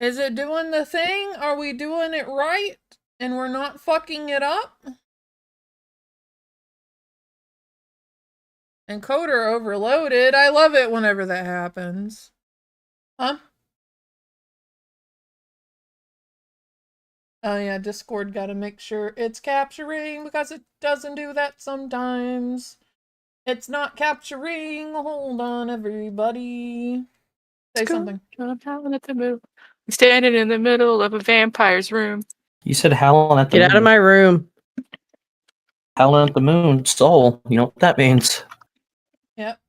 Is it doing the thing? Are we doing it right? And we're not fucking it up? Encoder overloaded. I love it whenever that happens. Huh? Oh yeah, Discord gotta make sure it's capturing because it doesn't do that sometimes. It's not capturing. Hold on, everybody. Say something. I'm standing in the middle of a vampire's room. You said howling at the moon. Get out of my room. Howling at the moon, soul. You know what that means. Yep.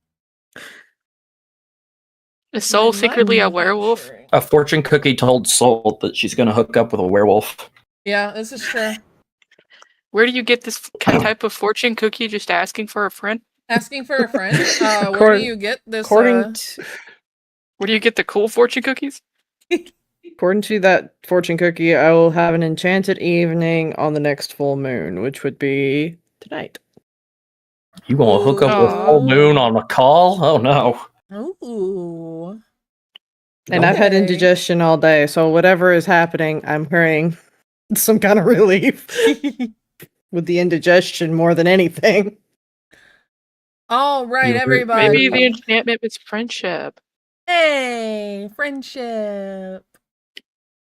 Is Soul secretly a werewolf? A fortune cookie told Soul that she's going to hook up with a werewolf. Yeah, this is true. Where do you get this type of fortune cookie? Just asking for a friend? Asking for a friend? Where do you get this? Where do you get the cool fortune cookies? According to that fortune cookie, I will have an enchanted evening on the next full moon, which would be tonight. You going to hook up with full moon on a call? Oh no. Ooh. And I've had indigestion all day, so whatever is happening, I'm hearing some kind of relief with the indigestion more than anything. All right, everybody. Maybe the enchantment was friendship. Hey, friendship.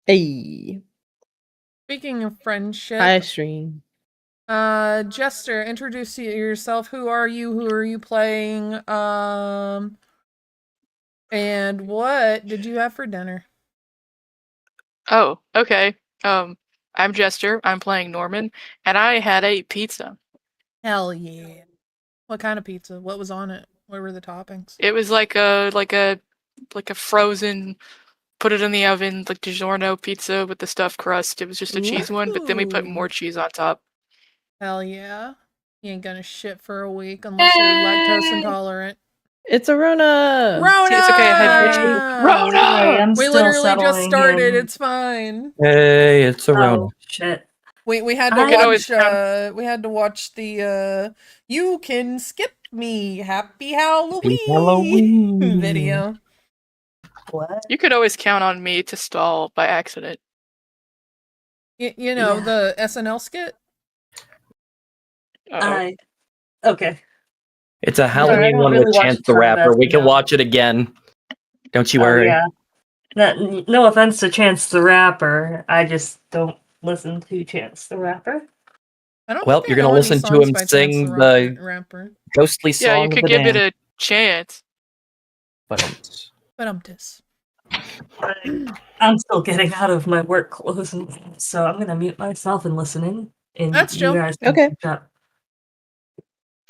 Hey. Speaking of friendship. Hi, stream. Jester, introduce yourself. Who are you? Who are you playing? And what did you have for dinner? Oh, okay. I'm Jester. I'm playing Norman, and I had a pizza. Hell yeah! What kind of pizza? What was on it? What were the toppings? It was like a frozen, put it in the oven, like DiGiorno pizza with the stuffed crust. It was just a cheese one, but then we put more cheese on top. Hell yeah! You ain't gonna shit for a week unless you're lactose intolerant. It's a Rona! Rona! It's okay, I had Rona! We literally just started. It's fine. Hey, it's a Rona. Oh, shit. We had to watch the You Can Skip Me Happy Halloween video. What? You could always count on me to stall by accident. You know, the SNL skit? Okay. It's a Halloween one with Chance the Rapper. We can watch it again. Don't you worry. Yeah. No offense to Chance the Rapper. I just don't listen to Chance the Rapper. Well, you're going to listen to him sing the ghostly song. Yeah, you could give it a chance. But I'm still getting out of my work clothes, so I'm going to mute myself and listening. And that's you guys can okay. catch up.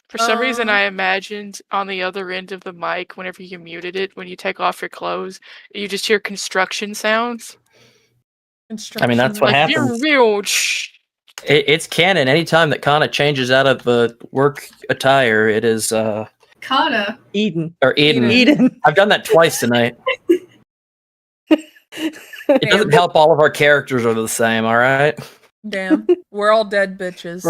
For some reason, I imagined on the other end of the mic, whenever you muted it, when you take off your clothes, you just hear construction sounds. I mean, that's what happens. It's canon. Anytime that Kana changes out of the work attire, it is Kana. Eden. Or Eden. I've done that twice tonight. It doesn't help all of our characters are the same, alright? Damn. We're all dead bitches.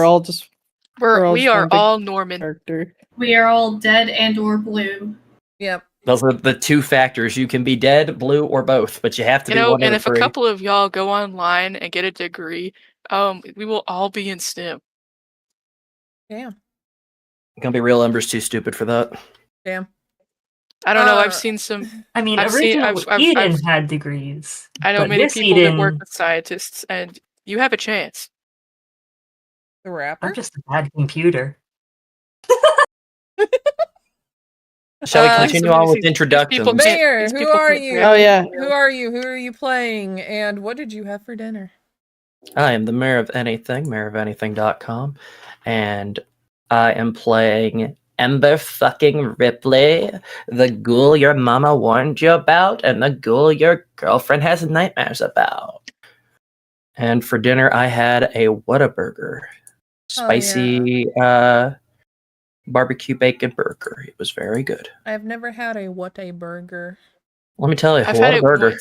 We are all Norman. Character. We are all dead and or blue. Yep. Those are the two factors. You can be dead, blue, or both, but you have to be one of the and if three. a couple of y'all go online and get a degree, we will all be in STEM. Damn. You're gonna be real Ember's too stupid for that. Damn. I don't know. I've seen some. I mean, originally Eden had degrees. I know many people that work with scientists, and you have a chance. The rapper? I'm just a bad computer. Shall we continue on with introductions? Mayor, who are you? Oh, yeah. Who are you? Who are you playing? And what did you have for dinner? I am the mayor of anything, mayorofanything.com, and I am playing Ember fucking Ripley, the ghoul your mama warned you about, and the ghoul your girlfriend has nightmares about. And for dinner, I had a Whataburger. Spicy barbecue bacon burger. It was very good. I've never had a Whataburger. Let me tell you, I've had it Whataburger.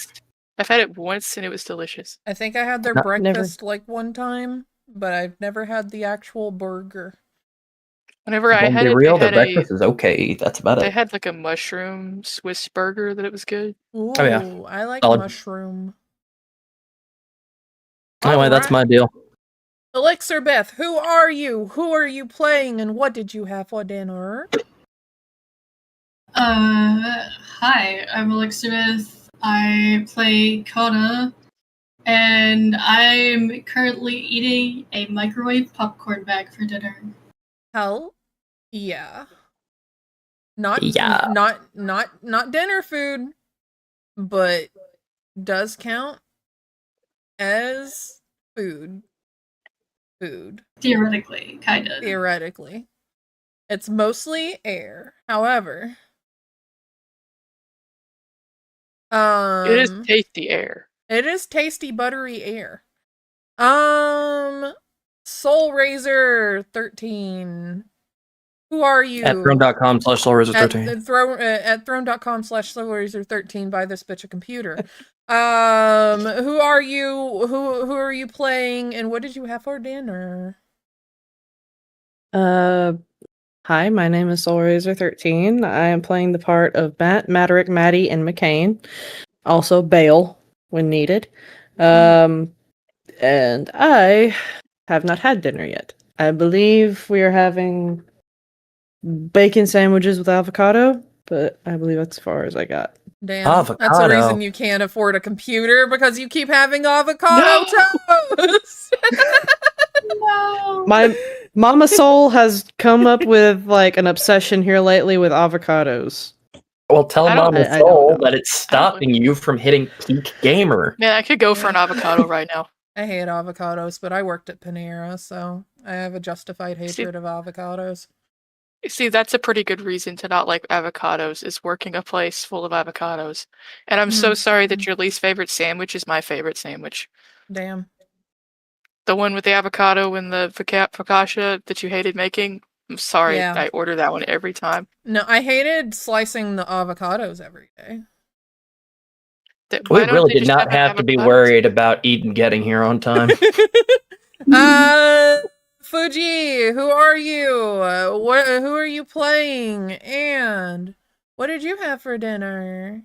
I've had it once, and it was delicious. I think I had their breakfast like one time, but I've never had the actual burger. Whenever I had it, their breakfast is okay. That's about it. They had like a mushroom Swiss burger that it was good. Ooh, oh yeah, I like solid. mushroom. Anyway, that's my Alright. deal. Elixir Beth, who are you? Who are you playing, and what did you have for dinner? Hi, I'm Elixirith. I play Kona, and I'm currently eating a microwave popcorn bag for dinner. Hell, yeah. Not Yeah. not dinner food, but does count as food. Food. Theoretically, kinda. Theoretically. It's mostly air. However, It is tasty air. it is tasty buttery air. Soul Razor 13. Who are you? At throne.com/soulrazor13. At throne.com/soulrazor13 buy this bitch a computer. Who are you? Who are you playing, and what did you have for dinner? Hi, my name is SoulRaiser13. I am playing the part of Matt, Maderick, Maddie, and McCain. Also Bale when needed. And I have not had dinner yet. I believe we are having bacon sandwiches with avocado, but I believe that's as far as I got. Damn, that's the Avocado. reason you can't afford a computer, because you keep having avocado toast. No. My Mama Soul has come up with like an obsession here lately with avocados. Well, tell I don't- Mama I don't Soul know. that it's stopping you from hitting peak gamer. Man, I could go for an avocado right now. I hate avocados, but I worked at Panera, so I have a justified hatred of avocados. See, that's a pretty good reason to not like avocados, is working a place full of avocados. And I'm so sorry that your least favorite sandwich is my favorite sandwich. Damn. The one with the avocado and the focaccia that you hated making. I'm sorry, Yeah. I order that one every time. No, I hated slicing the avocados every day. We really did not have to be worried about Eden getting here on time. Fuji, who are you? Who are you playing? And what did you have for dinner?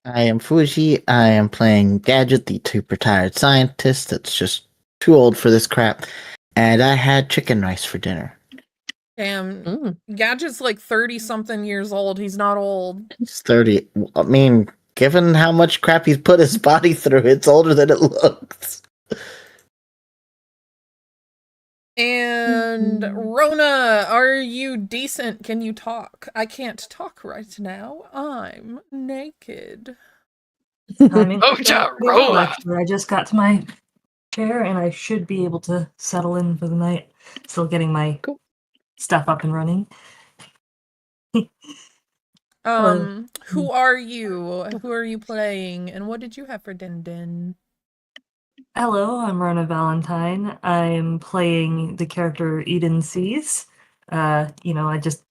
I am Fuji. I am playing Gadget, the too retired scientist that's just too old for this crap. And I had chicken rice for dinner. Damn, Gadget's like 30-something years old. He's not old. He's 30. I mean, given how much crap he's put his body through, it's older than it looks. And Rona, are you decent? Can you talk? I can't talk right now. I'm naked. Rola. I just got to my chair and I should be able to settle in for the night. Still getting my stuff up and running. Who are you? Who are you playing? And what did you have for din? Hello, I'm Rona Valentine. I'm playing the character Eden Seas. I just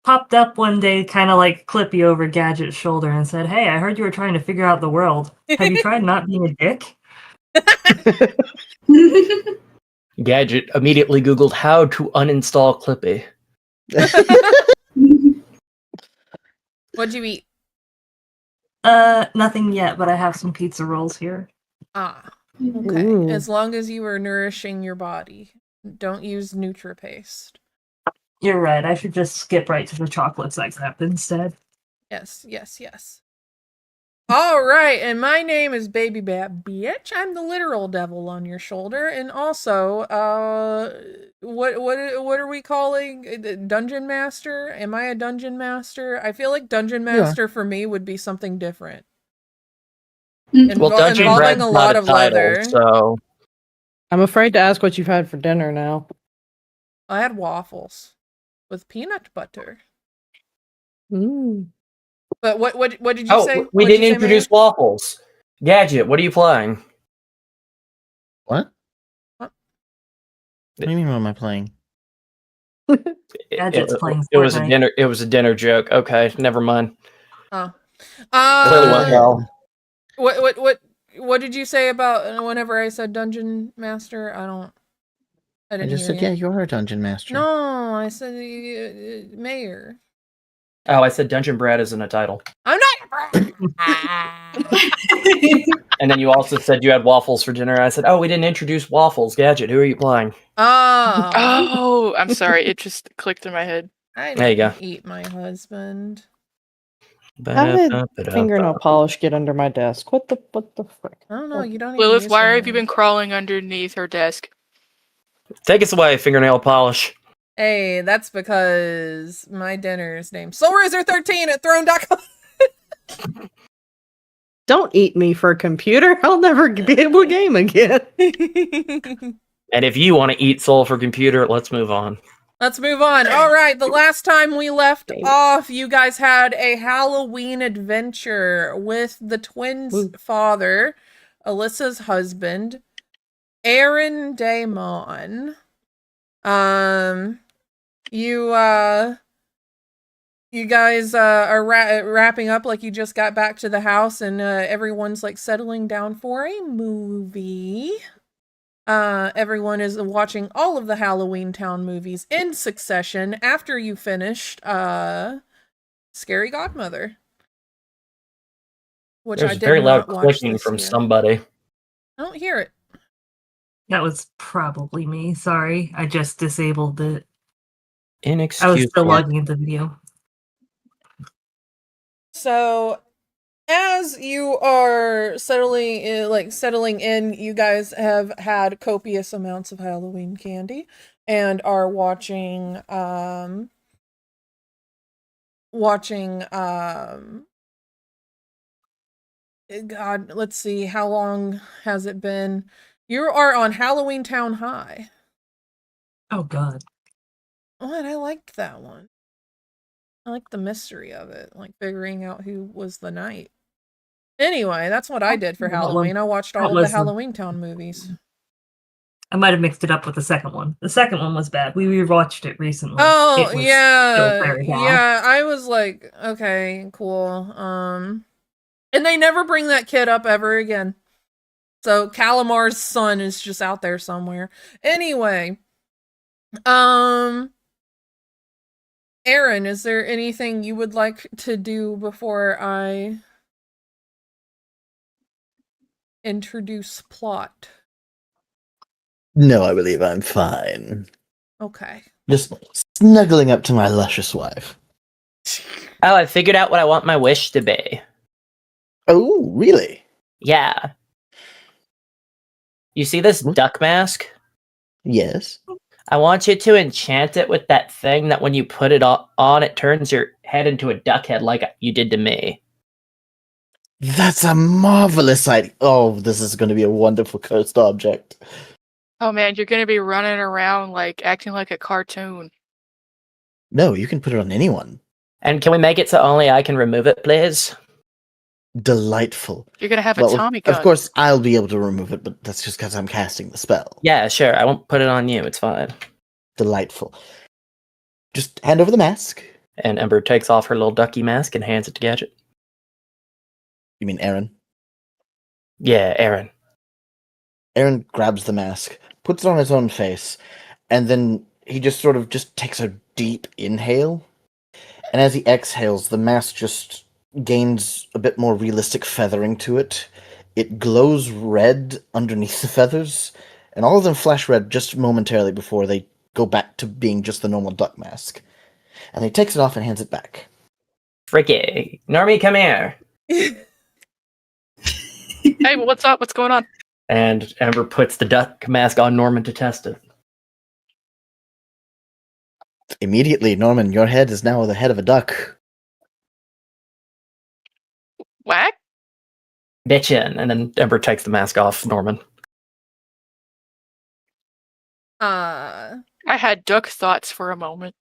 popped up one day, kind of like Clippy over Gadget's shoulder and said, "Hey, I heard you were trying to figure out the world. Have you tried not being a dick?" Gadget immediately Googled how to uninstall Clippy. What'd you eat? Nothing yet, but I have some pizza rolls here. Okay. Ooh. As long as you are nourishing your body. Don't use NutriPaste. You're right. I should just skip right to the chocolate section instead. Yes. All right, and my name is Baby Bat Bitch. I'm the literal devil on your shoulder, and also, what are we calling Dungeon Master? Am I a Dungeon Master? I feel like Dungeon Master for me would be something different. Well, Dungeon involving Brad's a not lot a of title, leather. so I'm afraid to ask what you've had for dinner now. I had waffles with peanut butter. But what did you say? We What'd didn't you say, introduce waffles. Gadget, what are you playing? What? What do you mean, what am I playing? Gadget's playing It was a Fortnite. dinner. It was a dinner joke. Okay, never mind. Oh. Clearly went well. What did you say about whenever I said Dungeon Master? I I didn't just hear said, you. yeah, you're a dungeon master. No, I said mayor. Oh, I said Dungeon Brad isn't a title. I'm not a And then you also said you had waffles for dinner. I said, oh, we didn't introduce waffles. Gadget, who are you playing? Oh, Oh, I'm sorry. It just clicked in my head. I There you didn't go. eat my husband. How did fingernail polish get under my desk? What the frick? I don't know. You don't even Lilith, use why have you fingernails. been crawling underneath her desk? Take us away, fingernail polish. Hey, that's because my dinner is named SoulRaiser13 at Throne.com. Don't eat me for a computer. I'll never be able to game again. And if you want to eat soul for computer, let's move on. Let's move on. All right, the last time we left off, you guys had a Halloween adventure with the twins' father, Alyssa's husband, Aaron Damon. You guys are wrapping up, like you just got back to the house, and everyone's like settling down for a movie. Everyone is watching all of the Halloween Town movies in succession after you finished Scary Godmother, which There's I did very loud not watch clicking this from year. somebody. I don't hear it. That was probably me. Sorry, I just disabled it. I was Inexcusable. still logging into video. So, as you are settling in, you guys have had copious amounts of Halloween candy and are watching God, let's see, how long has it been? You are on Halloween Town High. Oh god. What? I liked that one. I like the mystery of it, like figuring out who was the knight. Anyway, that's what I did for Halloween. I watched all of the Halloween Town movies. I might have mixed it up with the second one. The second one was bad. We rewatched it recently. Oh, It was yeah. still very bad. Yeah, I was like, okay, cool. And they never bring that kid up ever again. So Calamar's son is just out there somewhere. Anyway, Aaron, is there anything you would like to do before I introduce plot? No, I believe I'm fine. Okay. Just snuggling up to my luscious wife. Oh, I figured out what I want my wish to be. Oh, really? Yeah. You see this duck mask? Yes. I want you to enchant it with that thing that when you put it on, it turns your head into a duck head like you did to me. That's a marvelous idea. Oh, this is going to be a wonderful cursed object. Oh man, you're gonna be running around like acting like a cartoon. No, you can put it on anyone. And can we make it so only I can remove it, please? Delightful. You're gonna have a Well, Tommy gun. of course, I'll be able to remove it, but that's just because I'm casting the spell. Yeah, sure. I won't put it on you. It's fine. Delightful. Just hand over the mask. And Ember takes off her little ducky mask and hands it to Gadget. You mean Aaron? Yeah, Aaron. Aaron grabs the mask, puts it on his own face, and then he just sort of just takes a deep inhale. And as he exhales, the mask just gains a bit more realistic feathering to it. It glows red underneath the feathers, and all of them flash red just momentarily before they go back to being just the normal duck mask. And he takes it off and hands it back. Fricky. Normie, come here. Hey, what's up? What's going on? And Ember puts the duck mask on Norman to test it. Immediately, Norman, your head is now the head of a duck. Whack? Bitchin'. And then Ember takes the mask off Norman. Uh, I had duck thoughts for a moment.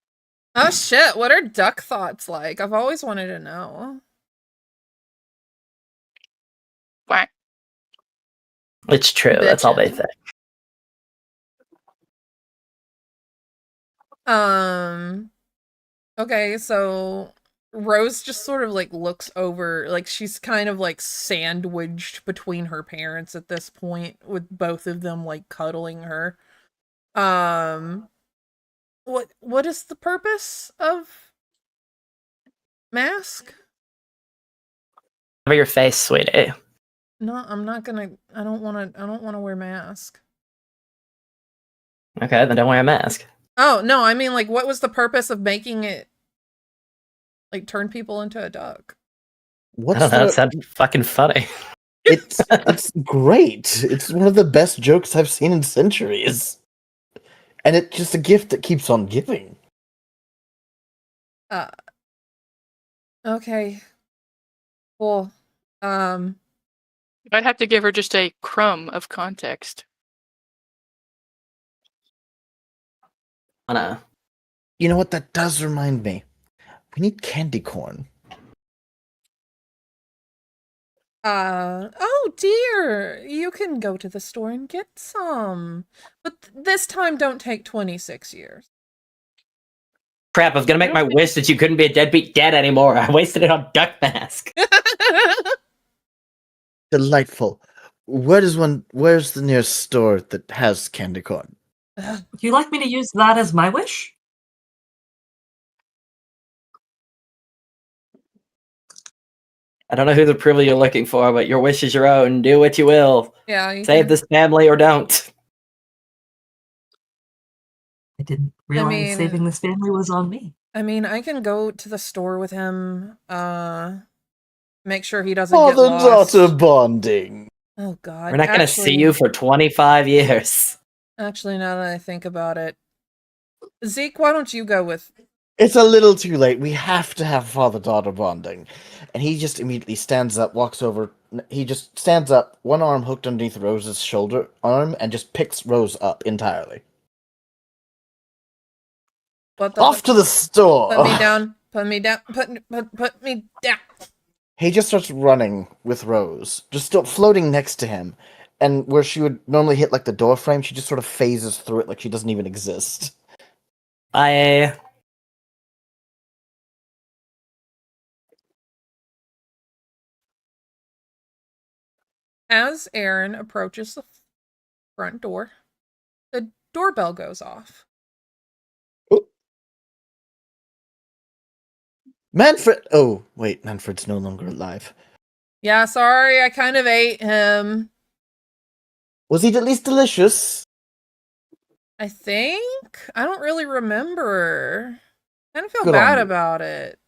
oh shit, what are duck thoughts like? I've always wanted to know. Whack. It's true. That's all they Bitchin'. think. Okay, so Rose just sort of like looks over, like she's kind of like sandwiched between her parents at this point, with both of them like cuddling her. What is the purpose of mask? your face, sweetie. No, I'm not gonna. I don't want to wear mask. Okay, then don't wear a mask. Oh no, I mean, like, what was the purpose of making it like turn people into a duck? I What's don't know. It the? sounded fucking funny. It's great. It's one of the best jokes I've seen in centuries, and it's just a gift that keeps on giving. Okay. Cool. I'd have to give her just a crumb of context. Anna. You know what? That does remind me. We need candy corn. Oh dear. You can go to the store and get some. But this time don't take 26 years. Crap, I was gonna make my wish that you couldn't be a deadbeat dad anymore. I wasted it on Duck Mask. Delightful. Where's the nearest store that has candy corn? Would you like me to use that as my wish? I don't know whose approval you're looking for, but your wish is your own. Do what you will. Yeah, you Save can. this family or don't. I didn't realize mean- saving this family was on me. I mean, I can go to the store with him, make sure he doesn't get lost. Father-daughter bonding. Oh god. We're not gonna see you for 25 years. Actually, now that I think about it. Zeke, why don't you go with... It's a little too late. We have to have father-daughter bonding. And he just immediately stands up, walks over. He just stands up, one arm hooked underneath Rose's shoulder arm, and just picks Rose up entirely. What the... Off to the store! Put me down. Put me down. Put me down. He just starts running with Rose, just still floating next to him. And where she would normally hit like the door frame, she just sort of phases through it like she doesn't even exist. As Aaron approaches the front door, the doorbell goes off. Manfred! Oh, wait, Manfred's no longer alive. Yeah, sorry, I kind of ate him. Was he at least delicious? I think? I don't really remember. I kind of feel Good on bad you. about it.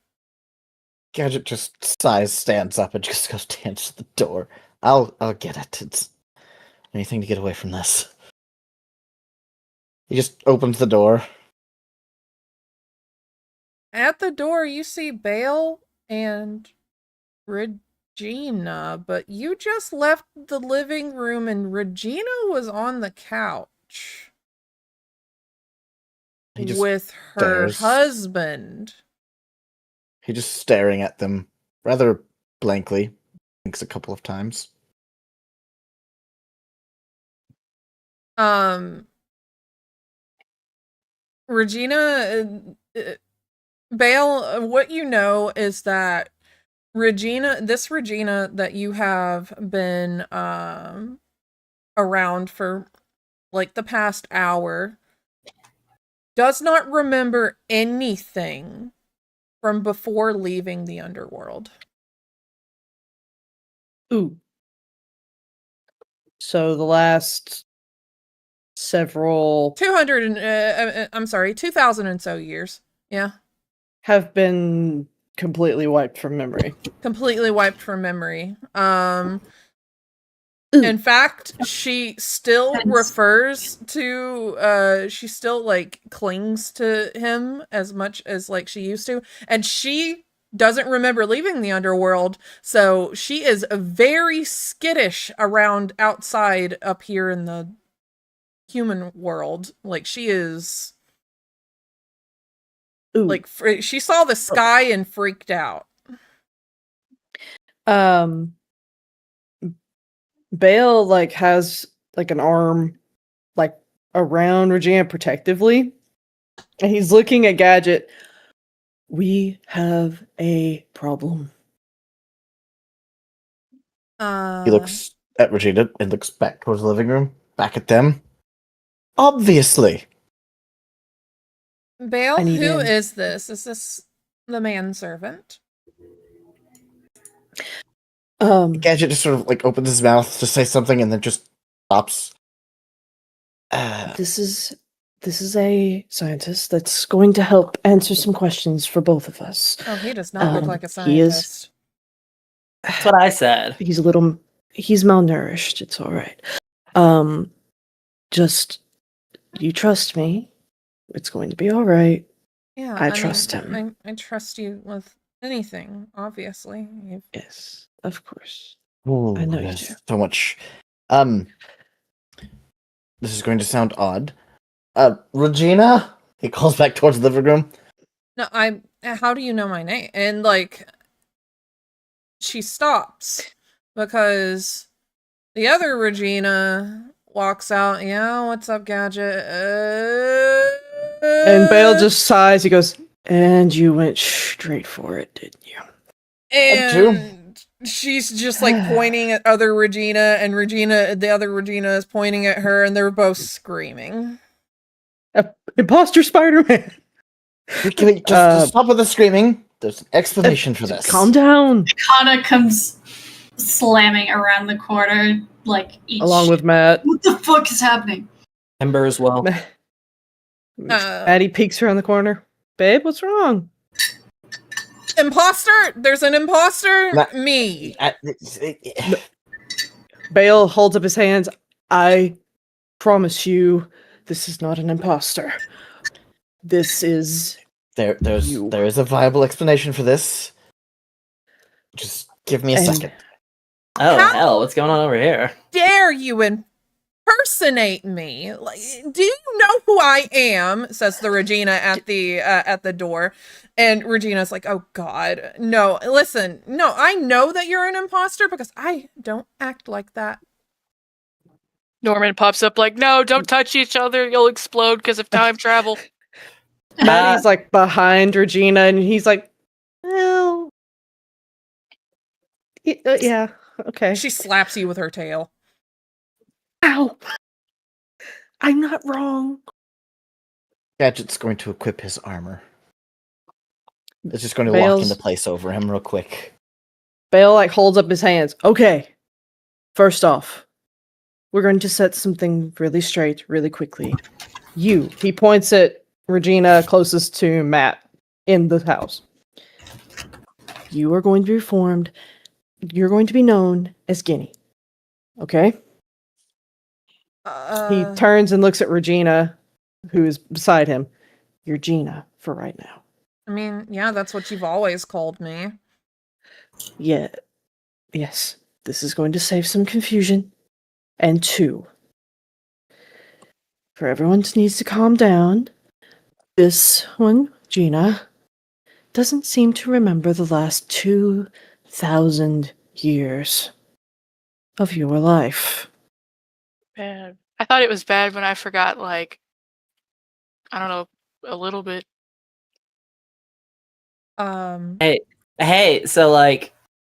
Gadget just sighs, stands up, and just goes to answer the door. I'll get it. It's anything to get away from this. He just opens the door. At the door, you see Bale and Regina, but you just left the living room and Regina was on the couch He just with her stares. husband. He just staring at them rather blankly. Thinks a couple of times. Regina, Bale, what you know is that this Regina that you have been around for like the past hour does not remember anything from before leaving the underworld. Ooh. So the last several 200 and I'm sorry, 2000 and so years. Yeah. have been completely wiped from memory. Completely wiped from memory. Ooh. In fact, she still Hence- refers to she still like clings to him as much as like she used to, and she doesn't remember leaving the underworld, so she is very skittish around outside up here in the human world. Like she is Ooh. like she saw the sky and freaked out. Bale like has like an arm like around Regina protectively, and he's looking at Gadget. We have a problem. He looks at Regina and looks back towards the living room. Back at them. Obviously. Bale, I need who in. is this? Is this the manservant? Gadget just sort of like opens his mouth to say something and then just stops. This is a scientist that's going to help answer some questions for both of us. Oh, he does not look like a He is. scientist. That's what I said. He's malnourished. It's all right. Just you trust me. It's going to be all right. Yeah, I trust him. I trust you with anything. Obviously, Yes, of course. Ooh, I know you there's do. so much. This is going to sound odd. Regina? He calls back towards the living room. No, how do you know my name? And like, she stops because the other Regina walks out. Yeah, what's up, Gadget? And Bale just sighs. He goes, "And you went straight for it, didn't you?" And she's just like pointing at other Regina, and the other Regina is pointing at her, and they're both screaming. Imposter Spider-Man. Just stop with the screaming. There's an explanation for this. Calm down. Kana comes slamming around the corner, like Along with Matt. What the fuck is happening? Ember as well. Maddie peeks around the corner. Babe, what's wrong? Imposter? There's an imposter? Me. Bale holds up his hands. I promise you, this is not an imposter. This is there is a viable explanation for this. Just give me a second. Oh hell, what's going on over here? Dare you impersonate me? Like, do you know who I am? Says the Regina at the door. And Regina's like, oh god, no, listen, no, I know that you're an imposter because I don't act like that. Norman pops up like, no, don't touch each other, you'll explode because of time travel. Maddie's like behind Regina, and he's like, well, yeah, okay. She slaps you with her tail. Ow! I'm not wrong. Gadget's going to equip his armor. It's just going to lock into place over him real quick. Bale like holds up his hands. Okay. First off, we're going to set something really straight, really quickly. He points at Regina closest to Matt in the house. You are going to be reformed. You're going to be known as Guinea. Okay? He turns and looks at Regina, who is beside him. You're Gina for right now. I mean, yeah, that's what you've always called me. Yeah. Yes. This is going to save some confusion. And 2, for everyone needs to calm down. This one, Gina, doesn't seem to remember the last 2,000 years of your life. Bad. I thought it was bad when I forgot, like, I don't know, a little bit. Hey, so like,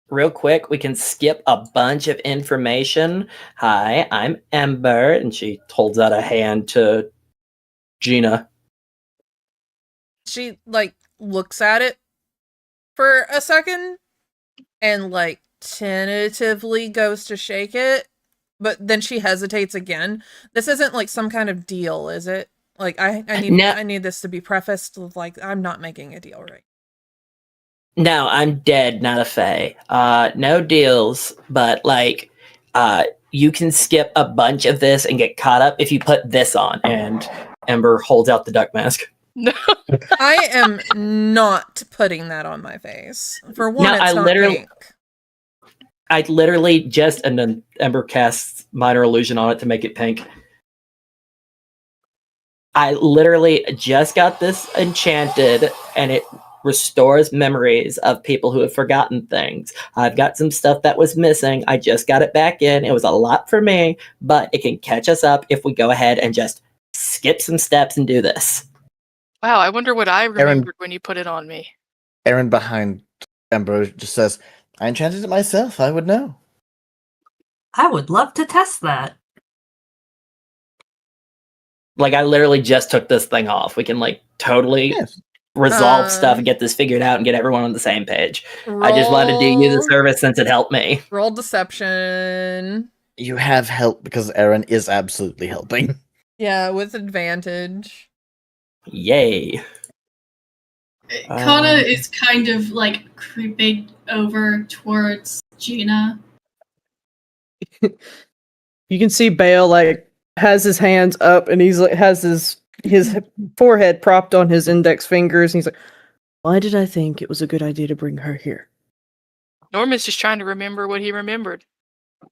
real quick, we can skip a bunch of information. Hi, I'm Ember, and she holds out a hand to Gina. She like looks at it for a second and like tentatively goes to shake it, but then she hesitates again. This isn't like some kind of deal, is it? Like I need this to be prefaced with like I'm not making a deal, right? No, I'm dead, not a fae. No deals, but like, you can skip a bunch of this and get caught up if you put this on. And Ember holds out the duck mask. No. I am not putting that on my face. For one, No, it's not pink. I literally just, and then Ember casts Minor Illusion on it to make it pink. I literally just got this enchanted, and it restores memories of people who have forgotten things. I've got some stuff that was missing. I just got it back in. It was a lot for me, but it can catch us up if we go ahead and just skip some steps and do this. Wow, I wonder what I remembered when you put it on me. Aaron behind Ember just says, I enchanted it myself, I would know. I would love to test that. Like, I literally just took this thing off. We can, like, totally resolve stuff and get this figured out and get everyone on the same page. I just wanted to do you the service since it helped me. Roll deception. You have help because Aaron is absolutely helping. Yeah, with advantage. Yay. Kana is kind of like creeping over towards Gina. You can see Bale like has his hands up and he's like has his forehead propped on his index fingers and he's like, why did I think it was a good idea to bring her here? Norman's just trying to remember what he remembered.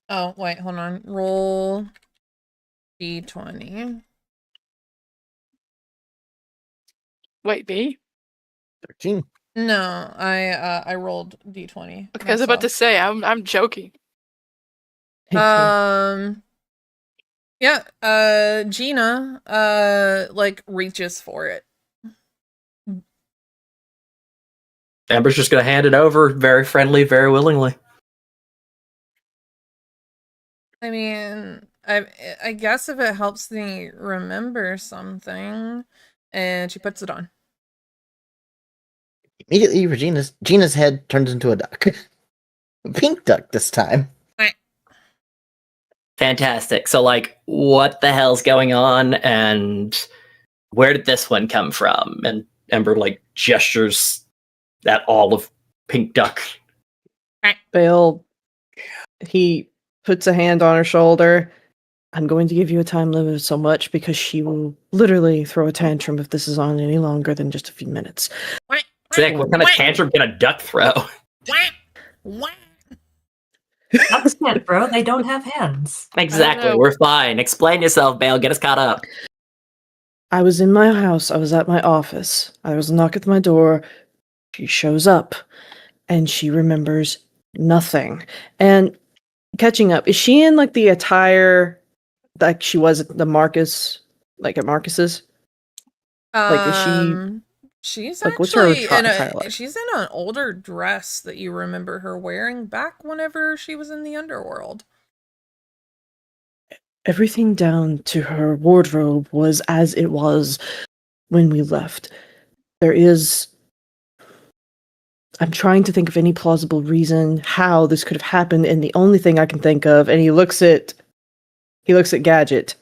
Oh, wait, hold on. Roll D20. Wait, B? 13. No, I rolled D20. Okay, I was about to say, I'm joking. Yeah, Gina, like, reaches for it. Amber's just gonna hand it over very friendly, very willingly. I mean, I guess if it helps me remember something, and she puts it on. Immediately, Gina's head turns into a duck. A pink duck this time. Fantastic. So, like, what the hell's going on, and where did this one come from? And Ember, like, gestures at all of Pink Duck. Bale, he puts a hand on her shoulder. I'm going to give you a time limit of so much because she will literally throw a tantrum if this is on any longer than just a few minutes. Sick, what kind of tantrum can a duck throw? Ducks can't throw, they don't have hands. Exactly, we're fine. Explain yourself, Bale. Get us caught up. I was in my house. I was at my office. There was a knock at my door. She shows up, and she remembers nothing. And catching up, is she in like the attire like she was at the Marcus, like at Marcus's? Like, is she? She's like, what's her actually attire like? she's in an older dress that you remember her wearing back whenever she was in the underworld. Everything down to her wardrobe was as it was when we left. I'm trying to think of any plausible reason how this could have happened, and the only thing I can think of, and he looks at Gadget.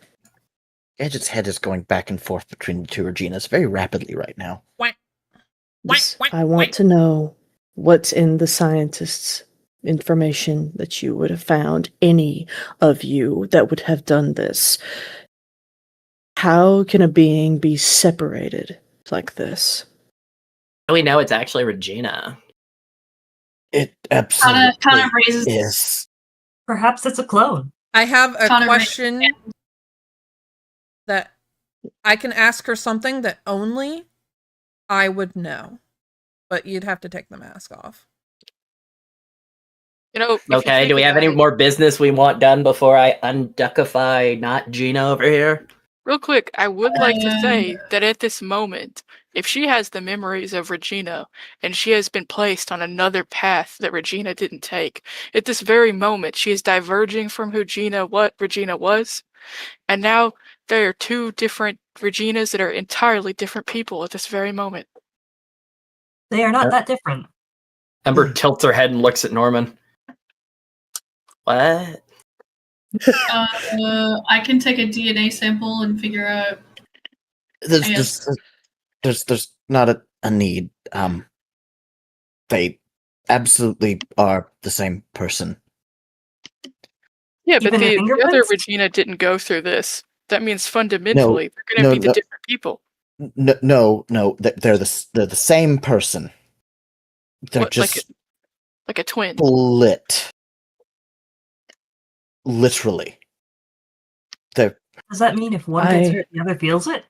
Gadget's head is going back and forth between the two Reginas very rapidly right now. I want to know what's in the scientist's information that you would have found, any of you that would have done this. How can a being be separated like this? We know it's actually Regina. It absolutely Kana raises. is. Perhaps it's a clone. I have a Connor, question that I can ask her something that only I would know, but you'd have to take the mask off. You know, if you Okay, think do we have about any it, more business we want done before I unduckify not Gina over here? real quick, I would like to say that at this moment, if she has the memories of Regina and she has been placed on another path that Regina didn't take, at this very moment she is diverging from who Regina was, and now there are two different Reginas that are entirely different people at this very moment. They are not that different. Ember tilts her head and looks at Norman. What? I can take a DNA sample and figure out. There's not a need. They absolutely are the same person. Yeah, but Even the the other fingerprints? Regina didn't go through this. That means fundamentally they're going to be the different people. No. They're the same person. They're What, just like a twin. split. Literally. Does that mean if one gets hurt, the other feels it?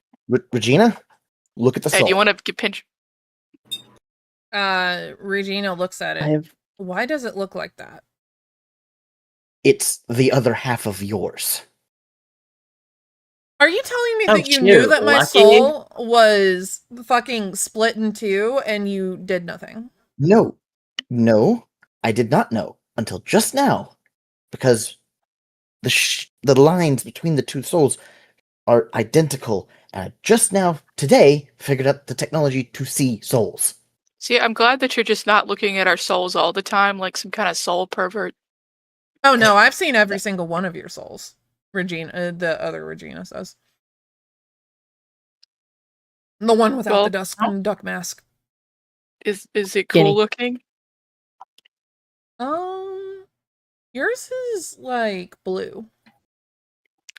Regina, look at the Hey, soul. do you want to get pinch? Regina looks at it. Why does it look like that? It's the other half of yours. Are you telling me Oh, that you shoot, knew that my lucky. soul was fucking split in two and you did nothing? No, I did not know until just now, because the lines between the two souls are identical. And I just now, today, figured out the technology to see souls. See, I'm glad that you're just not looking at our souls all the time like some kind of soul pervert. Oh no, I've seen every single one of your souls. Regina, the other Regina says. The one without the duck mask. Is it Guinea. cool looking? Yours is like blue.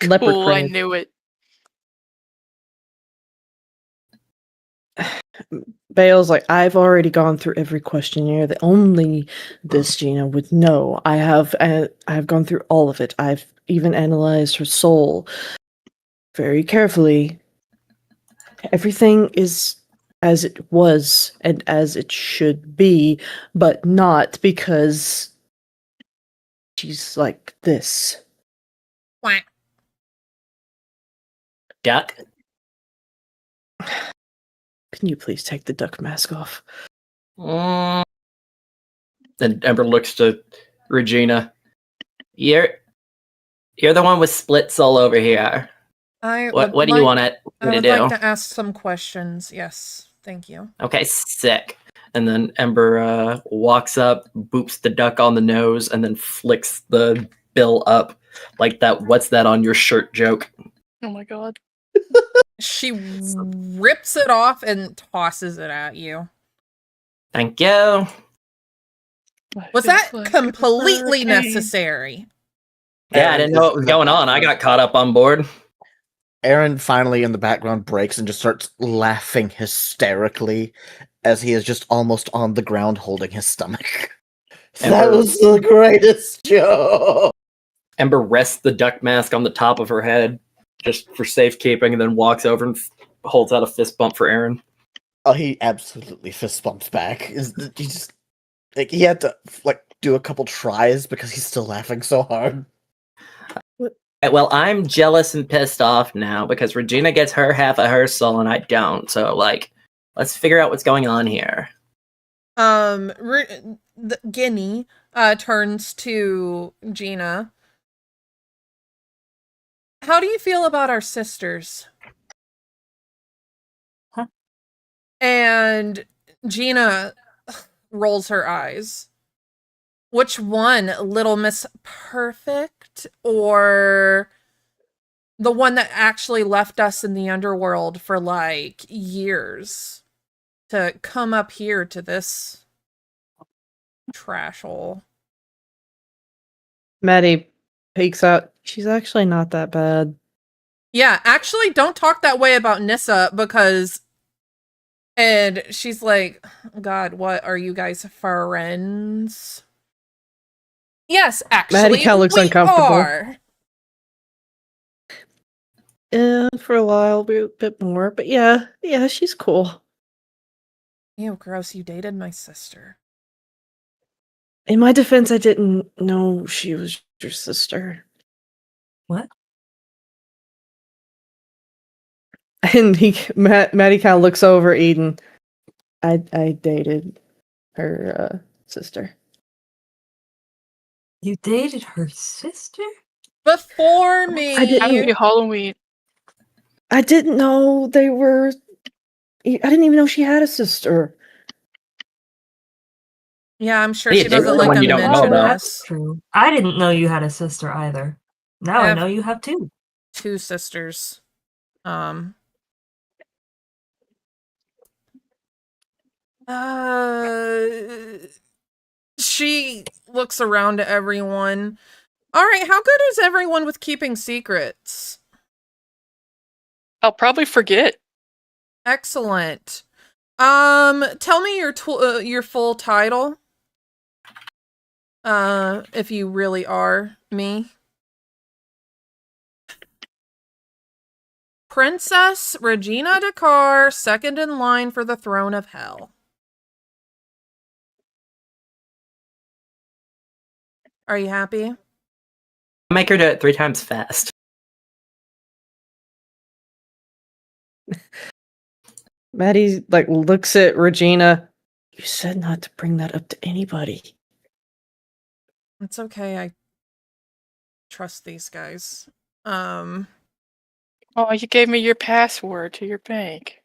Leopard Cool, I printed. knew it. Bale's like, I've already gone through every questionnaire that only this Gina would know. I have gone through all of it. I've even analyzed her soul very carefully. Everything is as it was and as it should be, but not because she's like this. Quack. Duck. Can you please take the duck mask off? And Ember looks to Regina. You're the one with split soul over here. What do you want me I to would do? like to ask some questions. Yes, thank you. Okay, sick. And then Ember walks up, boops the duck on the nose, and then flicks the bill up like that "what's that on your shirt" joke. Oh my god. She rips it off and tosses it at you. Thank you. Was that completely necessary? Yeah, I didn't know what was going on. I got caught up on board. Aaron finally in the background breaks and just starts laughing hysterically as he is just almost on the ground holding his stomach. That was the greatest joke! Ember rests the duck mask on the top of her head just for safekeeping and then walks over and holds out a fist bump for Aaron. Oh, he absolutely fist bumps back. He just he had to do a couple tries because he's still laughing so hard. Well, I'm jealous and pissed off now because Regina gets her half of her soul and I don't. So, let's figure out what's going on here. Guinea turns to Gina. How do you feel about our sisters? Huh? And Gina rolls her eyes. Which one? Little Miss Perfect or the one that actually left us in the underworld for years to come up here to this trash hole? Maddie peeks out. She's actually not that bad. Yeah, actually, don't talk that way about Nissa because... And she's like, God, what, are you guys friends? Yes, actually, Maddie kind of looks uncomfortable. are. For a while, a bit more, but yeah, she's cool. Ew, gross, you dated my sister. In my defense, I didn't know she was your sister. What? And Maddie kind of looks over Eden. I dated her sister. You dated her sister? Before me. Happy Halloween. I didn't know they were... I didn't even know she had a sister. Yeah, I'm sure Yeah, she they doesn't were like one to you don't know mention about. this. True. I didn't know you had a sister either. Now I know you have two. Two sisters. She looks around at everyone. All right, how good is everyone with keeping secrets? I'll probably forget. Excellent. Tell me your full title. If you really are me. Princess Regina Dakar, second in line for the throne of hell. Are you happy? Make her do it 3 times fast. Maddie looks at Regina. You said not to bring that up to anybody. It's okay. I trust these guys. Why Oh, you gave me your password to your bank.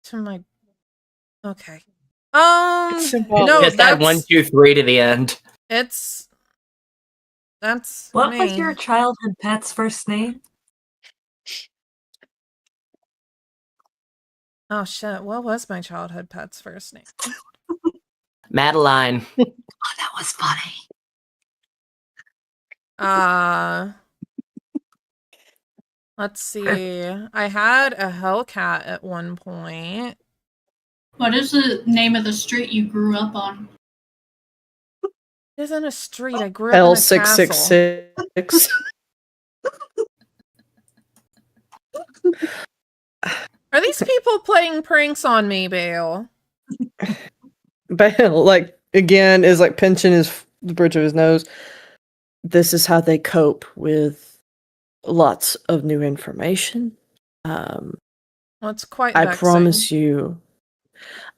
To my. Okay. It's symbolic. No, Just add 1, that's 2, 3 to the end. it's. That's What was me. your childhood pet's first name? Oh shit! What was my childhood pet's first name? Madeline. Oh, that was funny. Let's see. I had a Hellcat at one point. What is the name of the street you grew up on? It isn't a street. I grew up in a castle. L666. Are these people playing pranks on me, Bale? Bale, like, again, is like pinching the bridge of his nose. This is how they cope with lots of new information. Well, it's quite I vexing. promise you,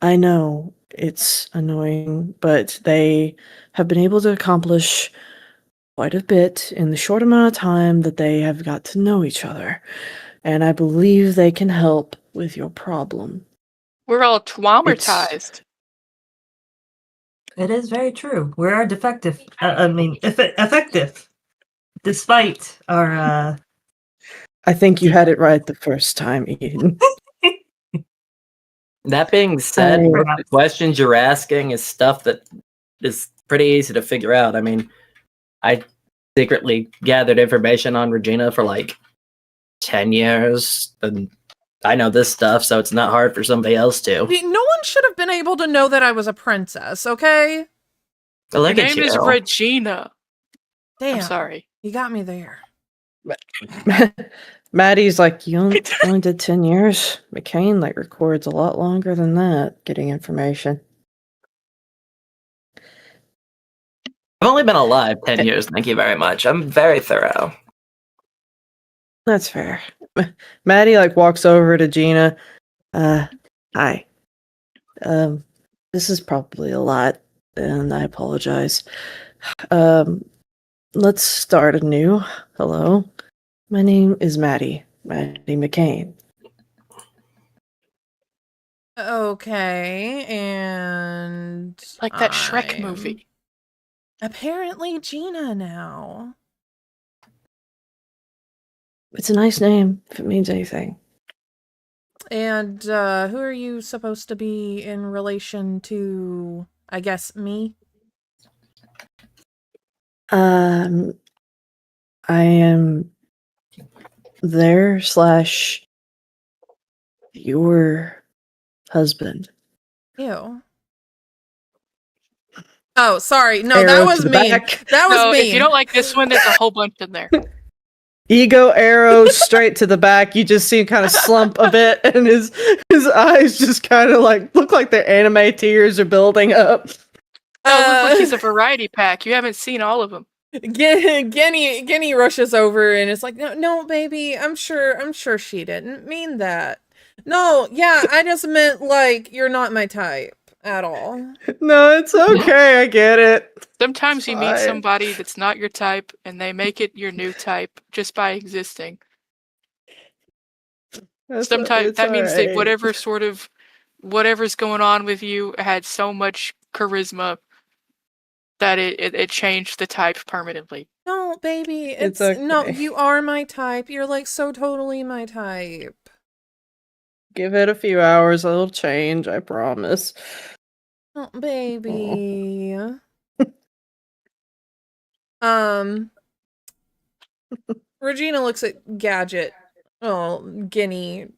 I know it's annoying, but they have been able to accomplish quite a bit in the short amount of time that they have got to know each other. And I believe they can help with your problem. We're all traumatized. It is very true. We are defective. Effective. Despite our. I think you had it right the first time, Eden. That being said, I- most of the questions you're asking is stuff that is pretty easy to figure out. I mean, I secretly gathered information on Regina for like 10 years, and I know this stuff, so it's not hard for somebody else to. No one should have been able to know that I was a princess, okay? But look Your at name is you. Regina. Damn. I'm sorry. You got me there. Maddie's like, you only did 10 years? McCain, like, records a lot longer than that, getting information. I've only been alive 10 years, thank you very much. I'm very thorough. That's fair. Maddie, like, walks over to Gina. Hi. This is probably a lot, and I apologize. Let's start anew. Hello. My name is Maddie McCain. Okay, and Like that Shrek I'm movie. apparently Gina now. It's a nice name, if it means anything. And who are you supposed to be in relation to, I guess, me? I am their / your husband. Ew. Oh, sorry. No, Arrow that to was the mean. back. That was No, mean. if you don't like this one, there's a whole bunch in there. Ego arrow straight to the back. You just see him kind of slump a bit, and his eyes just kind of like look like their anime tears are building up. No, it looks like he's a variety pack. You haven't seen all of them. Genny rushes over and is like, no, baby, I'm sure she didn't mean that. No, yeah, I just meant like you're not my type at all. No, it's okay. I get it. Sometimes you meet Fine. somebody that's not your type, and they make it your new type just by existing. Sometimes that means that whatever's going on with you had so much charisma that it changed the type permanently. No, baby, It's no, okay. you are my type. You're like so totally my type. Give it a few hours, it'll change. I promise. Oh, baby. Regina looks at Gadget. Oh,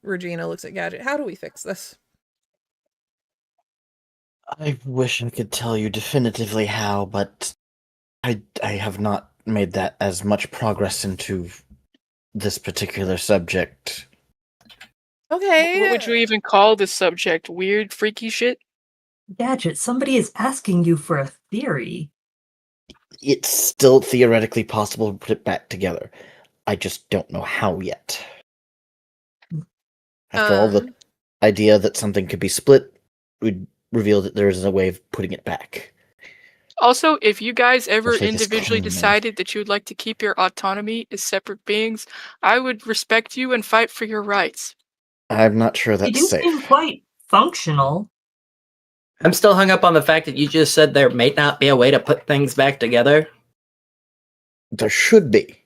Regina looks at Gadget. How do we fix this? I wish I could tell you definitively how, but I have not made that as much progress into this particular subject. Okay. What would you even call this subject? Weird, freaky shit? Gadget, somebody is asking you for a theory. It's still theoretically possible to put it back together. I just don't know how yet. After all, the idea that something could be split would reveal that there is a way of putting it back. Also, if you guys ever Especially this individually clean man. decided that you would like to keep your autonomy as separate beings, I would respect you and fight for your rights. I'm not sure They that's do safe. seem quite functional. I'm still hung up on the fact that you just said there may not be a way to put things back together. There should be.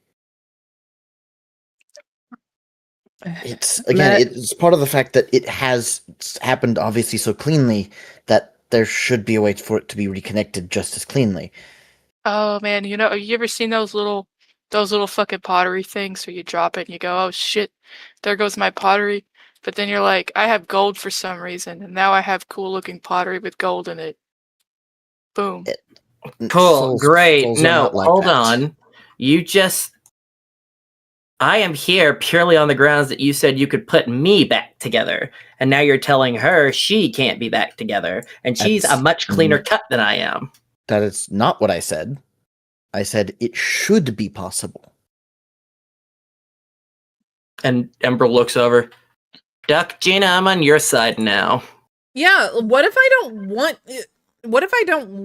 It's again, Matt- it's part of the fact that it has happened obviously so cleanly that there should be a way for it to be reconnected just as cleanly. Oh man, you ever seen those little fucking pottery things where you drop it and you go, oh shit, there goes my pottery. But then you're like, I have gold for some reason, and now I have cool looking pottery with gold in it. Boom. Cool, great. Souls are No, not like hold that. on. I am here purely on the grounds that you said you could put me back together. And now you're telling her she can't be back together. And she's a That's- much cleaner cut than I am. That is not what I said. I said it should be possible. And Ember looks over. Duck, Gina, I'm on your side now. Yeah, what if I don't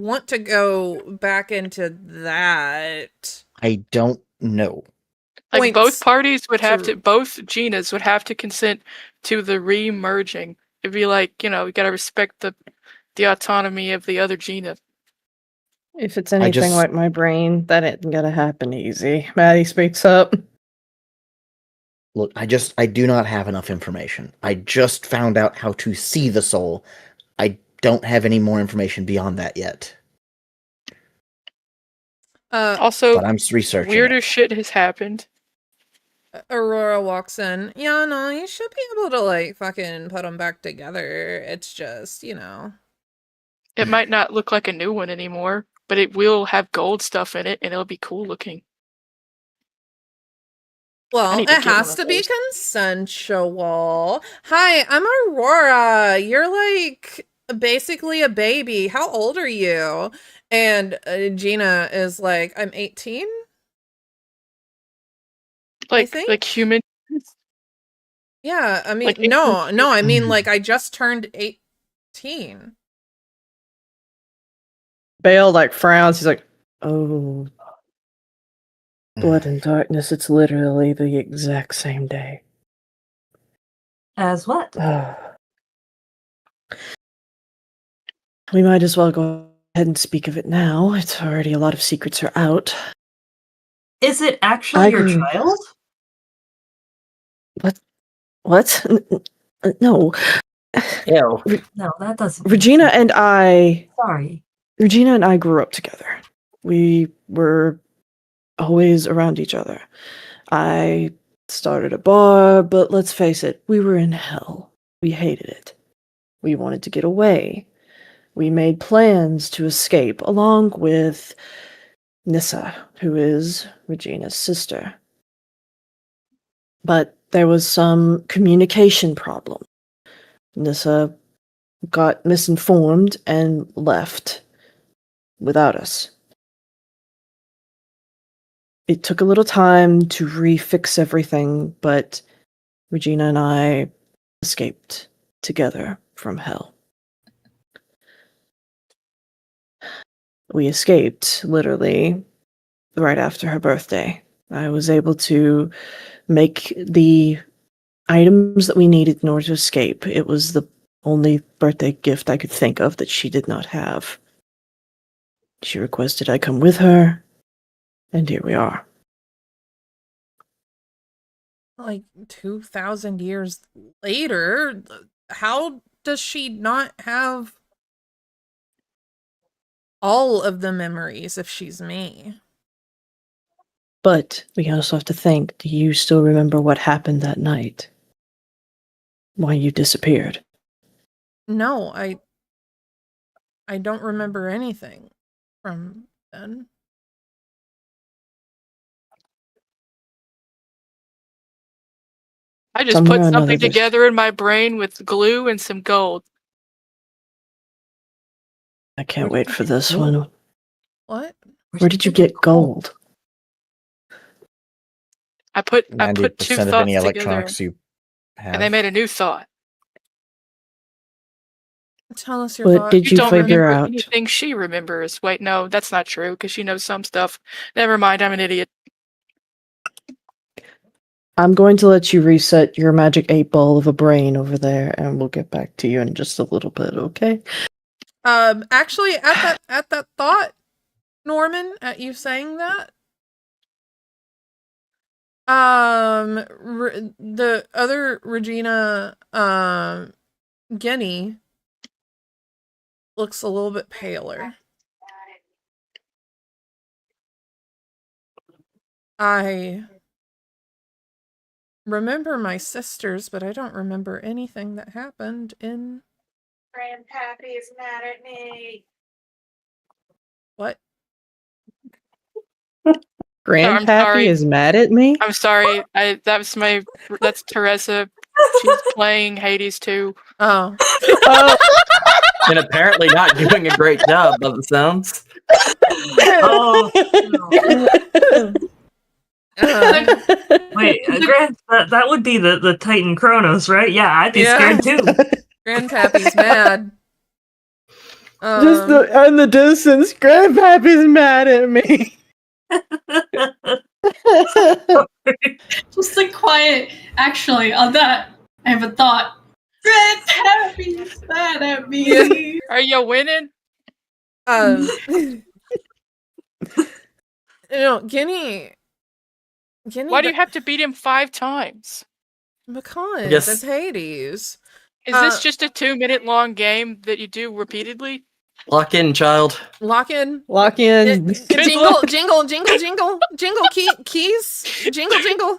want to go back into that? I don't know. Like both Points parties would have to- to, both Ginas would have to consent to the re-merging. It'd be like, you gotta respect the autonomy of the other Gina. If it's anything just- like my brain, that ain't gonna happen easy. Maddie speaks up. Look, I do not have enough information. I just found out how to see the soul. I don't have any more information beyond that yet. Also, But I'm researching weirder it. shit has happened. Aurora walks in. Yeah, no, you should be able to like fucking put them back together. It's just, It might not look like a new one anymore, but it will have gold stuff in it, and it'll be cool looking. I Well, need it to get one has of to be those. consensual. Hi, I'm Aurora. You're like basically a baby. How old are you? And Gina is like, I'm 18. Like think? human. Yeah, I mean, Like no, I mean Mhm. like I just turned 18. Bale like frowns. He's like, "Oh, Blood and Darkness. It's literally the exact same day." As what? We might as well go ahead and speak of it now. It's already a lot of secrets are out. Is it actually your I'm- child? What? No. Ew. No, that doesn't. Regina and I grew up together. We were always around each other. I started a bar, but let's face it, we were in hell. We hated it. We wanted to get away. We made plans to escape, along with Nissa, who is Regina's sister. But there was some communication problem. Nissa got misinformed and left without us. It took a little time to refix everything, but Regina and I escaped together from hell. We escaped literally right after her birthday. I was able to make the items that we needed in order to escape. It was the only birthday gift I could think of that she did not have. She requested I come with her, and here we are. Like 2,000 years later, how does she not have all of the memories if she's me? But we also have to think, do you still remember what happened that night? Why you disappeared? No, I don't remember anything from then. I just Somewhere put or another, something there's- together in my brain with glue and some gold. I can't Where wait did you for get this gold? one. What? Where did you get gold? I put 90% two of thoughts any together, electronics you have. and they made a new thought. Tell us your What thought. did you don't figure remember out? anything she remembers. Wait, no, that's not true, because she knows some stuff. Never mind, I'm an idiot. I'm going to let you reset your magic 8-ball of a brain over there, and we'll get back to you in just a little bit, okay? Actually, at that thought, Norman, at you saying that, the other Regina, Guinea, looks a little bit paler. I remember my sisters, but I don't remember anything that happened in... Grandpappy is mad at me. What? Grandpappy sorry. is mad at me? I'm sorry. That's Teresa. She's playing Hades too. Oh. Oh, And apparently not doing a great job by the sounds. Oh, wait, Grant, that would be the Titan Kronos, right? Yeah, I'd be Yeah. scared too. Grandpappy's mad. Just in the distance, Grandpappy's mad at me. Just like quiet. Actually, on that, I have a thought. Grandpappy's mad at me. Are you winning? Guinea. Why do you have to beat him 5 times? Because Yes. it's Hades. Is this just a 2-minute long game that you do repeatedly? Lock in, child. Lock in. Lock in. Jingle, luck. jingle, jingle, jingle, jingle, keys, jingle, jingle.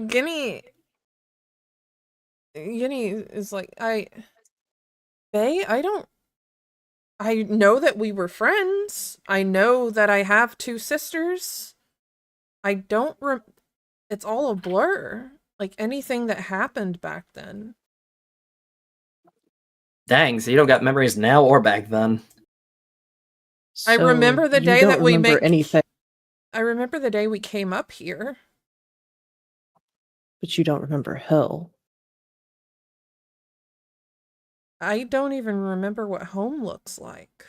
Guinea is like, Bae, I know that we were friends. I know that I have 2 sisters. I don't it's all a blur. Like anything that happened back then. Dang, so you don't got memories now or back then. I remember the you day don't that we remember anything, I remember the day we came up here. but you don't remember hell. I don't even remember what home looks like.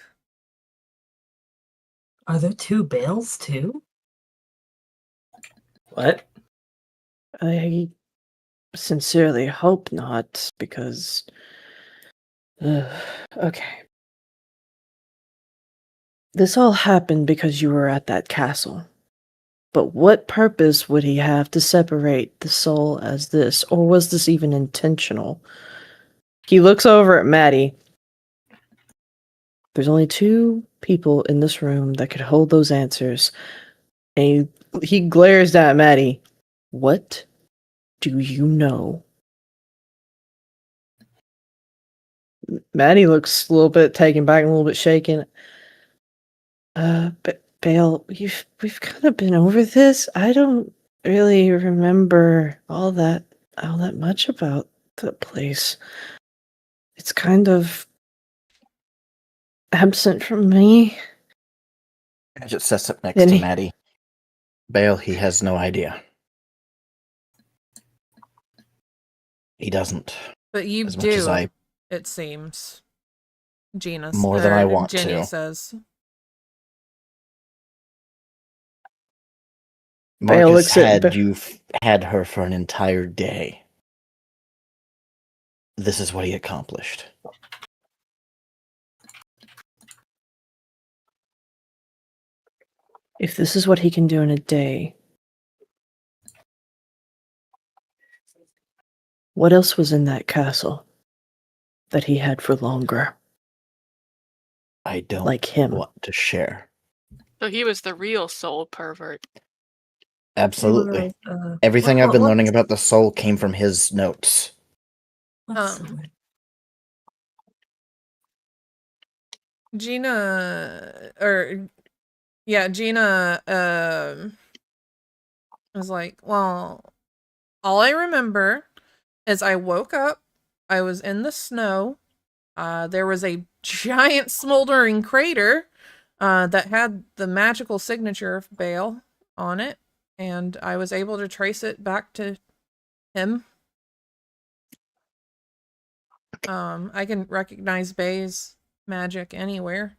Are there 2 Bales too? What? I sincerely hope not, because... okay. This all happened because you were at that castle. But what purpose would he have to separate the soul as this? Or was this even intentional? He looks over at Maddie. There's only 2 people in this room that could hold those answers. And he glares down at Maddie. What do you know? Maddie looks a little bit taken back, a little bit shaken. But Bale, we've kind of been over this. I don't really remember all that much about the place. It's kind of absent from me. Gadget sets up next Then to he- Maddie. Bale, he has no idea. He doesn't. But you As much as do, it seems. Gina More than I want Jenny to. says. Bale Marcus looks at you've had her for an entire day. This is what he accomplished. If this is what he can do in a day, what else was in that castle that he had for longer? I don't Like him. want to share. So he was the real soul pervert. Absolutely. Uh, Everything what- I've been what- learning about the soul came from his notes. what's Gina was like, well, all I remember is I woke up, I was in the snow, there was a giant smoldering crater that had the magical signature of Bale on it, and I was able to trace it back to him. I can recognize Bay's magic anywhere.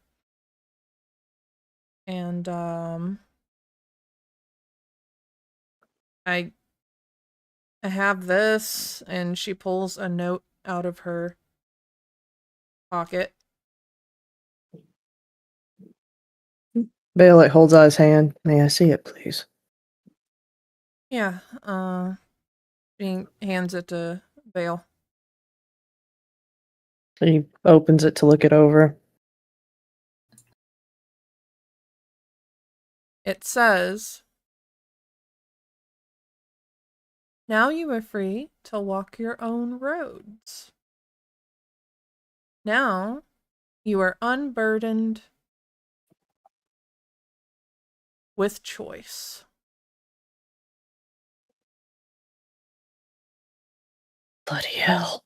And I have this, and she pulls a note out of her pocket. Bale holds out his hand. May I see it, please? Yeah, she hands it to Bale. He opens it to look it over. It says, "Now you are free to walk your own roads. Now you are unburdened with choice." Bloody hell.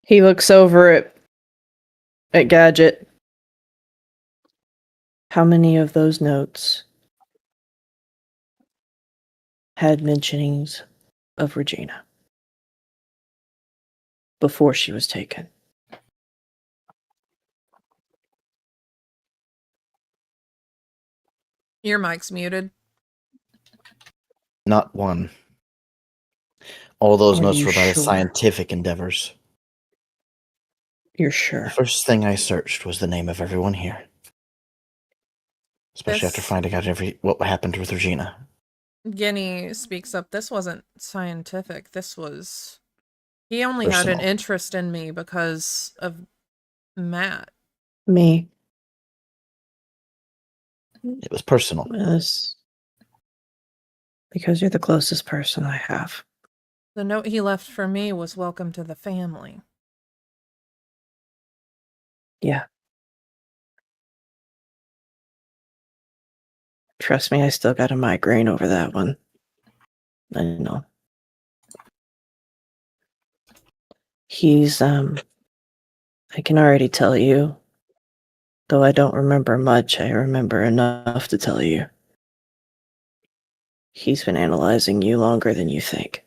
He looks over at Gadget. How many of those notes had mentionings of Regina before she was taken? Your mic's muted. Not one. All those Are notes you were about his sure? scientific endeavors. You're The sure? first thing I searched was the name of everyone here. Especially after This- finding out what happened with Regina. Guinea speaks up. This wasn't scientific. This was... He only had an Personal. interest in me because of Matt. Me. It was personal. Yes. Because you're the closest person I have. The note he left for me was welcome to the family. Yeah. Trust me, I still got a migraine over that one. I know. He's, I can already tell you, though I don't remember much, I remember enough to tell you. He's been analyzing you longer than you think.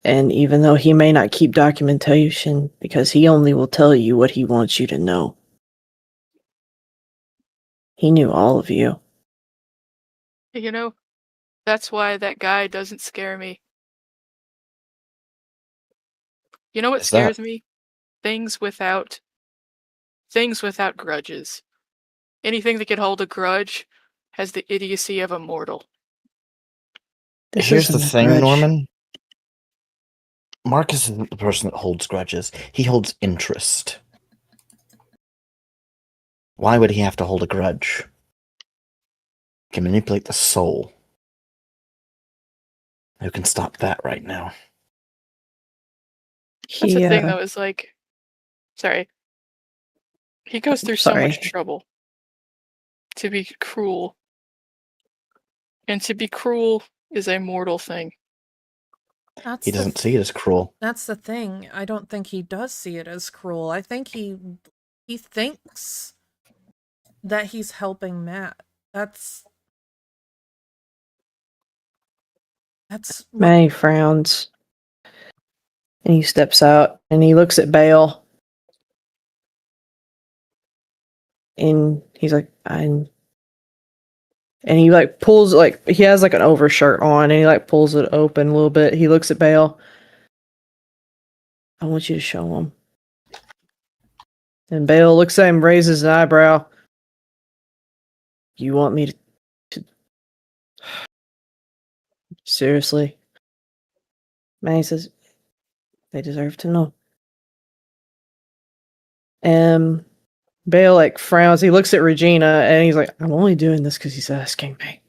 And even though he may not keep documentation, because he only will tell you what he wants you to know, he knew all of you. You know, that's why that guy doesn't scare me. You know what Is that? scares me? Things without grudges. Anything that could hold a grudge has the idiocy of a mortal. This Here's the isn't a thing, grudge. Norman. Marcus isn't the person that holds grudges. He holds interest. Why would he have to hold a grudge? He can manipulate the soul. Who can stop that right now? That's the thing, He, though, is like, sorry. He goes through so much sorry. trouble to be cruel. And to be cruel is a mortal thing. That's He doesn't see it as cruel. That's the thing. I don't think he does see it as cruel. I think he thinks that he's helping Matt. That's what, Manny frowns. And he steps out and he looks at Bale. And he's like, and he like pulls, like, he has like an overshirt on and he like pulls it open a little bit. He looks at Bale. I want you to show him. And Bale looks at him, raises an eyebrow. You want me to... Seriously? Manny says, they deserve to know. Bale like frowns. He looks at Regina and he's like, I'm only doing this because he's asking me.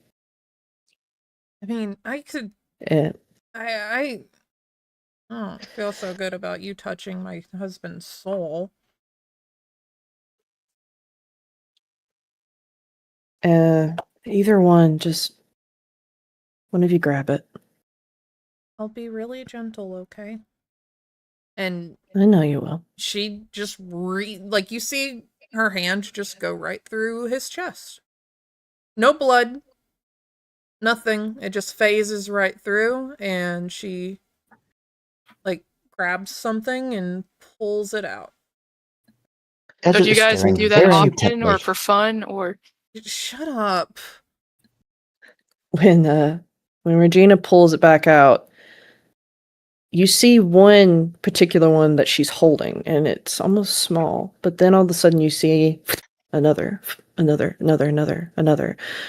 I mean, I could And I don't feel so good about you touching my husband's soul. either one, just one of you grab it. I'll be really gentle, okay? And I know you will. she just like, you see her hand just go right through his chest. No blood. Nothing. It just phases right through, and she, like, grabs something and pulls it out. So Edget do you is guys staring do that very often, intently. or for fun, or Shut up. When Regina pulls it back out, you see one particular one that she's holding, and it's almost small. But then all of a sudden, you see another,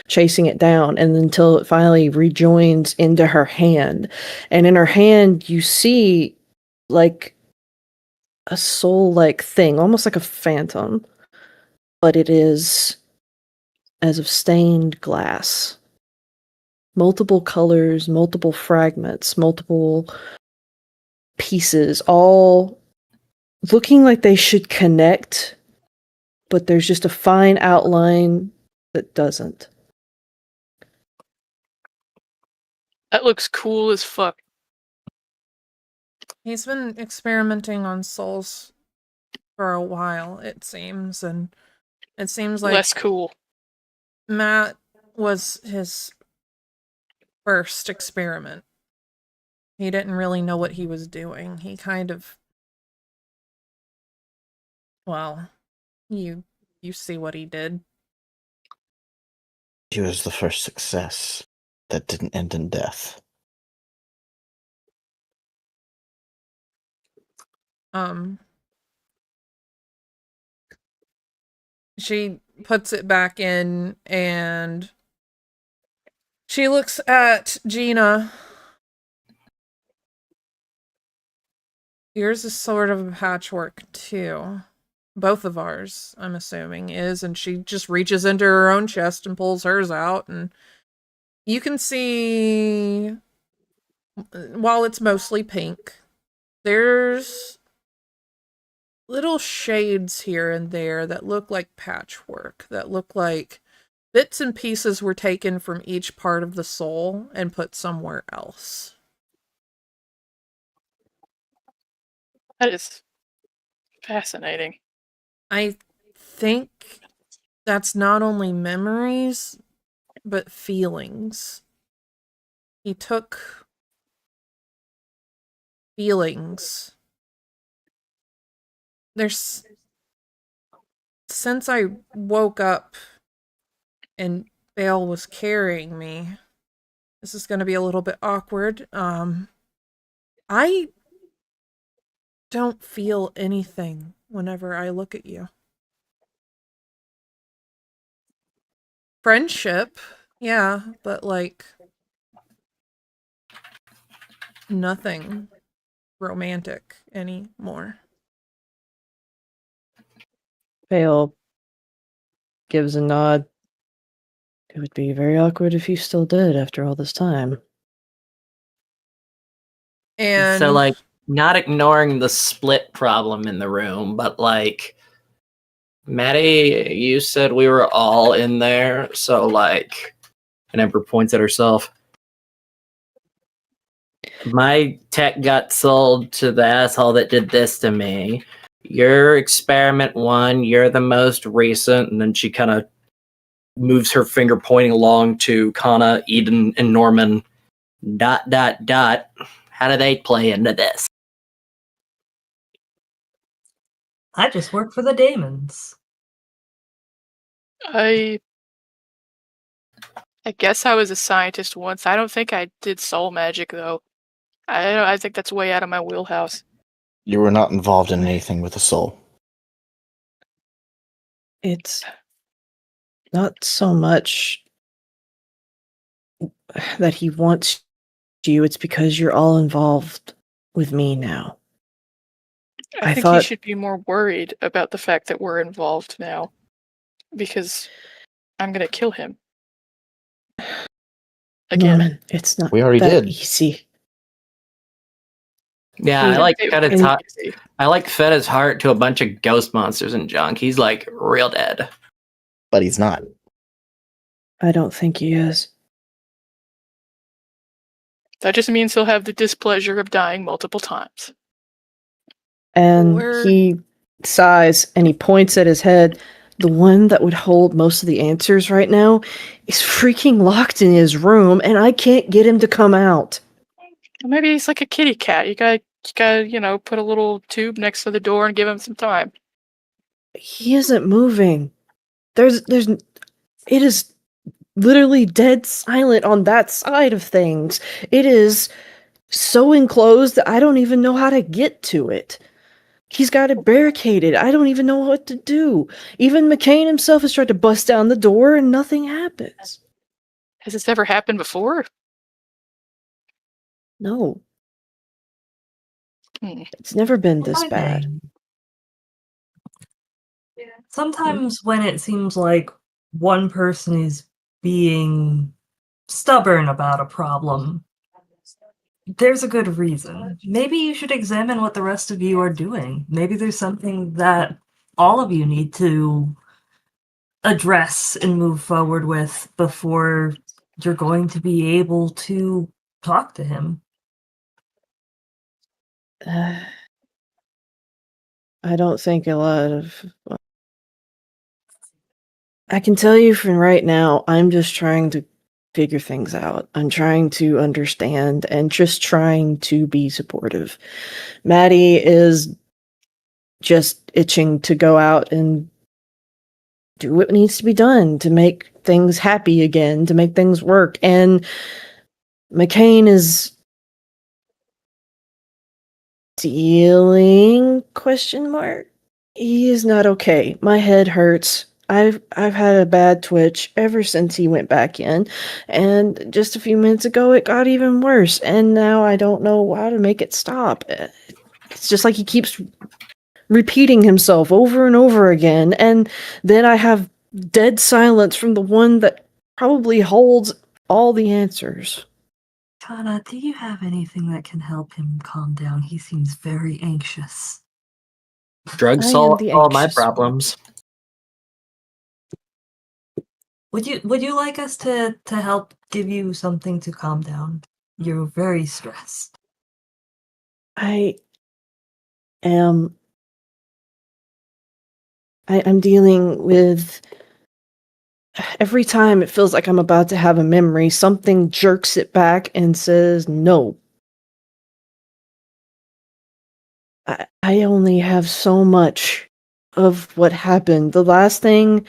chasing it down, and until it finally rejoins into her hand. And in her hand, you see like a soul-like thing, almost like a phantom, but it is as of stained glass. Multiple colors, multiple fragments, multiple pieces, all looking like they should connect, but there's just a fine outline that doesn't. that looks cool as fuck. He's been experimenting on souls for a while, it seems, and it seems like Less cool. Matt was his first experiment. He didn't really know what he was doing. He kind of, well, you see what he did. He was the first success that didn't end in death. She puts it back in, and she looks at Gina. Yours is sort of a patchwork, too. Both of ours, I'm assuming, is, and she just reaches into her own chest and pulls hers out, and you can see, while it's mostly pink, there's little shades here and there that look like patchwork, that look like bits and pieces were taken from each part of the soul and put somewhere else. That is fascinating. I think that's not only memories, but feelings. He took feelings. There's, since I woke up and Bale was carrying me, this is going to be a little bit awkward. I don't feel anything whenever I look at you. Friendship, yeah, but like nothing romantic anymore. Vale gives a nod. It would be very awkward if you still did after all this time. And So, like, not ignoring the split problem in the room, but like, Maddie, you said we were all in there, so like, and Ember points at herself. My tech got sold to the asshole that did this to me. You're experiment 1, you're the most recent, and then she kind of moves her finger pointing along to Kana, Eden, and Norman. ... How do they play into this? I just work for the Damons. I guess I was a scientist once. I don't think I did soul magic though. I think that's way out of my wheelhouse. You were not involved in anything with the soul. It's not so much that he wants you, it's because you're all involved with me now. I I think he thought- should be more worried about the fact that we're involved now. Because I'm gonna kill him. Again. Norman, it's not We already that did. easy. Yeah, I It like was fed his pretty heart. easy. I like fed his heart to a bunch of ghost monsters and junk. He's like real dead. But he's not. I don't think he is. That just means he'll have the displeasure of dying multiple times. And he sighs and he points at his head. the one that would hold most of the answers right now, is freaking locked in his room, and I can't get him to come out. Well, maybe he's like a kitty cat. You gotta, put a little tube next to the door and give him some time. He isn't moving. It is literally dead silent on that side of things. It is so enclosed that I don't even know how to get to it. He's got it barricaded. I don't even know what to do. Even McCain himself has tried to bust down the door and nothing happens. Has this ever happened before? No. Hmm. It's never been this bad. Sometimes when it seems like one person is being stubborn about a problem, there's a good reason. Maybe you should examine what the rest of you are doing. Maybe there's something that all of you need to address and move forward with before you're going to be able to talk to him. I don't think a lot of... I can tell you from right now, I'm just trying to figure things out. I'm trying to understand and just trying to be supportive. Maddie is just itching to go out and do what needs to be done to make things happy again, to make things work. And McCain is dealing ? He is not okay. My head hurts. I've had a bad twitch ever since he went back in, and just a few minutes ago it got even worse, and now I don't know how to make it stop. It's just like he keeps repeating himself over and over again, and then I have dead silence from the one that probably holds all the answers. Kana, do you have anything that can help him calm down? He seems very anxious. Drugs I am solve the all my anxious one. problems. Would you like us to help give you something to calm down? You're very stressed. I'm dealing with... Every time it feels like I'm about to have a memory, something jerks it back and says no. I only have so much of what happened. The last thing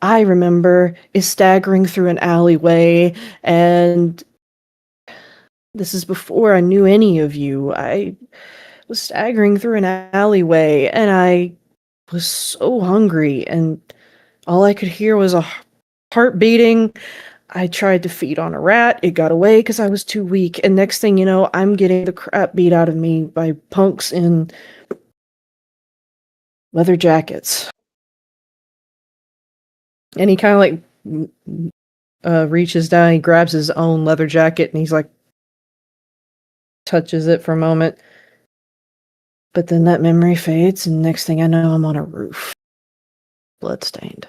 I remember is staggering through an alleyway, and this is before I knew any of you. I was staggering through an alleyway, and I was so hungry, and all I could hear was a heart beating. I tried to feed on a rat. It got away because I was too weak. And next thing you know, I'm getting the crap beat out of me by punks in leather jackets. And he kind of like reaches down, he grabs his own leather jacket, and he's like, touches it for a moment. But then that memory fades, and next thing I know, I'm on a roof. Bloodstained.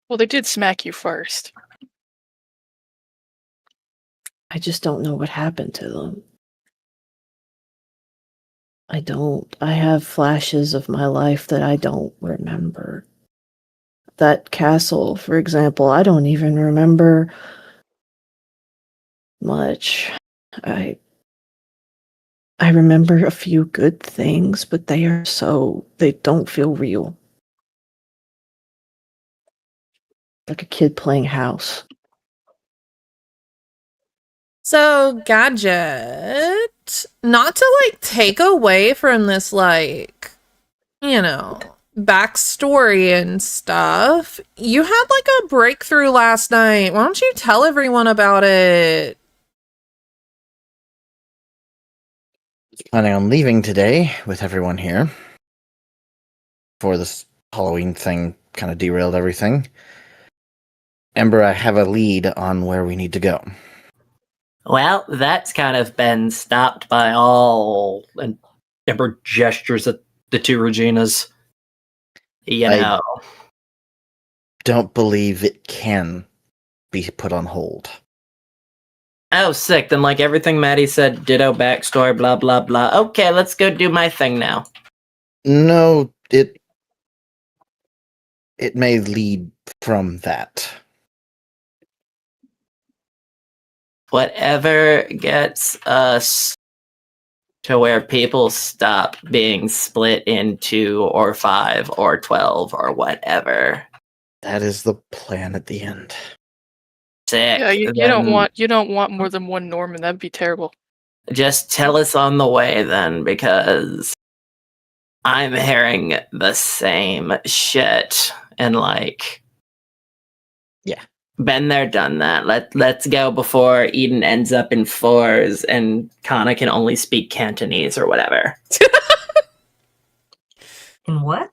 Well, they did smack you first. I just don't know what happened to them. I don't. I have flashes of my life that I don't remember. That castle, for example, I don't even remember much. I remember a few good things, but they don't feel real. Like a kid playing house. So, Gadget, not to like take away from this, like, backstory and stuff, you had like a breakthrough last night. Why don't you tell everyone about it? Planning on leaving today with everyone here. Before this Halloween thing kind of derailed everything. Ember, I have a lead on where we need to go. Well, that's kind of been stopped by all... And Ember gestures at the two Reginas. You I- know. Don't believe it can be put on hold. Oh, sick. Then, like, everything Maddie said, ditto backstory, blah, blah, blah. Okay, let's go do my thing now. No, it may lead from that. Whatever gets us to where people stop being split into or 5 or 12 or whatever. That is the plan at the end. Sick. Yeah, you Then don't want more than one Norman. That'd be terrible. just tell us on the way then, because I'm hearing the same shit and like, yeah, been there, done that. Let's go before Eden ends up in 4s and Kana can only speak Cantonese or whatever. In what?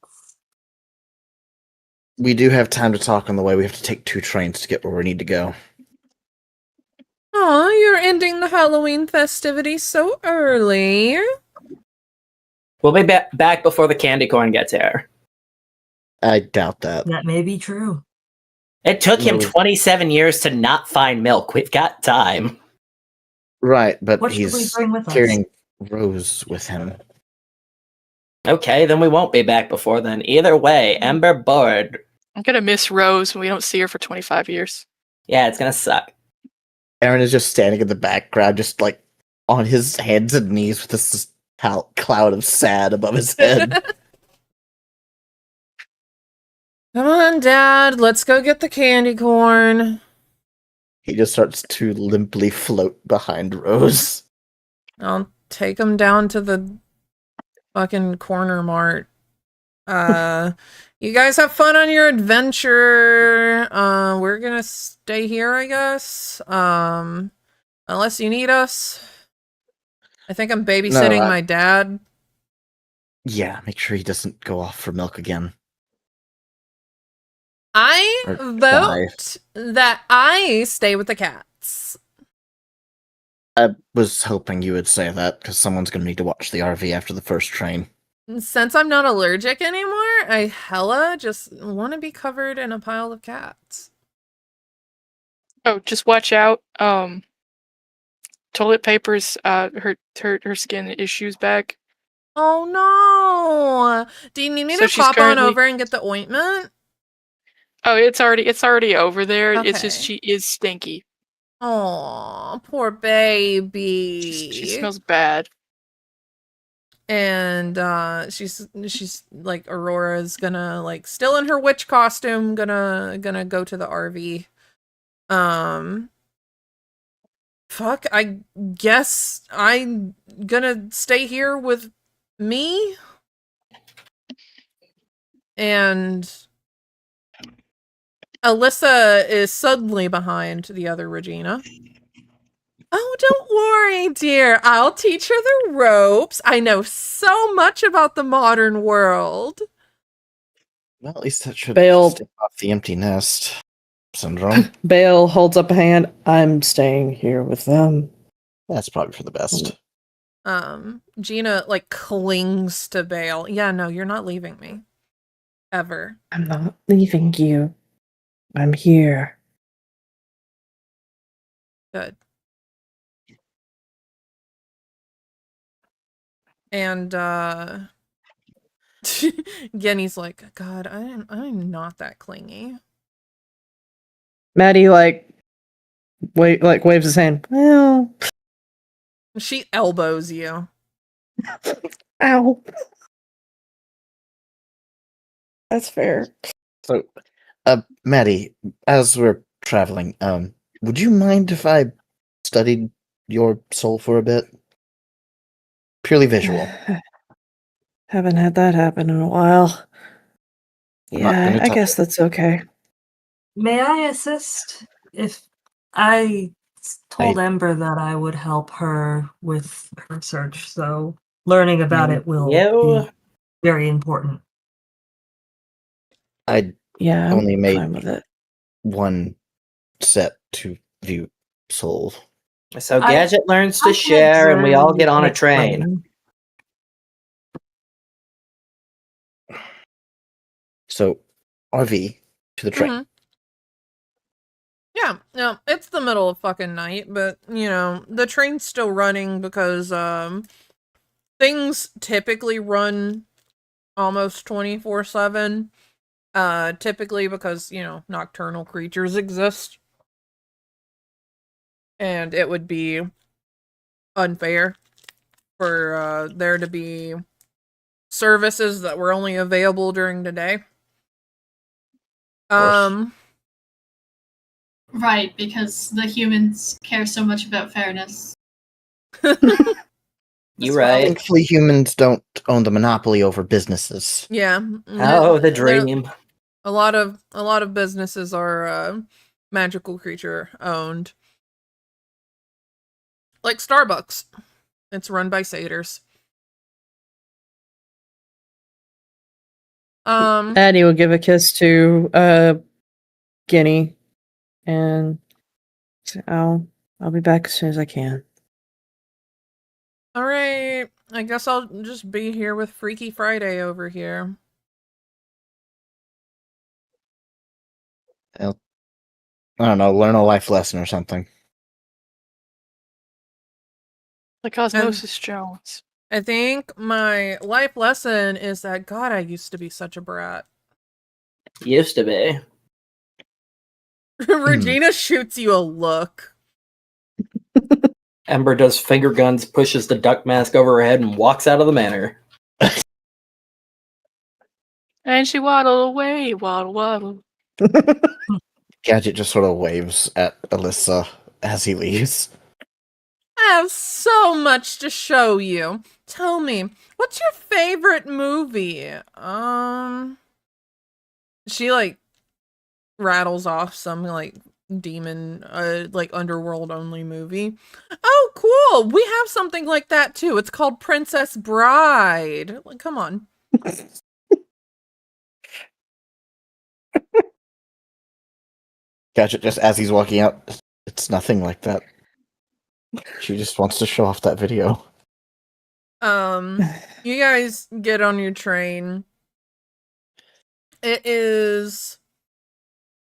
we do have time to talk on the way. We have to take 2 trains to get where we need to go. Aw, you're ending the Halloween festivities so early. We'll be back before the candy corn gets here. I doubt that. That may be true. It took him No. 27 years to not find milk. We've got time. Right, but What should we he's bring with us? carrying Rose with him. Okay, then we won't be back before then. Either way, Ember bored. I'm gonna miss Rose when we don't see her for 25 years. Yeah, it's gonna suck. Aaron is just standing in the background, just like on his hands and knees with this cloud of sad above his head. Come on, Dad, let's go get the candy corn. He just starts to limply float behind Rose. I'll take him down to the fucking corner mart. You guys have fun on your adventure. We're gonna stay here, I guess. Unless you need us. I think I'm babysitting my dad. Yeah, make sure he doesn't go off for milk again. I Or vote that I stay with the cats. I was hoping you would say that, because someone's going to need to watch the RV after the first train. Since I'm not allergic anymore, I hella just want to be covered in a pile of cats. Oh, just watch out. Toilet paper's her skin issues back. Oh no! Do you need me So to she's pop on currently- over and get the ointment? Oh, it's already over there. It's just Okay. she is stinky. Oh, poor baby. She smells bad. And she's like, Aurora's gonna, like, still in her witch costume, gonna go to the RV. Fuck, I guess I'm gonna stay here with me. And Alyssa is suddenly behind the other Regina. Oh, don't worry, dear. I'll teach her the ropes. I know so much about the modern world. Well, at least that should Bail. stay off the empty nest syndrome. Bale holds up a hand. I'm staying here with them. That's probably for the best. Gina, like, clings to Bale. Yeah, no, you're not leaving me. Ever. I'm not leaving you. I'm here. Good. And Genny's like, God, I'm not that clingy. Maddie waves his hand. Well, She elbows you. ow. That's fair. So, Maddie, as we're traveling, would you mind if I studied your soul for a bit? Purely visual. Haven't had that happen in a while. I'm not Yeah, gonna I touch guess that's okay. May I assist? If I told Ember that I would help her with her search, so learning about it will be very important. I Yeah, I'm only made fine with it. one set to view soul. So I- Gadget learns to I can share, and we all observe get on a and train. explain. So, RV to the train. Mhm. Yeah, no, it's the middle of fucking night, but, you know, the train's still running because, things typically run almost 24/7. Typically because, nocturnal creatures exist. And it would be unfair for there to be services that were only available during the day. course. Right, because the humans care so much about fairness. You Well, right. Thankfully, humans don't own the monopoly over businesses. Yeah. Oh, the There- dream. A lot of businesses are magical creature owned. Like Starbucks. It's run by satyrs. Addie will give a kiss to Guinea, and say, I'll be back as soon as I can. All right. I guess I'll just be here with Freaky Friday over here. I don't know, learn a life lesson or something. Like Osmosis Jones. I think my life lesson is that God, I used to be such a brat. Used to be. Regina shoots you a look. Ember does finger guns, pushes the duck mask over her head, and walks out of the manor. And she waddled away, waddle, waddle. Gadget just sort of waves at Alyssa as he leaves. I have so much to show you. Tell me, what's your favorite movie? She rattles off some demon underworld only movie. Oh, cool. We have something like that too. It's called Princess Bride. Come on. Gadget, just as he's walking out, it's nothing like that. She just wants to show off that video. You guys get on your train. It is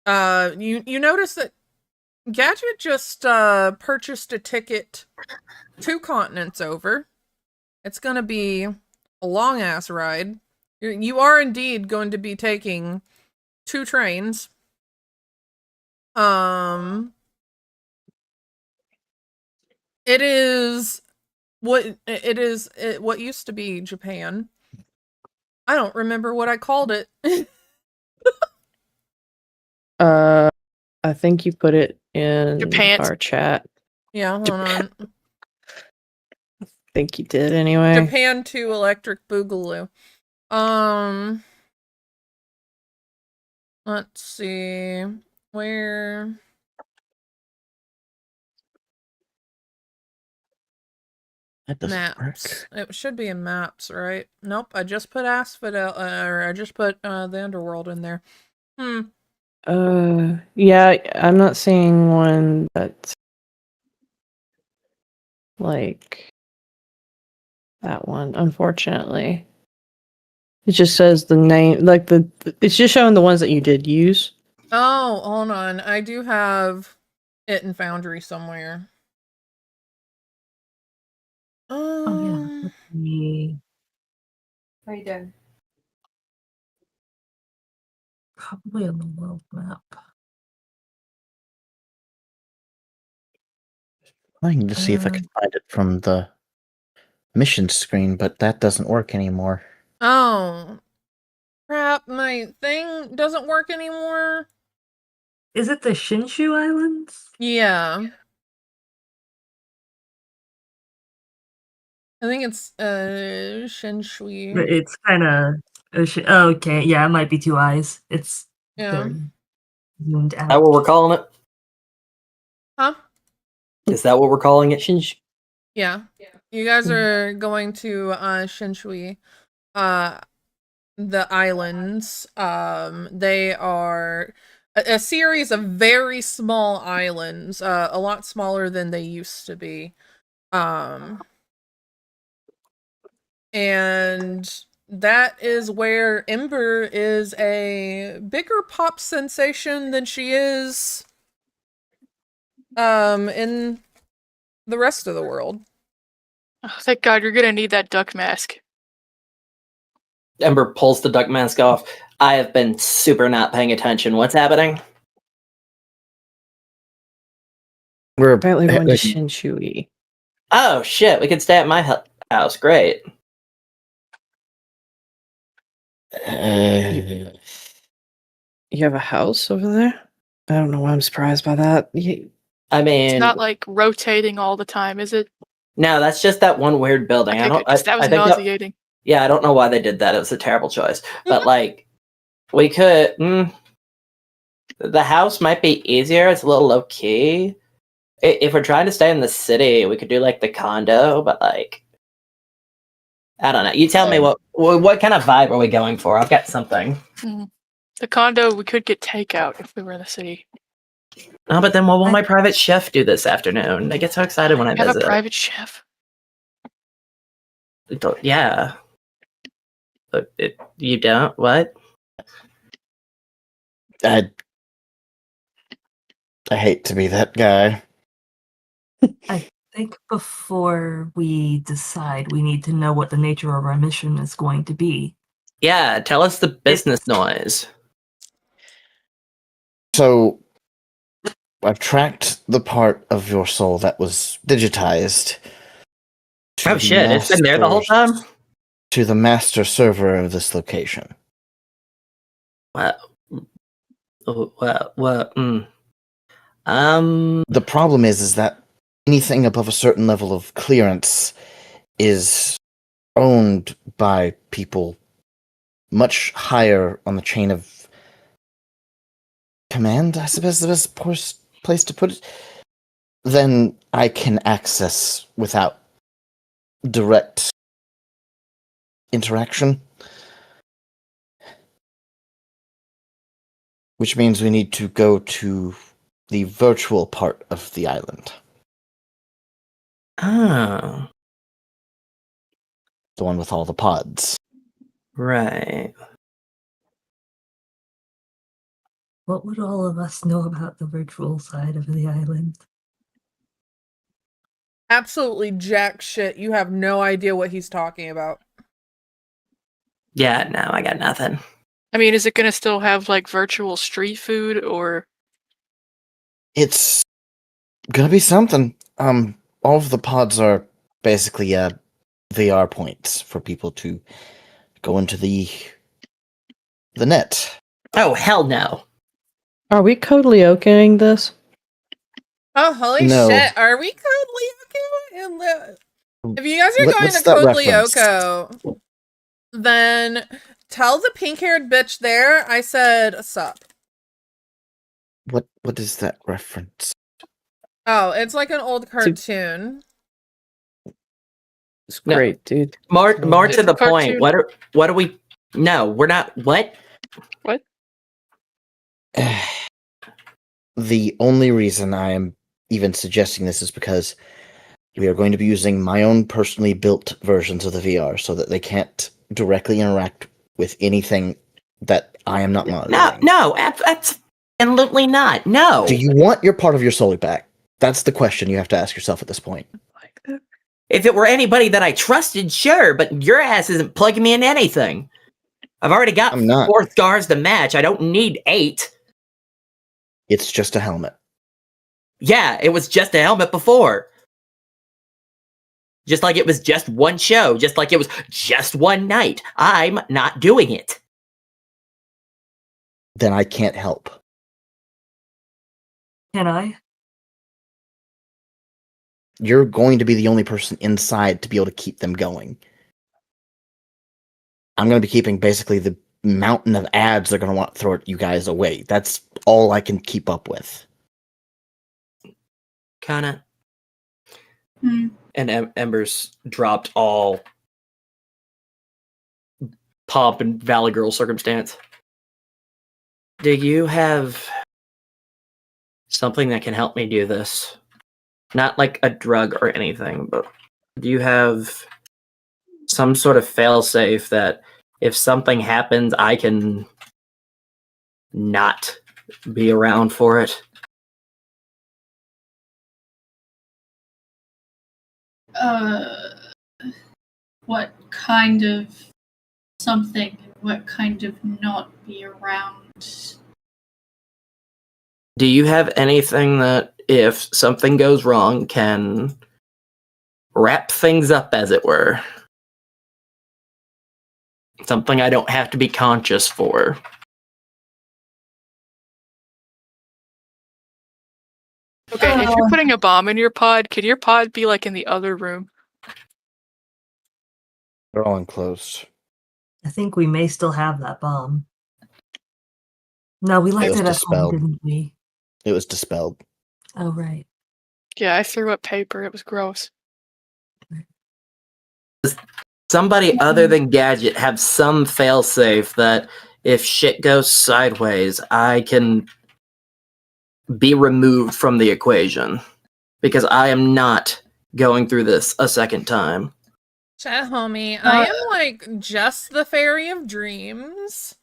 you notice that Gadget just purchased a ticket 2 continents over. It's gonna be a long ass ride. You are indeed going to be taking 2 trains. It is what used to be Japan. I don't remember what I called it. I think you put it in Japan. our chat. Yeah, hold on. I think you did anyway. Japan 2 Electric Boogaloo. Let's see. Where That doesn't maps. work. It should be in maps, right? Nope, I just put Asphodel or I just put the underworld in there. Yeah, I'm not seeing one that's like that one, unfortunately. It just says the name, it's just showing the ones that you did use. Oh, hold on. I do have it in Foundry somewhere. Oh yeah. Let me Right there. probably on the world map. Trying to see if I can find it from the mission screen, but that doesn't work anymore. Oh. Crap, my thing doesn't work anymore. Is it the Shinshu Islands? Yeah. I think it's Shinshui. It's kind of okay. Yeah, it might be 2 eyes. It's Yeah. very zoomed Is that out. what we're calling it? Huh? Is that what we're calling it? Yeah. You guys are going to Shinshui. The islands. They are a series of very small islands, a lot smaller than they used to be. And that is where Ember is a bigger pop sensation than she is in the rest of the world. Oh, thank God, you're gonna need that duck mask. Ember pulls the duck mask off. I have been super not paying attention. What's happening? We're Apparently going to Shinshui. Oh shit! We can stay at my house. Great. uh, You have a house over there? I don't know why I'm surprised by that. I It's mean, not like rotating all the time, is it? no, that's just that one weird building. Okay, good, 'cause that was I think nauseating. yeah, I don't know why they did that. It was a terrible choice. But like, we could. The house might be easier. It's a little low key. If we're trying to stay in the city, we could do like the condo. But like, I don't know. You tell me what kind of vibe are we going for? I've got something. The condo, we could get takeout if we were in the city. Oh, but then what will my private chef do this afternoon? I get so excited when I Have visit. a private chef. Yeah. But you don't? What? I hate to be that guy. I think before we decide, we need to know what the nature of our mission is going to be. Yeah, tell us the business noise. So, I've tracked the part of your soul that was digitized. Oh shit, it's been there the whole time? To the master server of this location. What? The problem is that anything above a certain level of clearance is owned by people much higher on the chain of command, I suppose is the best place to put it, than I can access without direct interaction. Which means we need to go to the virtual part of the island. Oh. The one with all the pods. Right. What would all of us know about the virtual side of the island? Absolutely jack shit. You have no idea what he's talking about. Yeah, no, I got nothing. I mean, is it gonna still have like virtual street food or? It's gonna be something. All of the pods are basically VR points for people to go into the net. Oh, hell no. Are we Kodlioking this? Oh, holy No. shit. Are we Kodlioko? If you guys are going What's to that reference? Kodlioko, then tell the pink-haired bitch there I said sup. What is that reference? Oh, it's like an old cartoon. It's great, dude. More It's to a the point. cartoon. What are we? No, we're not. What? What? The only reason I am even suggesting this is because we are going to be using my own personally built versions of the VR so that they can't directly interact with anything that I am not monitoring. No, absolutely not. No. Do you want your part of your soul back? That's the question you have to ask yourself at this point. If it were anybody that I trusted, sure, but your ass isn't plugging me into anything. I've already got I'm not. 4 scars to match. I don't need 8. It's just a helmet. Yeah, it was just a helmet before. Just like it was just one show. Just like it was just one night. I'm not doing it. Then I can't help. Can I? You're going to be the only person inside to be able to keep them going. I'm going to be keeping basically the mountain of ads they're going to want to throw at you guys away. That's all I can keep up with. Kinda. Hmm. And Ember's dropped all pomp and Valley Girl circumstance. Do you have something that can help me do this? Not like a drug or anything, but do you have some sort of failsafe that if something happens, I can not be around for it? What kind of something, what kind of not be around? Do you have anything that, if something goes wrong, can wrap things up, as it were? Something I don't have to be conscious for. Okay, if you're putting a bomb in your pod, could your pod be like in the other room? They're all enclosed. I think we may still have that bomb. No, we left was it at home, dispelled. didn't we? It was dispelled. Oh, right. Yeah, I threw up paper. It was gross. Somebody other than Gadget have some failsafe that if shit goes sideways, I can be removed from the equation. Because I am not going through this a second time. Chat homie, I am like just the fairy of dreams.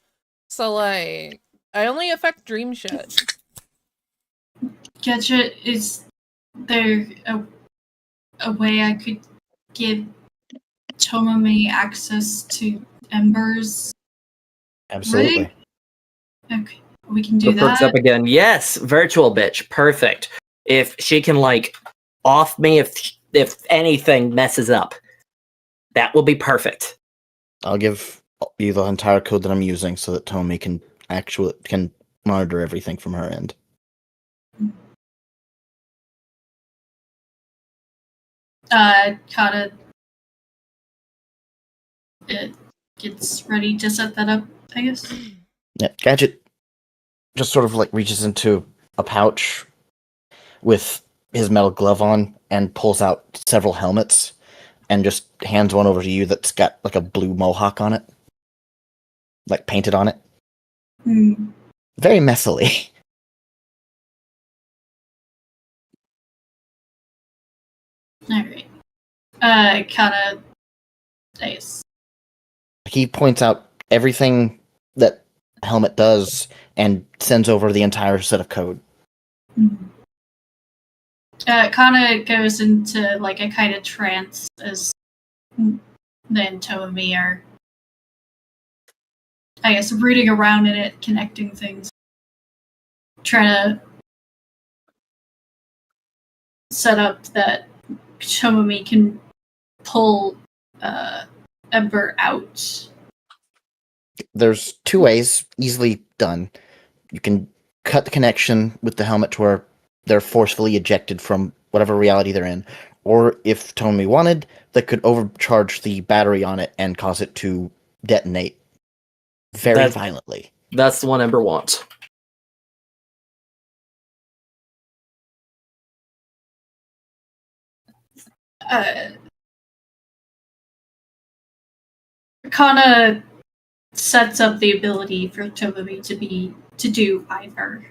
So like I only affect dream shit. Gadget, is there a way I could give Tomomi access to embers? Absolutely. Okay, we can do The perks that. up again. Yes, virtual bitch. Perfect. If she can like off me if anything messes up, that will be perfect. I'll give you the entire code that I'm using so that Tomi can monitor everything from her end. Kata it gets ready to set that up, I guess. Yeah, Gadget just sort of like reaches into a pouch with his metal glove on and pulls out several helmets and just hands one over to you that's got like a blue mohawk on it. Like painted on it. Hmm. Very messily. Alright. Kata dice. He points out everything that Helmet does and sends over the entire set of code. Kana goes into like a kind of trance as then Tomomi are, I guess, rooting around in it, connecting things, trying to set up that Tomomi can pull Ember out. There's two ways, easily done. You can cut the connection with the helmet to where they're forcefully ejected from whatever reality they're in. Or if Tomomi wanted, they could overcharge the battery on it and cause it to detonate very violently. That's the one Ember wants. Kana sets up the ability for Tomomi to do either.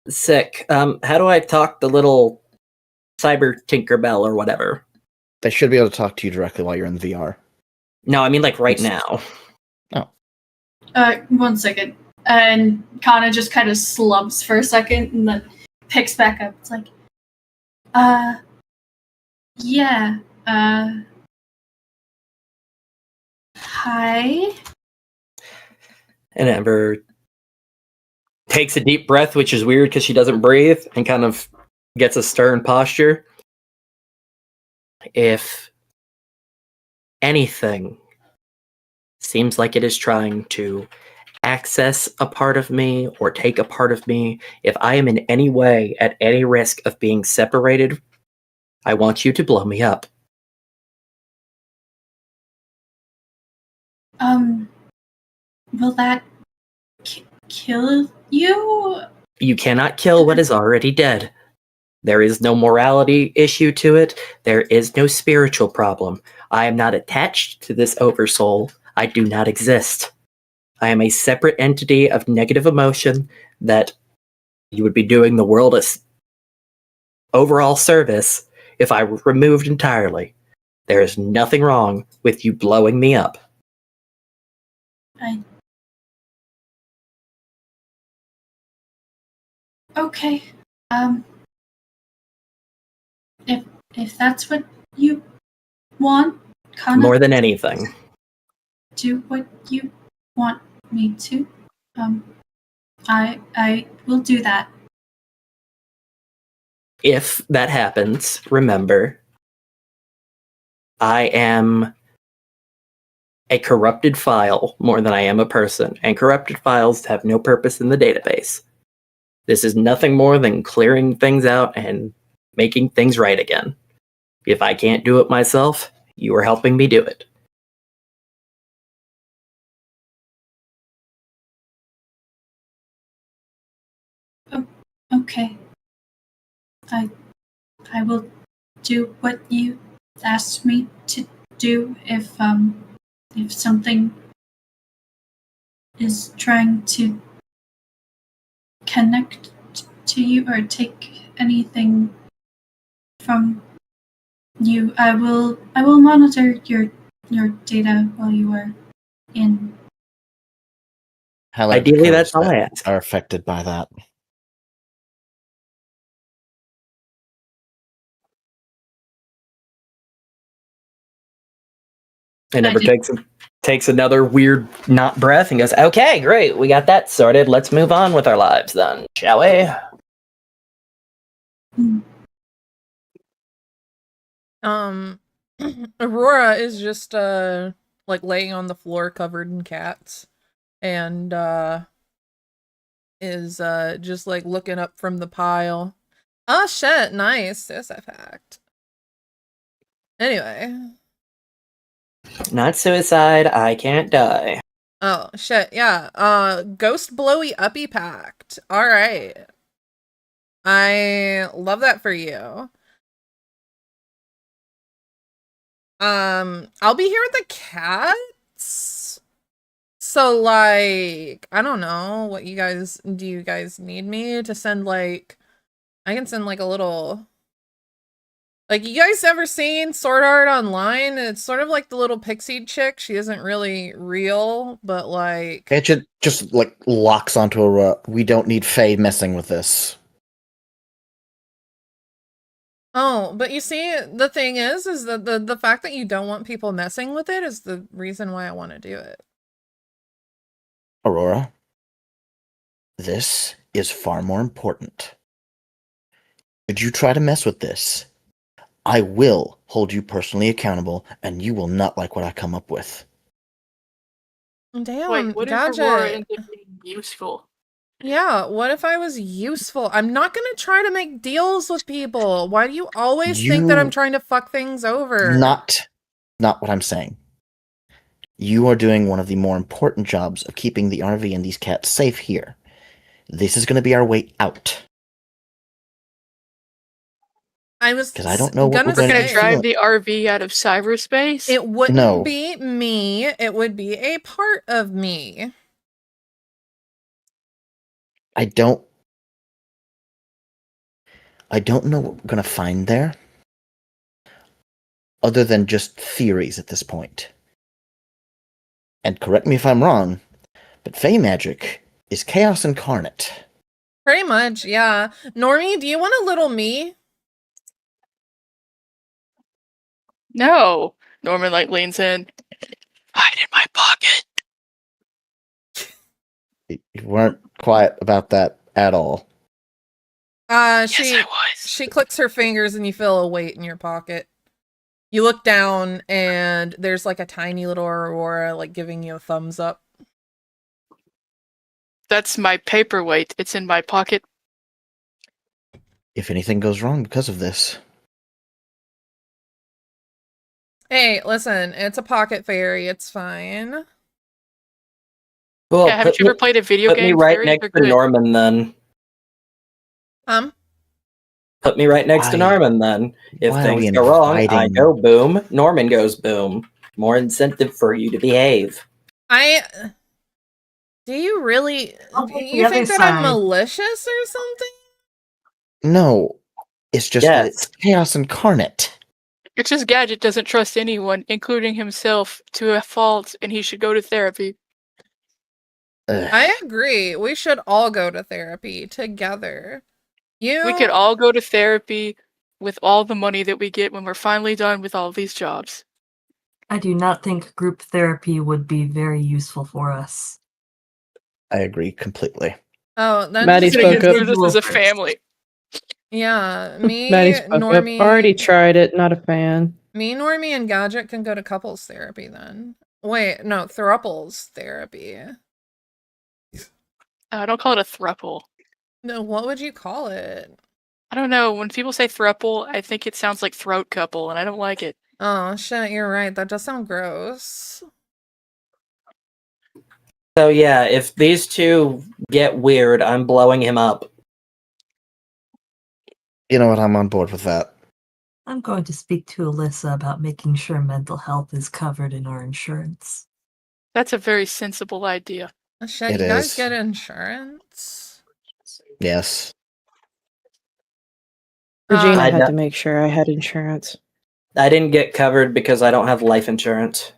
Sick. How do I talk the little cyber Tinkerbell or whatever? They should be able to talk to you directly while you're in the VR. No, I mean like right now. Oh. 1 second. And Kana just kind of slumps for a second and then picks back up. It's like, yeah, hi? And Ember takes a deep breath, which is weird because she doesn't breathe, and kind of gets a stern posture. If anything seems like it is trying to access a part of me or take a part of me, if I am in any way at any risk of being separated, I want you to blow me up. Will that kill you? You cannot kill what is already dead. There is no morality issue to it. There is no spiritual problem. I am not attached to this oversoul. I do not exist. I am a separate entity of negative emotion that you would be doing the world a overall service if I were removed entirely. There is nothing wrong with you blowing me up. Okay. If that's what you want, Kana, more than anything. do what you want me to. I will do that. If that happens, remember, I am a corrupted file more than I am a person, and corrupted files have no purpose in the database. This is nothing more than clearing things out and making things right again. If I can't do it myself, you are helping me do it. Okay. I will do what you asked me to do if something is trying to connect to you or take anything from you. I will monitor your data while you are in. Highlight Ideally, that's code all I that ask. are affected by that. And I Ember did- takes another weird not breath and goes, okay, great, we got that sorted. Let's move on with our lives then, shall we? Aurora is just like laying on the floor covered in cats and is just like looking up from the pile. Oh shit, nice. This effect. Anyway. Not suicide, I can't die. Oh shit, yeah. Ghost blowy uppy pact. Alright. I love that for you. I'll be here with the cats. So like, I don't know what you guys do. You guys need me to send like, I can send like a little, like, you guys ever seen Sword Art Online? It's sort of like the little pixie chick. She isn't really real, but like, It just like locks onto a. We don't need Faye messing with this. oh, but you see, the thing is that the fact that you don't want people messing with it is the reason why I want to do it. Aurora, this is far more important. Should you try to mess with this, I will hold you personally accountable, and you will not like what I come up with. Damn, Wait, what if Gadget. Aurora ends up being useful? Yeah, what if I was useful? I'm not gonna try to make deals with people. Why do you always think that I'm You- trying to fuck things over? Not what I'm saying. You are doing one of the more important jobs of keeping the RV and these cats safe here. This is going to be our way out. I was 'Cause I don't know what gonna we're going Gonna to say, do. drive the RV out of cyberspace? it wouldn't No. be me. It would be a part of me. I don't know what we're going to find there, other than just theories at this point. And correct me if I'm wrong, but Fey magic is chaos incarnate. Pretty much, yeah. Normie, do you want a little me? No. Norman like leans in. Hide in my pocket. You weren't quiet about that at all. Yes, I was. She clicks her fingers and you feel a weight in your pocket. You look down and there's like a tiny little Aurora like giving you a thumbs up. That's my paperweight. It's in my pocket. If anything goes wrong because of this, Hey, listen, it's a pocket fairy. It's fine. Well, Yeah, haven't you ever played a video put me game? right Fairies next are to good. Norman then. Put me right next to Why? Norman then. If Why are we things go wrong, I inviting- go boom, Norman goes boom. More incentive for you to behave. Do you really? I'll take the You other think that I'm side. malicious or something? no, it's just that Yes. it's chaos incarnate. It's just Gadget doesn't trust anyone, including himself, to a fault, and he should go to therapy. Ugh. I agree. We should all go to therapy together. We could all go to therapy with all the money that we get when we're finally done with all these jobs. I do not think group therapy would be very useful for us. I agree completely. Oh, then Maddie We're gonna spoke get up. through this as a First. family. yeah, me, Maddie spoke up. Normie, Already tried it. Not a fan. me, Normie, and Gadget can go to couples therapy then. Wait, no, throuples therapy. Don't call it a thruple. No, what would you call it? I don't know. When people say thruple, I think it sounds like throat couple, and I don't like it. Oh shit, you're right. That does sound gross. So yeah, if these two get weird, I'm blowing him up. You know what? I'm on board with that. I'm going to speak to Alyssa about making sure mental health is covered in our insurance. That's a very sensible idea. Oh, shit, It you guys is. get insurance? Yes. Regina I had know- to make sure I had insurance. I didn't get covered because I don't have life insurance.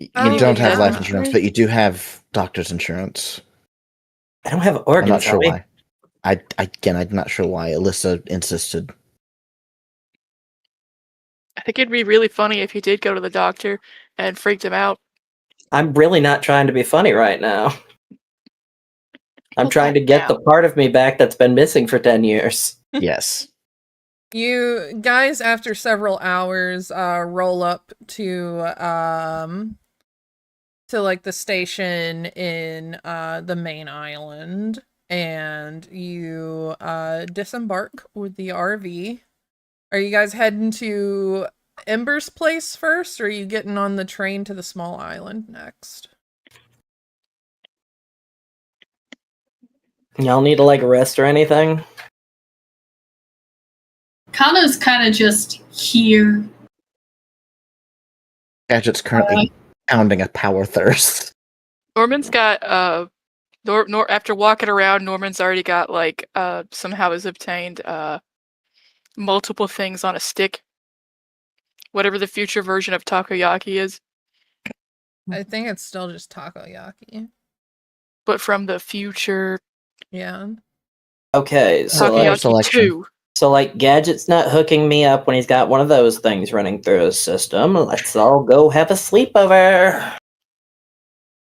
You Oh, don't have yeah. life insurance, but you do have doctor's insurance. I don't have I'm organs. not sure Abby. why. I'm not sure why. Alyssa insisted. I think it'd be really funny if you did go to the doctor and freaked him out. I'm really not trying to be funny right now. I'm Hold trying that to get the down. part of me back that's been missing for 10 years. Yes. You guys, after several hours, roll up to like the station in the main island, and you disembark with the RV. Are you guys heading to Ember's place first, or are you getting on the train to the small island next? Y'all need to like rest or anything? Kana's kind of just here. Gadget's currently pounding a power thirst. Norman's got after walking around, Norman's already got like somehow has obtained multiple things on a stick. Whatever the future version of takoyaki is, I think it's still just takoyaki. but from the future Yeah. Okay, so like, takoyaki selection. 2. so like Gadget's not hooking me up when he's got one of those things running through his system. Let's all go have a sleepover.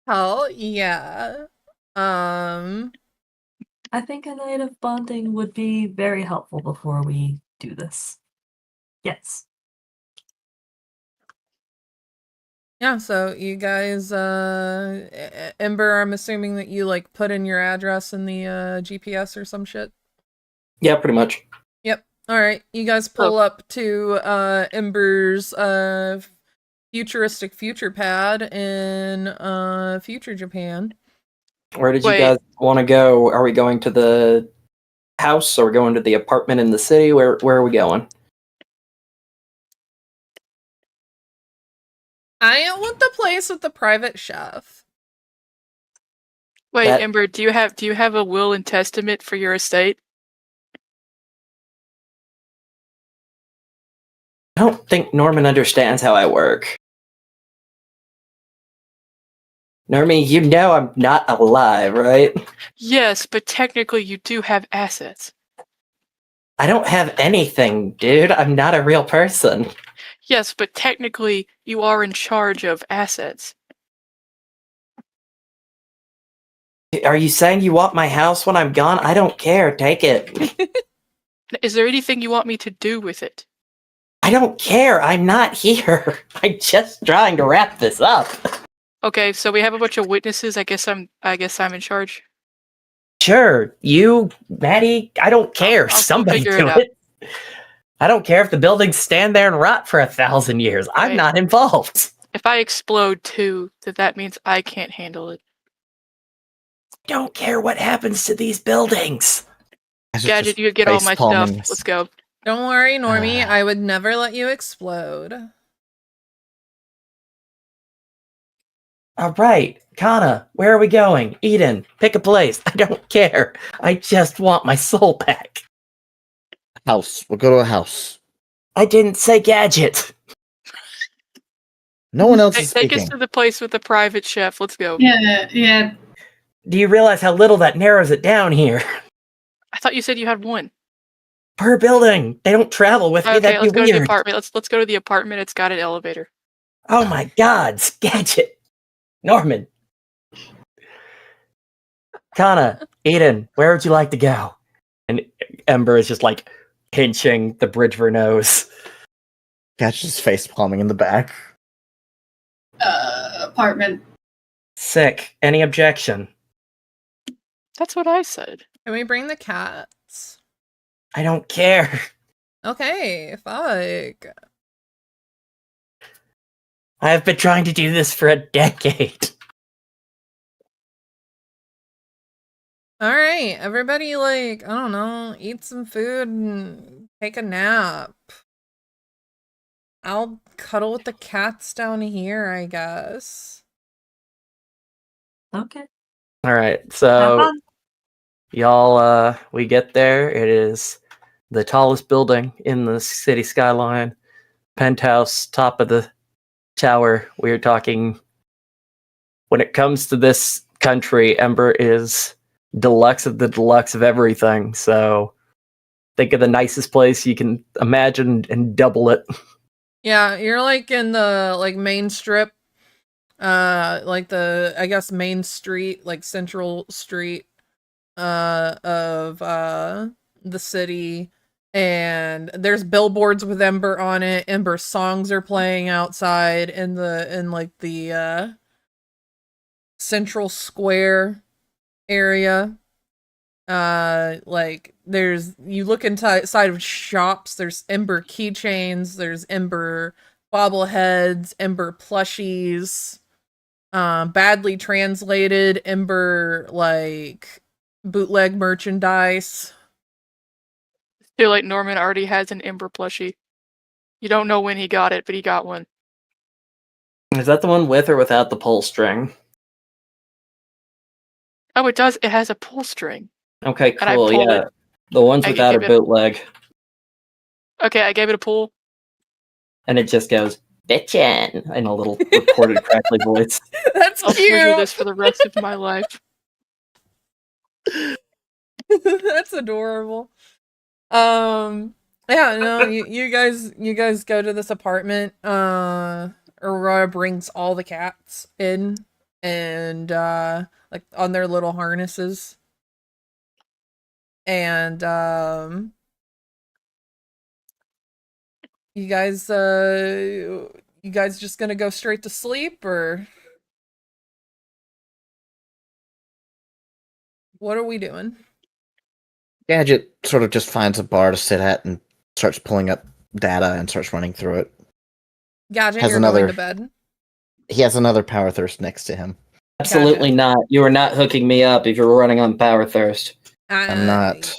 Hell yeah. I think a night of bonding would be very helpful before we do this. Yes. Yeah, so you guys, Ember, I'm assuming that you, like, put in your address in the, GPS or some shit? Yeah, pretty much. Yep. Alright, you guys pull up to, Ember's, futuristic future pad in, future Japan. Where did Wait. you guys want to go? Are we going to the house? Or are we going to the apartment in the city? Where are we going? I want the place with the private chef. Wait, That- Ember, do you have a will and testament for your estate? I don't think Norman understands how I work. Normie, you know I'm not alive, right? Yes, but technically you do have assets. I don't have anything, dude. I'm not a real person. Yes, but technically you are in charge of assets. Are you saying you want my house when I'm gone? I don't care. Take it. Is there anything you want me to do with it? I don't care. I'm not here. I'm just trying to wrap this up. Okay, so we have a bunch of witnesses. I guess I'm in charge. Sure, you, Maddie. I don't care. I'll Somebody figure do it out. it. I don't care if the buildings stand there and rot for 1,000 years. I'm Right. not involved. If I explode too, that means I can't handle it. Don't care what happens to these buildings. Gadget, you get all my stuff. Let's go. Don't worry, Normie, I would never let you explode. All right, Kana, where are we going? Eden, pick a place. I don't care. I just want my soul back. House. We'll go to a house. I didn't say gadget. No one else is Take us speaking. to the place with the private chef. Let's go. Yeah. Do you realize how little that narrows it down here? I thought you said you had one. Per building. They don't travel with me. Okay, That'd let's be go to the weird. apartment. Let's go to the apartment. It's got an elevator. Oh my God, Sketchet! Norman! Kana, Eden, where would you like to go? And Ember is just like pinching the bridge of her nose. Catches face palming in the back. Apartment. Sick. Any objection? That's what I said. Can we bring the cats? I don't care. Okay, fuck. I have been trying to do this for a decade. Alright, everybody, like, I don't know, eat some food and take a nap. I'll cuddle with the cats down here, I guess. Okay. All right, Have so fun. y'all, we get there. It is the tallest building in the city skyline, penthouse, top of the tower. We're talking. When it comes to this country, Ember is deluxe of the deluxe of everything. So think of the nicest place you can imagine and double it. Yeah, you're like in the like main strip, like the I guess main street, like central street, of the city, and there's billboards with Ember on it. Ember songs are playing outside in like the central square area. Like you look inside of shops, there's Ember keychains, there's Ember bobbleheads, Ember plushies, badly translated Ember like bootleg merchandise. Feel like Norman already has an Ember plushie. You don't know when he got it, but he got one. Is that the one with or without the pull string? Oh, it does. It has a pull string. Okay, And I cool. pulled Yeah, it. the ones I without a gave it a- bootleg, Okay, I gave it a pull. and it just goes bitchin' in a little recorded crackly voice. That's I'll treasure cute. this for the rest of my life. That's adorable. Yeah, no, you guys go to this apartment. Aurora brings all the cats in and like on their little harnesses. And you guys just gonna go straight to sleep, or what are we doing? Gadget sort of just finds a bar to sit at and starts pulling up data and starts running through it. Gadget, Has you're going another- to bed. He has another power thirst next to him. Absolutely not. You are not hooking me up if you're running on power thirst. I'm not.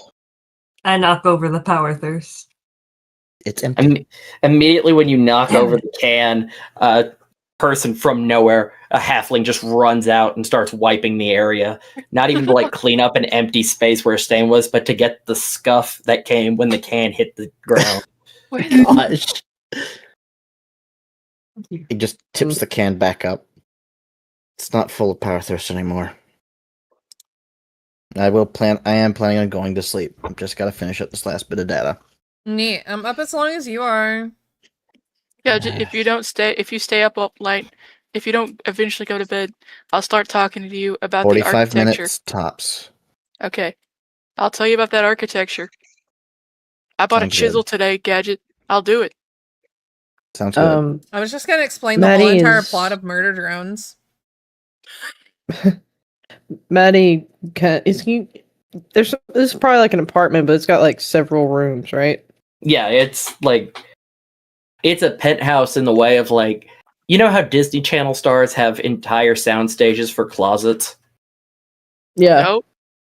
I knock over the power thirst. It's empty. Immediately when you knock Damn over it. the can, a person from nowhere, a halfling, just runs out and starts wiping the area. Not even to like clean up an empty space where a stain was, but to get the scuff that came when the can hit the ground. Where the Gosh. He just tips the can back up. It's not full of power thirst anymore. I am planning on going to sleep. I've just got to finish up this last bit of data. Neat. I'm up as long as you are. Yeah, if you stay up all night, if you don't eventually go to bed, I'll start talking to you about the 45 architecture. minutes tops. Okay. I'll tell you about that architecture. I bought Sounds a chisel good. today, Gadget. I'll do it. Sounds good. I was just gonna explain the whole Maddie entire is- plot of Murder Drones. Maddie, this is probably like an apartment, but it's got like several rooms, right? Yeah, it's a penthouse in the way of like, you know how Disney Channel stars have entire sound stages for closets? Yeah. Nope.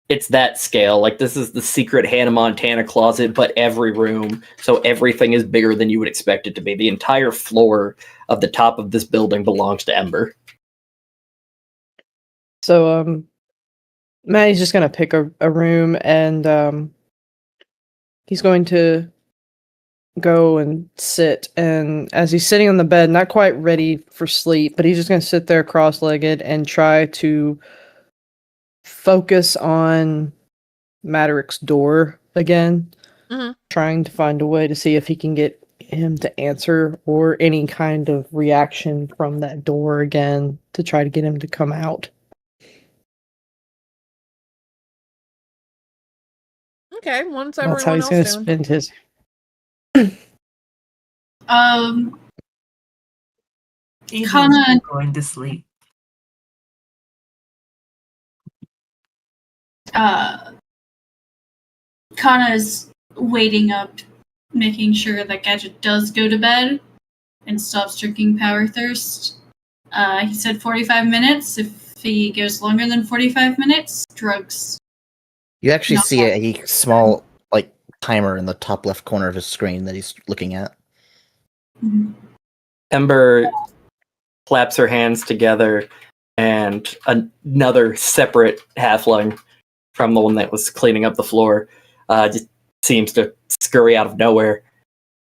It's that scale. Like, this is the secret Hannah Montana closet, but every room, so everything is bigger than you would expect it to be. The entire floor of the top of this building belongs to Ember. So, Maddie's just gonna pick a room, and he's going to go and sit. And as he's sitting on the bed, not quite ready for sleep, but he's just gonna sit there cross-legged and try to focus on Maderick's door again, Mhm. trying to find a way to see if he can get him to answer or any kind of reaction from that door again to try to get him to come out. Okay, what's That's how everyone he's else going to doing? spend his. Eden's Kana going to sleep. Kana is waiting up, making sure that Gadget does go to bed and stops drinking Power Thirst. He said 45 minutes. If he goes longer than 45 minutes, drugs. You actually No. see a small like timer in the top left corner of his screen that he's looking at. Ember claps her hands together, and another separate halfling from the one that was cleaning up the floor just seems to scurry out of nowhere.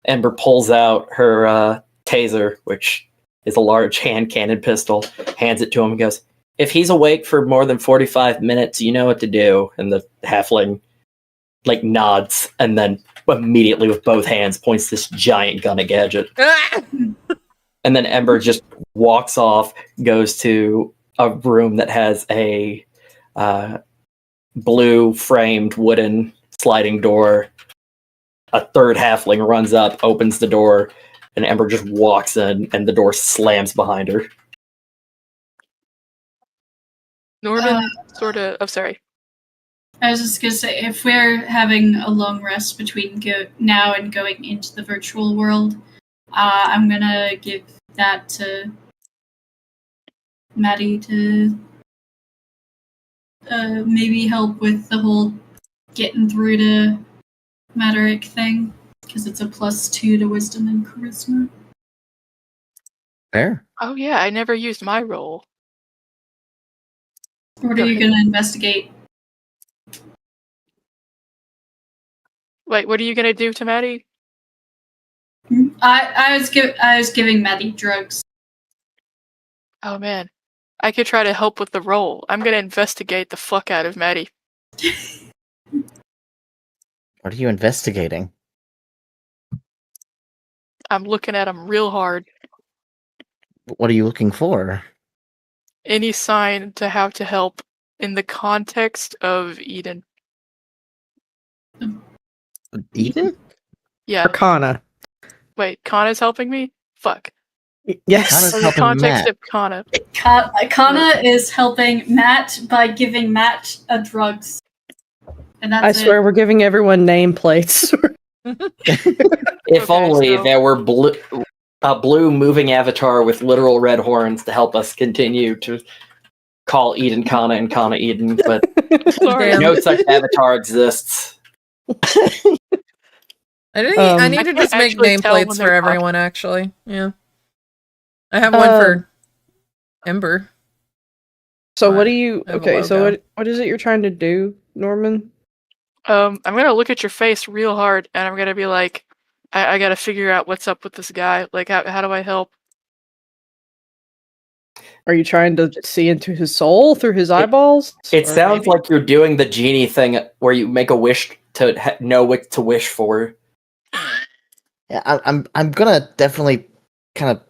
Ember pulls out her taser, which is a large hand cannon pistol, hands it to him, and goes, "If he's awake for more than 45 minutes, you know what to do." And the halfling nods, and then immediately with both hands points this giant gun at Gadget. Ah! And then Ember just walks off, goes to a room that has a blue framed wooden sliding door. A third halfling runs up, opens the door, and Ember just walks in, and the door slams behind her. Norman sort of. Oh, sorry. I was just gonna say, if we're having a long rest between now and going into the virtual world, I'm gonna give that to Maddie to maybe help with the whole getting through to Maderick thing, because it's a +2 to wisdom and charisma. Fair. Oh yeah, I never used my roll. What Go are you ahead. gonna investigate? Wait, what are you gonna do to Maddie? I was giving Maddie drugs. Oh man, I could try to help with the roll. I'm gonna investigate the fuck out of Maddie. What are you investigating? I'm looking at him real hard. What are you looking for? Any sign to how to help in the context of Eden. Eden? Yeah. Arcana. Wait, Kana's helping me? Fuck. Yes. Kana's In the helping context Matt. of Kana. Kana is helping Matt by giving Matt drugs. And that's I swear we're giving everyone nameplates. If Okay, only so- there were a blue moving avatar with literal red horns to help us continue to call Eden Kana and Kana Eden, but Sorry. Damn. no such avatar exists. I need I to can't just make actually tell when nameplates they're for everyone, actually. Yeah. I have one for Ember. So what Fine. do you? I have a Okay, so logo. what is it you're trying to do, Norman? I'm gonna look at your face real hard, and I'm gonna be like, I gotta figure out what's up with this guy. Like, how do I help? Are you trying to see into his soul through his eyeballs? It Or sounds maybe- like you're doing the genie thing where you make a wish to know what to wish for. Yeah, I'm gonna definitely kind of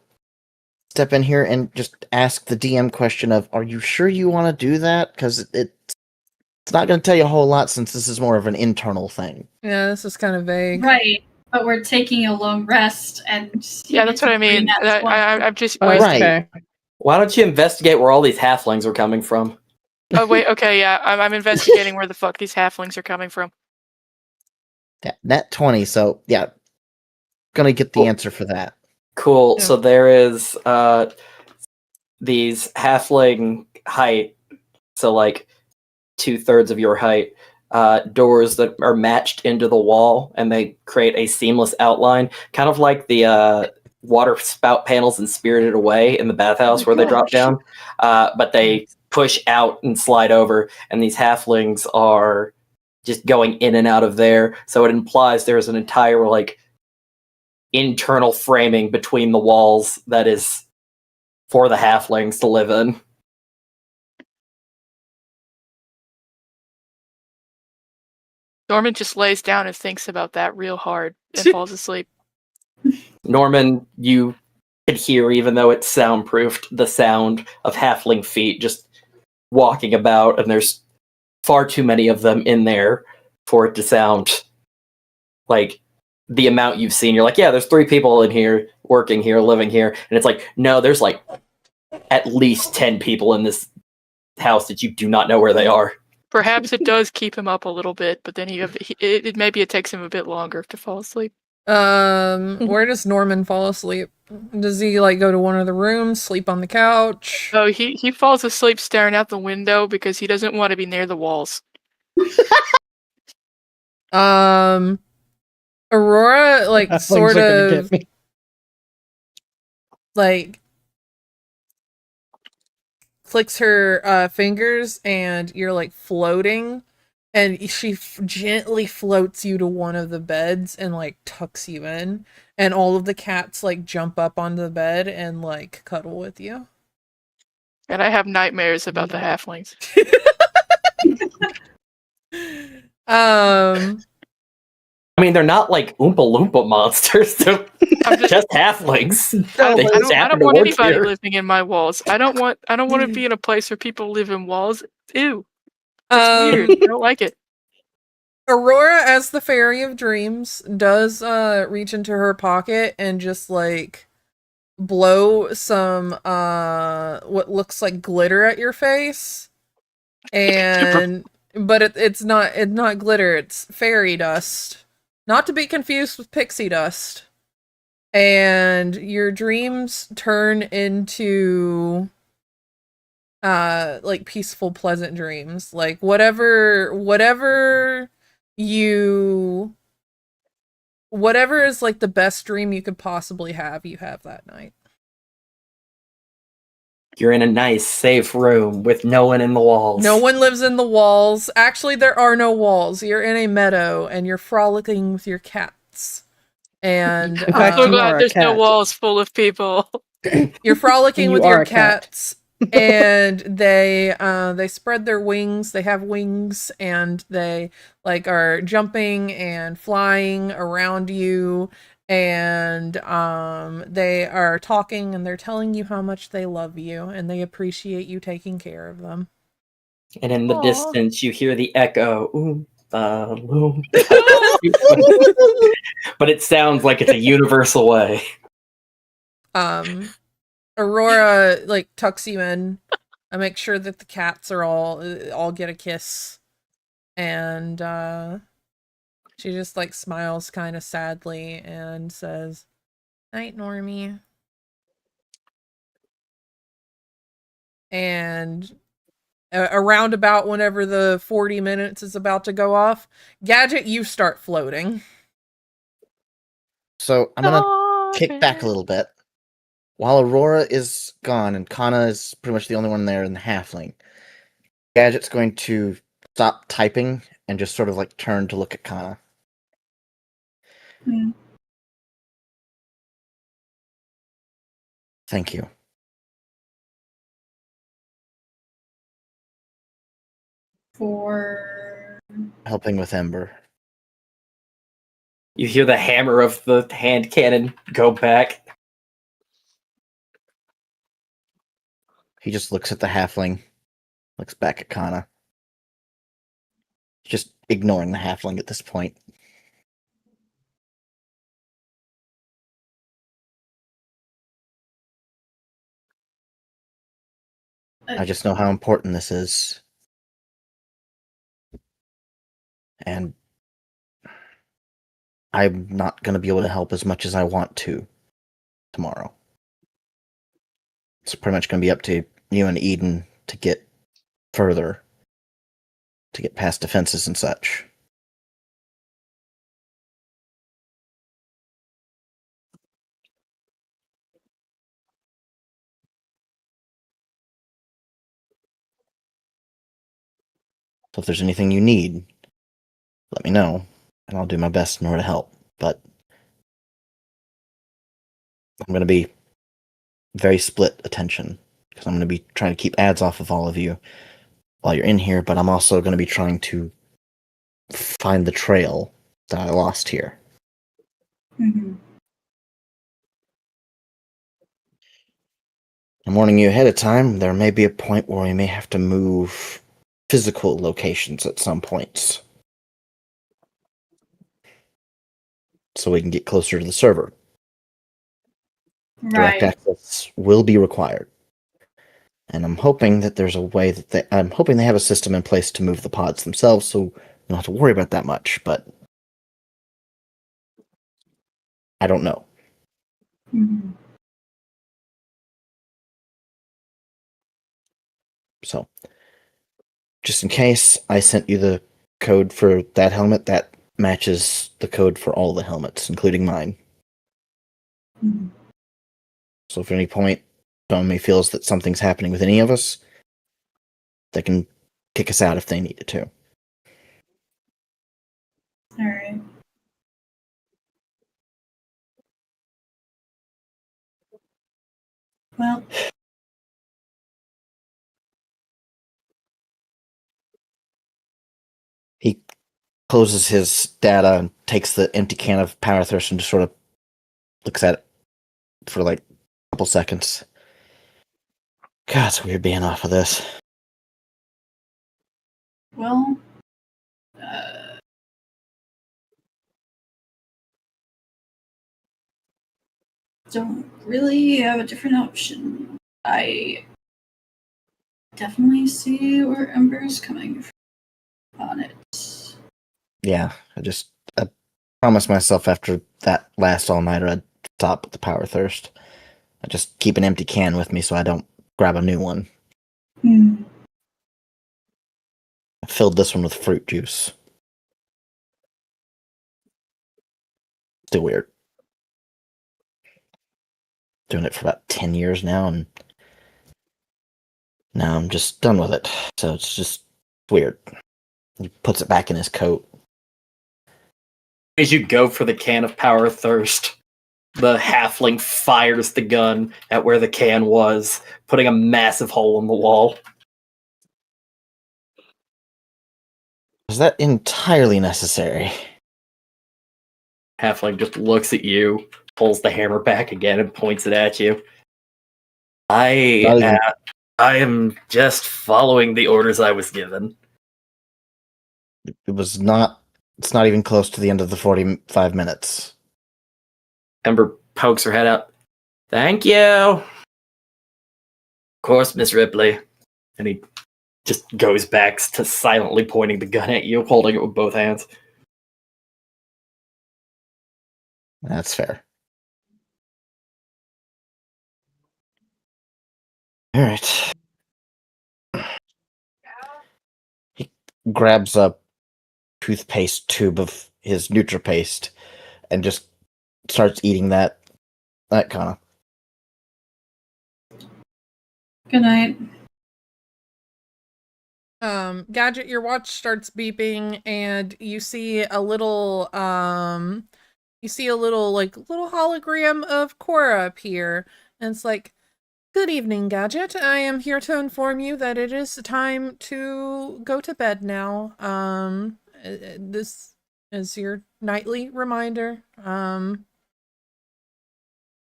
step in here and just ask the DM question of, are you sure you want to do that? Because it's not going to tell you a whole lot since this is more of an internal thing. Yeah, this is kind of vague. Right, but we're taking a long rest, and Yeah, that's what I mean. I'm just Oh, wasting. okay. Why don't you investigate where all these halflings are coming from? Oh wait, okay, yeah, I'm investigating where the fuck these halflings are coming from. Yeah, nat 20, so yeah, gonna get the Cool. answer for that. Cool. Yeah. So there is these halfling height, so like 2/3 of your height, doors that are matched into the wall, and they create a seamless outline, kind of like the water spout panels in Spirited Away in the bathhouse where they drop down, but they push out and slide over, and these halflings are just going in and out of there. So it implies there's an entire like internal framing between the walls that is for the halflings to live in. Norman just lays down and thinks about that real hard and falls asleep. Norman, you can hear, even though it's soundproofed, the sound of halfling feet just walking about, and there's far too many of them in there for it to sound like the amount you've seen. You're like, yeah, there's 3 people in here, working here, living here. And it's like, no, there's like at least 10 people in this house that you do not know where they are. Perhaps it does keep him up a little bit, but then maybe it takes him a bit longer to fall asleep. Where does Norman fall asleep? Does he like go to one of the rooms, sleep on the couch? Oh, he falls asleep staring out the window because he doesn't want to be near the walls. Aurora like sort of like clicks her fingers, and you're like floating, and she gently floats you to one of the beds and like tucks you in, and all of the cats like jump up onto the bed and like cuddle with you. And I have nightmares about the halflings. I mean, they're not like Oompa Loompa monsters. They're just halflings. I They just don't happen to want work anybody here. living in my walls. I don't want to be in a place where people live in walls. Ew. It's weird. I don't like it. Aurora, as the Fairy of Dreams, does reach into her pocket and just like blow some what looks like glitter at your face. And but it's not glitter, it's fairy dust. Not to be confused with pixie dust. And your dreams turn into like peaceful, pleasant dreams. Like whatever is like the best dream you could possibly have, you have that night. You're in a nice, safe room with no one in the walls. No one lives in the walls. Actually, there are no walls. You're in a meadow and you're frolicking with your cats. And In fact, I'm so you glad are a there's no cat. walls full of people. you're frolicking You with are your a cat. cats. And they spread their wings. They have wings, and they like are jumping and flying around you, and they are talking, and they're telling you how much they love you and they appreciate you taking care of them. And in the Aw. distance, you hear the echo. Oompa Loompa. But it sounds like it's a universal way. Aurora like tucks you in. I make sure that the cats are all get a kiss, and she just like smiles kind of sadly and says, "Night, Normie." And around about whenever the 40 minutes is about to go off, Gadget, you start floating. So I'm gonna kick back a little bit. While Aurora is gone and Kana is pretty much the only one there in the halfling, Gadget's going to stop typing and just sort of like turn to look at Kana. Hmm. Thank you. For Helping with Ember. You hear the hammer of the hand cannon go back. He just looks at the halfling, looks back at Kana. Just ignoring the halfling at this point. I just know how important this is. And I'm not going to be able to help as much as I want to tomorrow. It's pretty much going to be up to you and Eden to get further, to get past defenses and such. So if there's anything you need, let me know, and I'll do my best in order to help. But I'm going to be very split attention, because I'm going to be trying to keep ads off of all of you while you're in here, but I'm also going to be trying to find the trail that I lost here. Mhm. I'm warning you ahead of time, there may be a point where we may have to move physical locations at some points. So we can get closer to the server. Direct Right. access will be required. And I'm hoping that there's a way that I'm hoping they have a system in place to move the pods themselves, so we don't have to worry about that much, but I don't know. Mhm. So, just in case, I sent you the code for that helmet that matches the code for all the helmets, including mine. Mhm. So if at any point Tommy feels that something's happening with any of us, they can kick us out if they needed to. All right. Well, He closes his data and takes the empty can of Power Thirst and just sort of looks at it for like a couple seconds. God, it's weird being off of this. well, don't really have a different option. I definitely see where Ember's coming from on it. Yeah, I promised myself after that last all-nighter I'd stop with the Power Thirst. I just keep an empty can with me so I don't grab a new one. Hmm. I filled this one with fruit juice. Still weird. Doing it for about 10 years now, and now I'm just done with it. So it's just weird. He puts it back in his coat. As you go for the can of Power Thirst, the halfling fires the gun at where the can was, putting a massive hole in the wall. Was that entirely necessary? Halfling just looks at you, pulls the hammer back again, and points it at you. I am just following the orders I was given. It was not. It's not even close to the end of the 45 minutes. Ember pokes her head out. Thank you. Of course, Miss Ripley. And he just goes back to silently pointing the gun at you, holding it with both hands. That's fair. All right. He grabs a toothpaste tube of his NutriPaste and just starts eating that kind of. Good night. Gadget, your watch starts beeping and you see a little little hologram of Cora appear, and it's like, good evening, Gadget. I am here to inform you that it is time to go to bed now. This is your nightly reminder.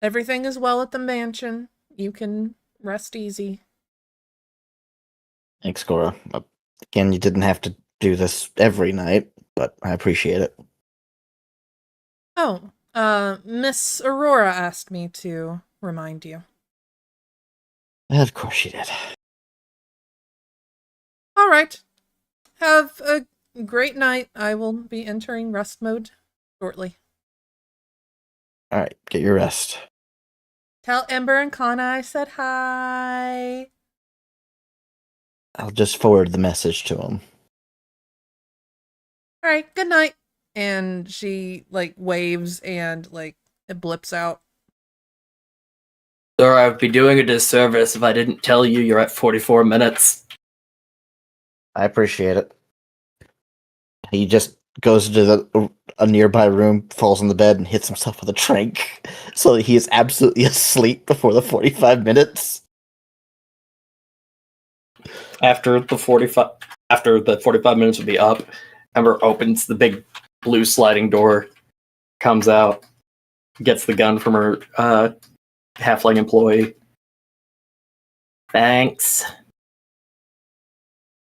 Everything is well at the mansion. You can rest easy. Thanks, Cora. Again, you didn't have to do this every night, but I appreciate it. Oh, Miss Aurora asked me to remind you. Of course she did. All right. Have a great night. I will be entering rest mode shortly. All right, get your rest. Tell Ember and Kana I said hi. I'll just forward the message to him. All right, good night. And she waves and it blips out. Sir, I would be doing a disservice if I didn't tell you you're at 44 minutes. I appreciate it. He just goes to a nearby room, falls on the bed, and hits himself with a drink. So he is absolutely asleep before the 45 minutes. After the 45 minutes would be up, Ember opens the big blue sliding door, comes out, gets the gun from her halfling employee, Thanks.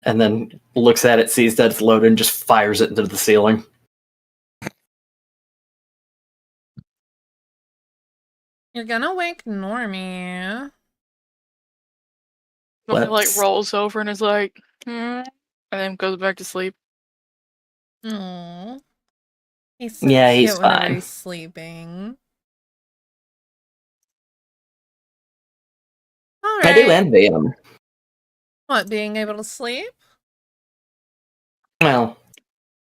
And then looks at it, sees that it's loaded, and just fires it into the ceiling. You're gonna wake Normie. Normie like Let's- rolls over and is like, and then goes back to sleep. Aww. He's so Yeah, cute he's whenever fine. he's sleeping. I do Alright. envy him. What, being able to sleep? Well,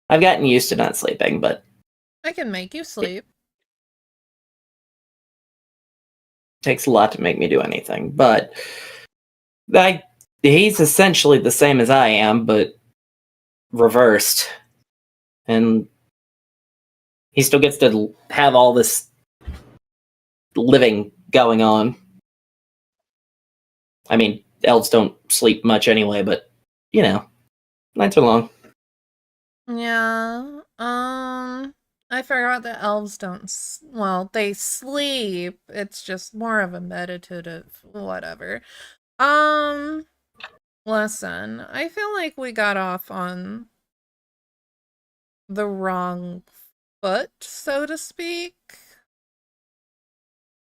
I've gotten used to not sleeping, but I can make you sleep. it takes a lot to make me do anything. But he's essentially the same as I am, but reversed. And he still gets to have all this living going on. I mean, elves don't sleep much anyway, but, you know, nights are long. Yeah. I forgot that elves don't. Well, they sleep. It's just more of a meditative whatever. Listen. I feel like we got off on the wrong foot, so to speak.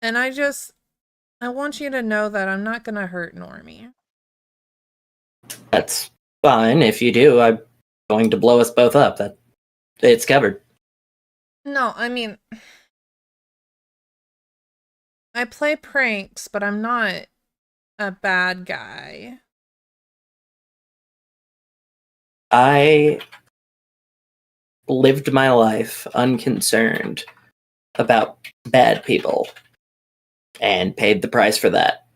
And I want you to know that I'm not gonna hurt Normie. That's fine. If you do, I'm going to blow us both up. It's covered. No, I mean, I play pranks, but I'm not a bad guy. I lived my life unconcerned about bad people and paid the price for that.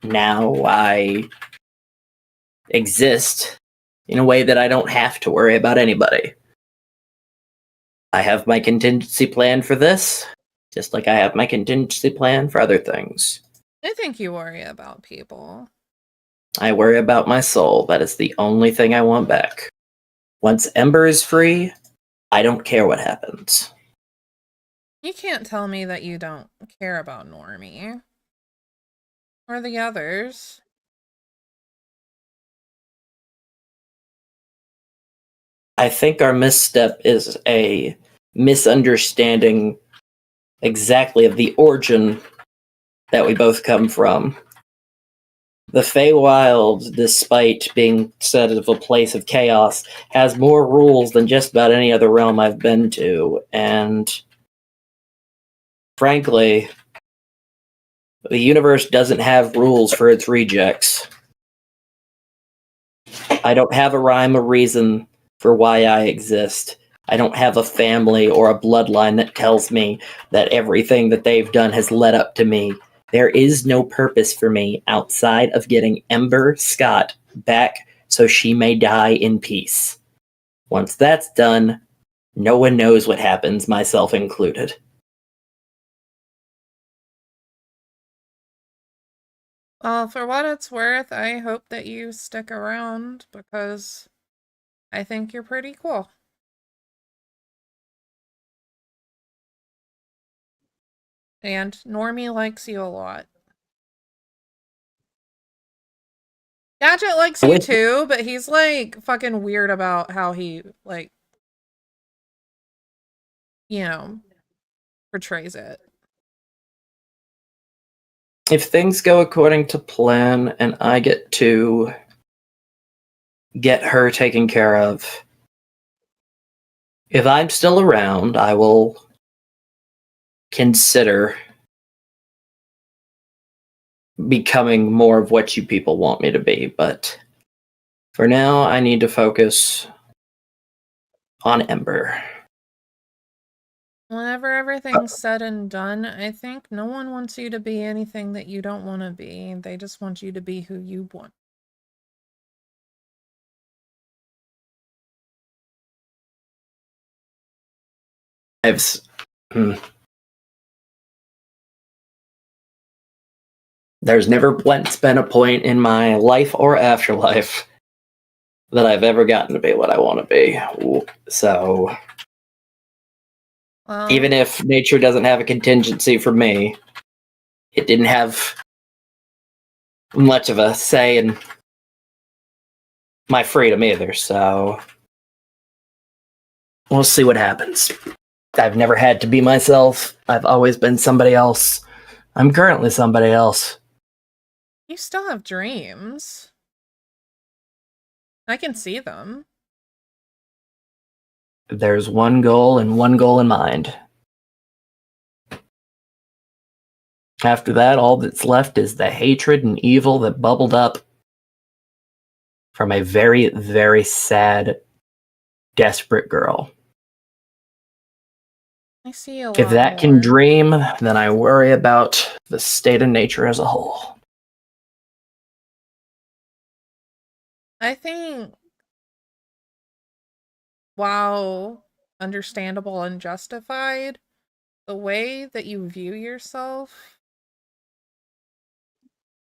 Now I exist in a way that I don't have to worry about anybody. I have my contingency plan for this, just like I have my contingency plan for other things. I think you worry about people. I worry about my soul. That is the only thing I want back. Once Ember is free, I don't care what happens. You can't tell me that you don't care about Normie. Or the others. I think our misstep is a misunderstanding exactly of the origin that we both come from. The Feywild, despite being said of a place of chaos, has more rules than just about any other realm I've been to, and frankly, the universe doesn't have rules for its rejects. I don't have a rhyme or reason for why I exist. I don't have a family or a bloodline that tells me that everything that they've done has led up to me. There is no purpose for me outside of getting Ember Scott back so she may die in peace. Once that's done, no one knows what happens, myself included. Well, for what it's worth, I hope that you stick around because I think you're pretty cool. And Normie likes you a lot. Gadget likes you too, but he's like fucking weird about how he like, you know, portrays it. If things go according to plan and I get to get her taken care of, if I'm still around, I will consider becoming more of what you people want me to be. But for now, I need to focus on Ember. Whenever everything's said and done, I think no one wants you to be anything that you don't want to be. They just want you to be who you want. There's never once been a point in my life or afterlife that I've ever gotten to be what I want to be. So Well, even if nature doesn't have a contingency for me, it didn't have much of a say in my freedom either, so we'll see what happens. I've never had to be myself. I've always been somebody else. I'm currently somebody else. You still have dreams. I can see them. There's one goal and one goal in mind. After that, all that's left is the hatred and evil that bubbled up from a very, very sad, desperate girl. I see a lot If that more. can dream, then I worry about the state of nature as a whole. I think, while understandable and justified, the way that you view yourself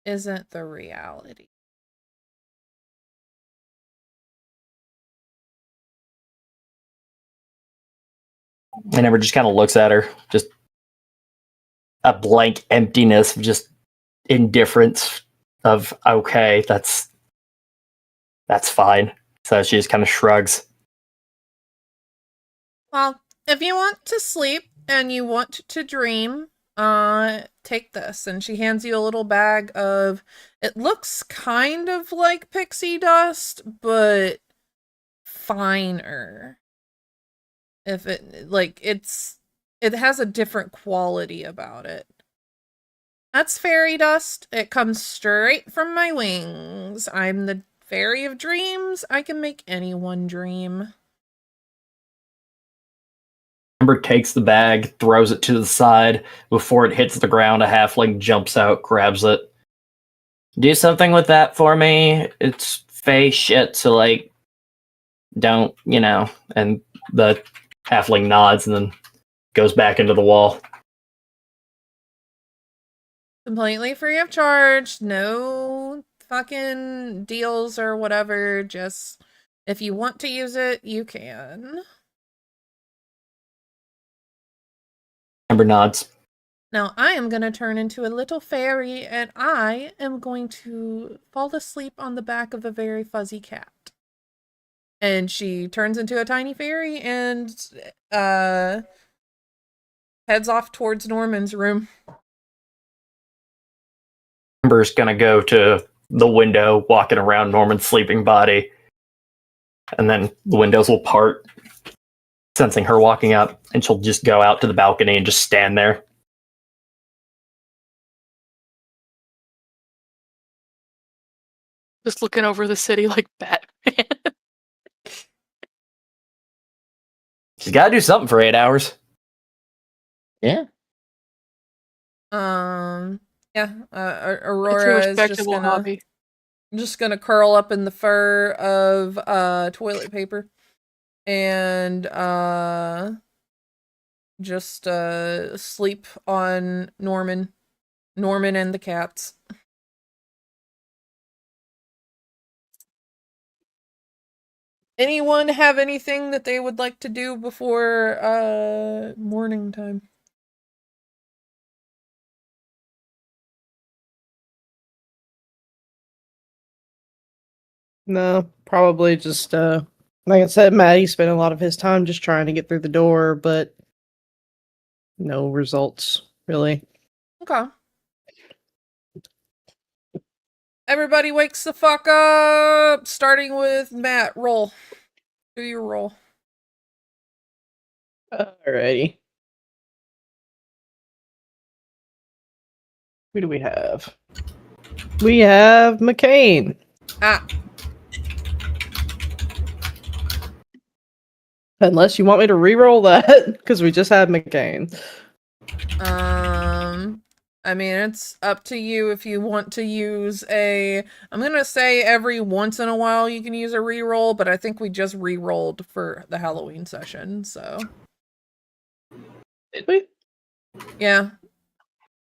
isn't the reality. And Ember just kind of looks at her, just a blank emptiness, just indifference of, okay, that's fine. So she just kind of shrugs. Well, if you want to sleep and you want to dream, take this. And she hands you a little bag of, it looks kind of like pixie dust, but finer. If it, like, it has a different quality about it. That's fairy dust. It comes straight from my wings. I'm the fairy of dreams. I can make anyone dream. Ember takes the bag, throws it to the side. Before it hits the ground, a halfling jumps out, grabs it. Do something with that for me. It's fey shit, so like, don't, and the halfling nods and then goes back into the wall. Completely free of charge. No fucking deals or whatever. Just, if you want to use it, you can. Ember nods. Now, I am going to turn into a little fairy, and I am going to fall asleep on the back of a very fuzzy cat. And she turns into a tiny fairy and heads off towards Norman's room. Ember's gonna go to the window, walking around Norman's sleeping body, and then the windows will part, sensing her walking up, and she'll just go out to the balcony and just stand there. Just looking over the city like Batman. She's gotta do something for 8 hours. Yeah. Yeah, It's a Aurora is respectable hobby. just gonna curl up in the fur of toilet paper and just sleep on Norman and the cats. Anyone have anything that they would like to do before morning time? No, probably just like I said, Maddie spent a lot of his time just trying to get through the door, but no results really. Okay. Everybody wakes the fuck up, starting with Matt. Roll. Do your roll. Alrighty. Who do we have? We have McCain. Ah, Unless you want me to re-roll that, because we just had McCain. I mean, it's up to you if you want to use I'm gonna say every once in a while you can use a reroll, but I think we just re-rolled for the Halloween session, so. Did we? Yeah.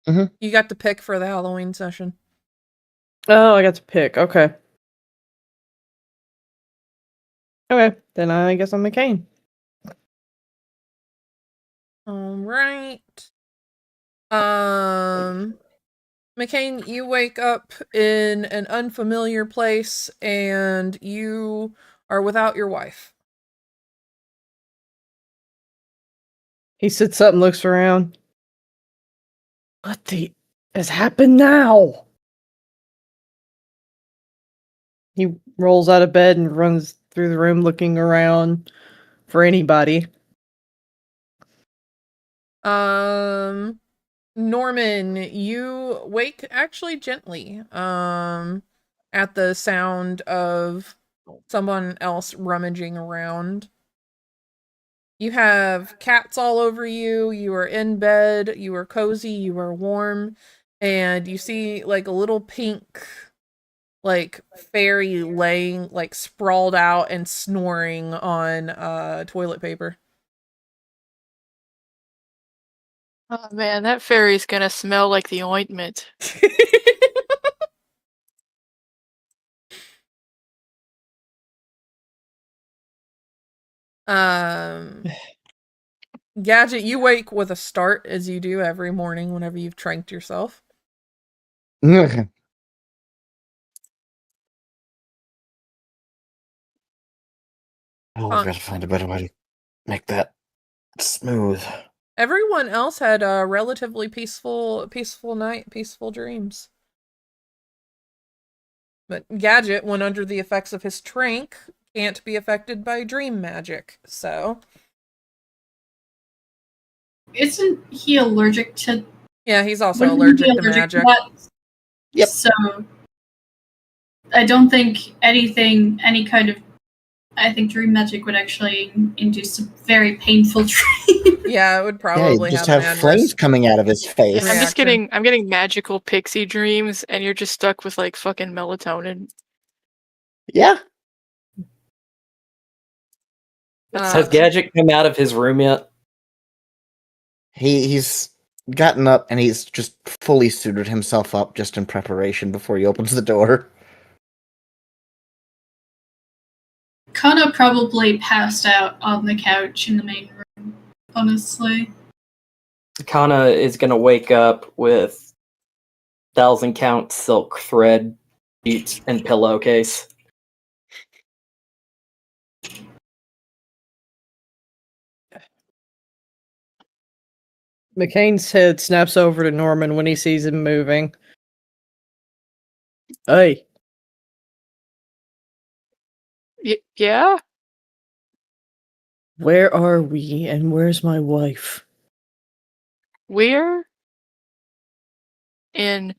Mhm. You got to pick for the Halloween session. Oh, I got to pick. Okay. Okay, then I guess I'm McCain. All right. McCain, you wake up in an unfamiliar place and you are without your wife. He sits up and looks around. What the has happened now? He rolls out of bed and runs through the room looking around for anybody. Norman, you wake actually gently at the sound of someone else rummaging around. You have cats all over you. You are in bed. You are cozy. You are warm. And you see like a little pink like fairy laying like sprawled out and snoring on toilet paper. Oh man, that fairy's gonna smell like the ointment. Gadget, you wake with a start as you do every morning whenever you've tranked yourself. Oh, I've got to find a better way to make that smooth. Everyone else had a relatively peaceful night, peaceful dreams. But Gadget, when under the effects of his trank, can't be affected by dream magic, so... Isn't he allergic to? Yeah, he's also Wouldn't he be allergic to magic. that? Yep. So I don't think anything, any kind of, I think dream magic would actually induce a very painful dream. Yeah, it would Yeah, probably you just have have an flames adverse coming out of his face. reaction. I'm getting magical pixie dreams, and you're just stuck with like fucking melatonin. Yeah. Has Gadget come out of his room yet? He's gotten up and he's just fully suited himself up just in preparation before he opens the door. Kana probably passed out on the couch in the main room, honestly. Kana is gonna wake up with 1,000 count silk thread sheets and pillowcase. McCain's head snaps over to Norman when he sees him moving. Hey, Yeah? where are we and where's my wife? We're in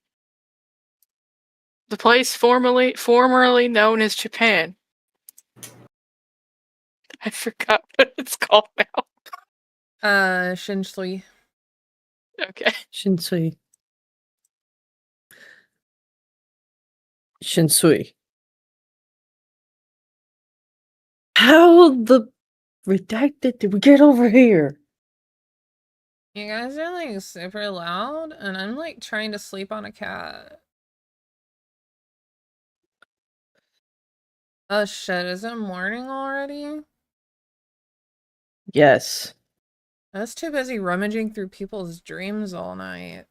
the place formerly known as Japan. I forgot what it's called now. Shinsui. Okay. Shinsui. Shinsui. How the redacted did we get over here? You guys are like super loud, and I'm like trying to sleep on a cat. Oh shit, is it morning already? Yes. I was too busy rummaging through people's dreams all night.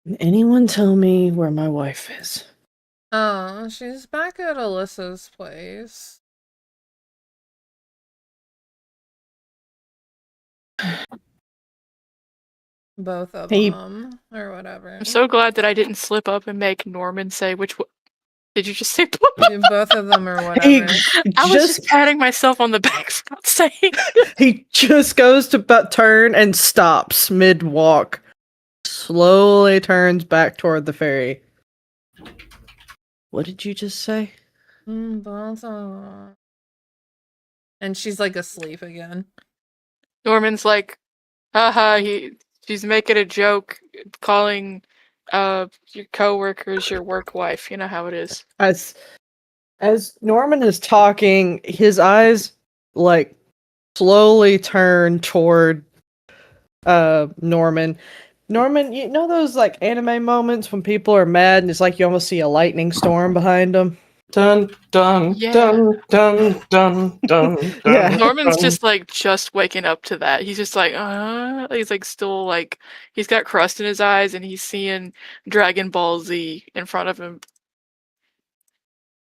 Can anyone tell me where my wife is? Oh, she's back at Alyssa's place. Both of them, or whatever. I'm so glad that I didn't slip up and make Norman say which one. Did you just say both of them or He whatever? I was just patting myself on the back for not saying. He just goes to turn and stops mid walk. Slowly turns back toward the ferry. What did you just say? Both of them. And she's like asleep again. Norman's like, haha, she's making a joke, calling your coworkers your work wife. You know how it is. As Norman is talking, his eyes like slowly turn toward Norman. Norman, you know those like anime moments when people are mad and it's like you almost see a lightning storm behind them? Dun dun Yeah. dun dun dun dun. Yeah. Norman's dun. just like just waking up to that. He's just like, he's like still like he's got crust in his eyes and he's seeing Dragon Ball Z in front of him.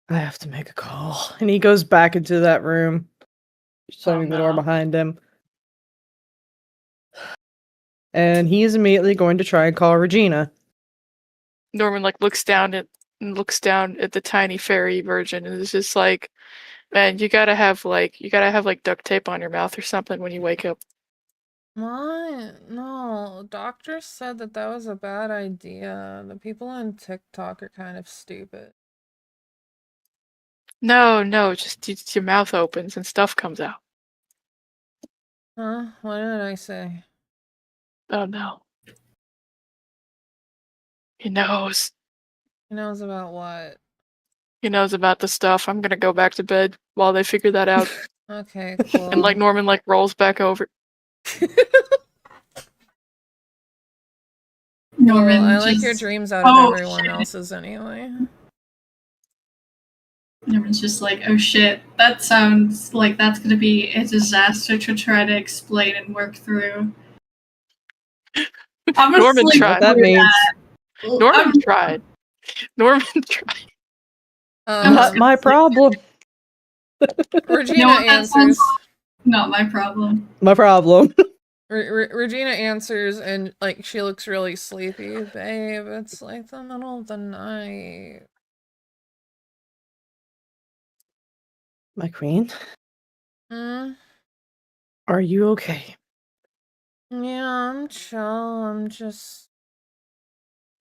I have to make a call. And he goes back into that room, shutting the door no. behind him. And he is immediately going to try and call Regina. Norman like looks down at the tiny fairy virgin and is just like, man, you gotta have like duct tape on your mouth or something when you wake up. What? No, doctors said that that was a bad idea. The people on TikTok are kind of stupid. No, just your mouth opens and stuff comes out. Huh? What did I say? Oh no. He knows. He knows about what? He knows about the stuff. I'm gonna go back to bed while they figure that out. Okay, cool. And like Norman like rolls back over. Norman I like just, your dreams out of Oh, everyone shit. else's anyway. Norman's just like, oh shit, that sounds like that's gonna be a disaster to try to explain and work through. I'm gonna Norman sleep tried. That through means that. Norman tried. Norman tried. not my problem. Regina You know what that sounds answers. like? Not my problem. My problem. Regina answers and like she looks really sleepy. Babe, it's like the middle of the night. My queen, Hmm? are you okay? Yeah, I'm chill. I'm just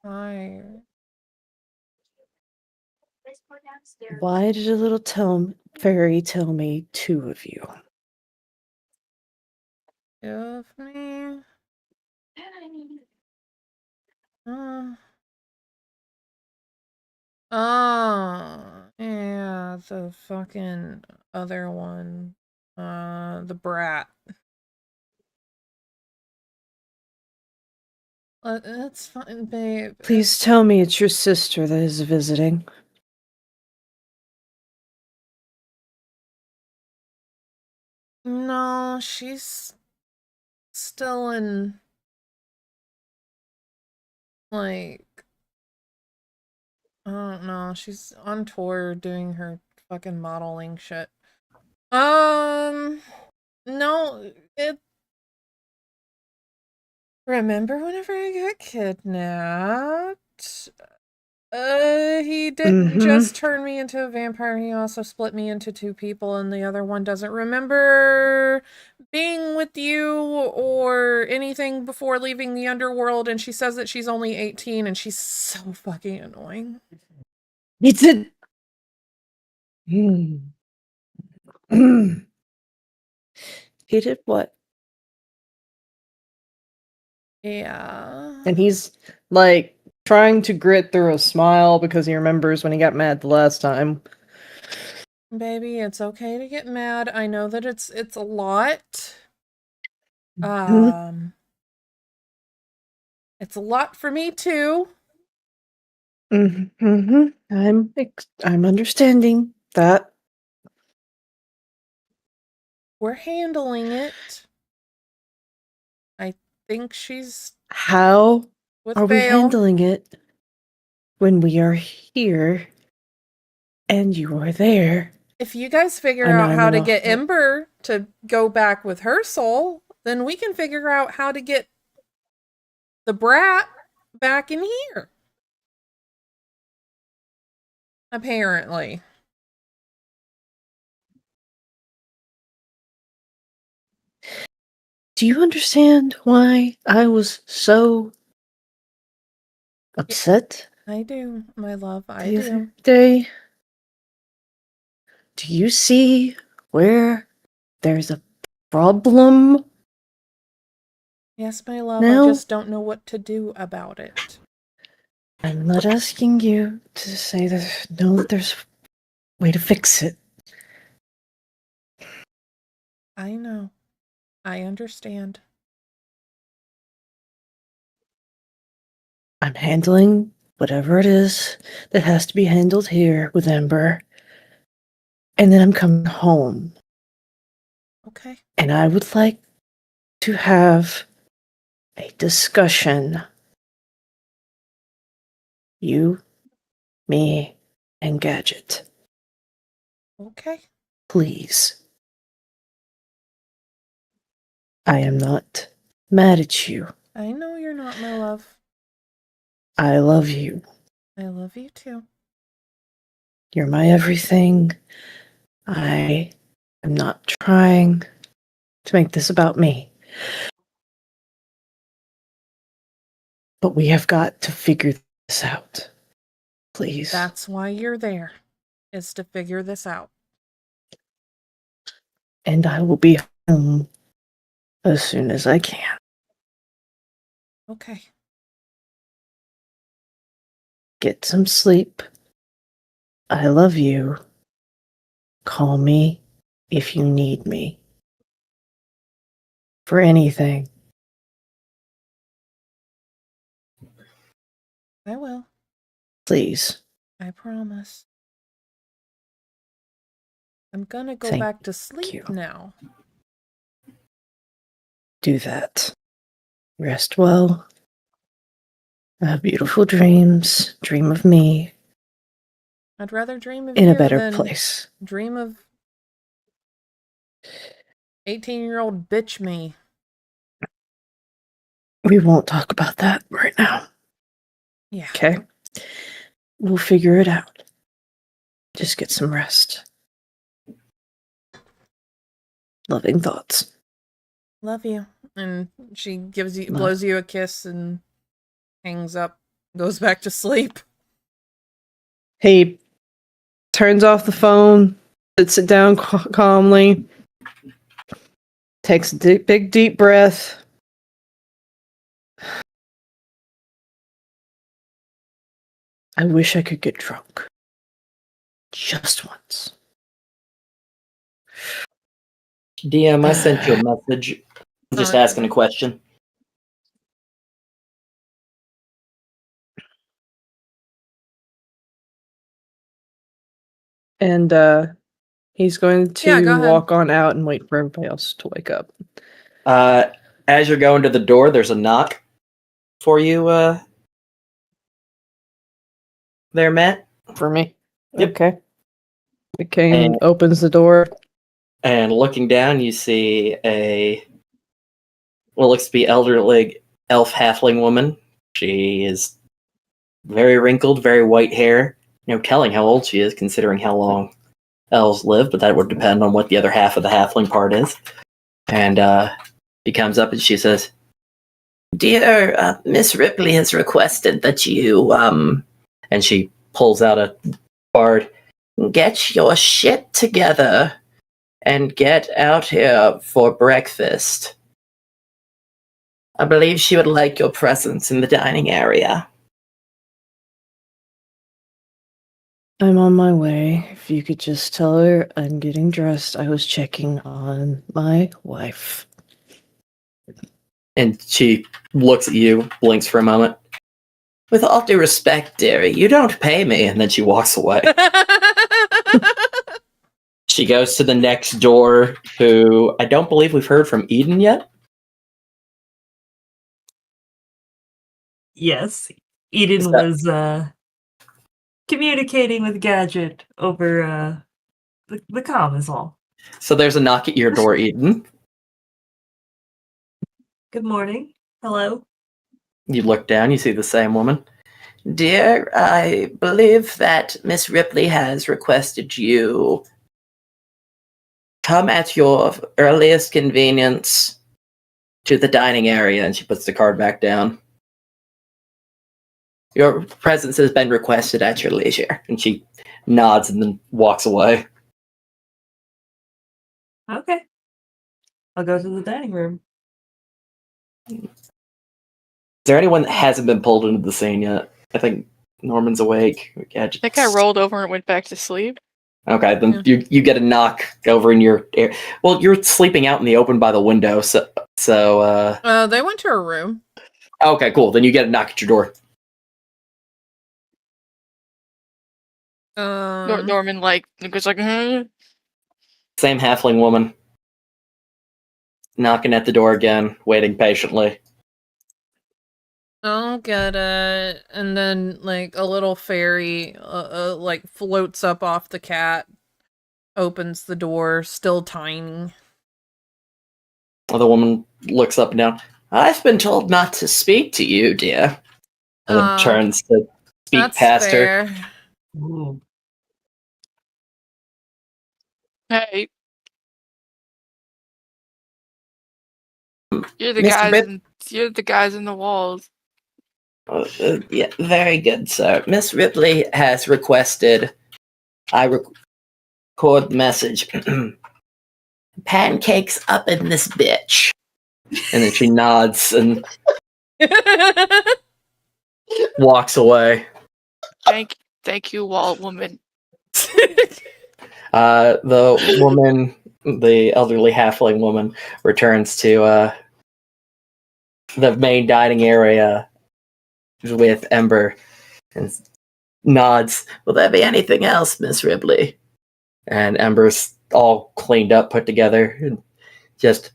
tired. Why did a little fairy tell me two of you? Give me. Uh, oh, yeah, the fucking other one. The brat. It's fine, babe. Please tell me it's your sister that is visiting. No, she's still in, like, I don't know. She's on tour doing her fucking modeling shit. No, remember whenever I got kidnapped? He didn't just turn me into a vampire, he also split me into two people, and the other one doesn't remember being with you or anything before leaving the underworld, and she says that she's only 18, and she's so fucking annoying. He did. He did what? Yeah. And he's like trying to grit through a smile because he remembers when he got mad the last time. Baby, it's okay to get mad. I know that it's a lot. It's a lot for me too. I'm understanding that. We're handling it. I think she's How with are we Bale. handling it when we are here and you are there? If you guys figure And out I'm how in to a get hole. Ember to go back with her soul, then we can figure out how to get the brat back in here. Apparently. Do you understand why I was so upset I do, my love, I the do. other day? Do you see where there's a problem? Yes, my love, Now? I just don't know what to do about it. I'm not asking you to say there's a way to fix it. I know. I understand. I'm handling whatever it is that has to be handled here with Ember. and then I'm coming home. Okay. And I would like to have a discussion. You, me, and Gadget. Okay. Please. I am not mad at you. I know you're not, my love. I love you. I love you too. You're my everything. I am not trying to make this about me. But we have got to figure this out. Please. That's why you're there, is to figure this out. And I will be home as soon as I can. Okay. Get some sleep. I love you. Call me if you need me. For anything. I will. Please. I promise. I'm gonna go Thank back to sleep you. now. Do that. Rest well. Have beautiful dreams. Dream of me I'd rather dream of in you a better than place. dream of 18-year-old bitch me. We won't talk about that right now. Yeah. Okay? We'll figure it out. Just get some rest. Loving thoughts. Love you. And she gives you, Love. blows you a kiss and hangs up, goes back to sleep. He turns off the phone, sits it down calmly, takes a big deep breath. I wish I could get drunk. Just once. DM, I sent you a message. I'm just asking a question. And he's going to Yeah, go ahead. walk on out and wait for everybody else to wake up. As you're going to the door, there's a knock for you, there, Matt. For me? Yep. Okay. McCain And- opens the door. And looking down, you see what looks to be elderly elf halfling woman. She is very wrinkled, very white hair. No telling how old she is, considering how long elves live, but that would depend on what the other half of the halfling part is. And she comes up and she says, "Dear Miss Ripley has requested that you and she pulls out a card. Get your shit together and get out here for breakfast. I believe she would like your presence in the dining area." I'm on my way. If you could just tell her I'm getting dressed. I was checking on my wife. And she looks at you, blinks for a moment. "With all due respect, dearie, you don't pay me." And then she walks away. She goes to the next door, who I don't believe we've heard from Eden yet. Yes, Eden was communicating with Gadget over the comm is all. So there's a knock at your door, Eden. Good morning. Hello. You look down, you see the same woman. "Dear, I believe that Miss Ripley has requested you come at your earliest convenience to the dining area." And she puts the card back down. "Your presence has been requested at your leisure." And she nods and then walks away. Okay. I'll go to the dining room. Is there anyone that hasn't been pulled into the scene yet? I think Norman's awake. I think I rolled over and went back to sleep. Okay, then you get a knock over in your air. Well, you're sleeping out in the open by the window, so They went to her room. okay, cool. Then you get a knock at your door. Norman goes like, Same halfling woman. Knocking at the door again, waiting patiently. I'll get it. And then, like, a little fairy, like, floats up off the cat, opens the door, still tiny. The woman looks up and down. I've been told not to speak to you, dear. And then turns to speak That's past fair. her. Ooh. Hey. You're the Mr. guys. Rip- You're the guys in the walls. Yeah, very good, sir. Miss Ripley has requested I record the message. Pancakes up in this bitch. And then she nods and walks away. Thank you, wall woman. The woman, the elderly halfling woman, returns to the main dining area with Ember and nods. Will there be anything else, Miss Ripley? And Ember's all cleaned up, put together, and just,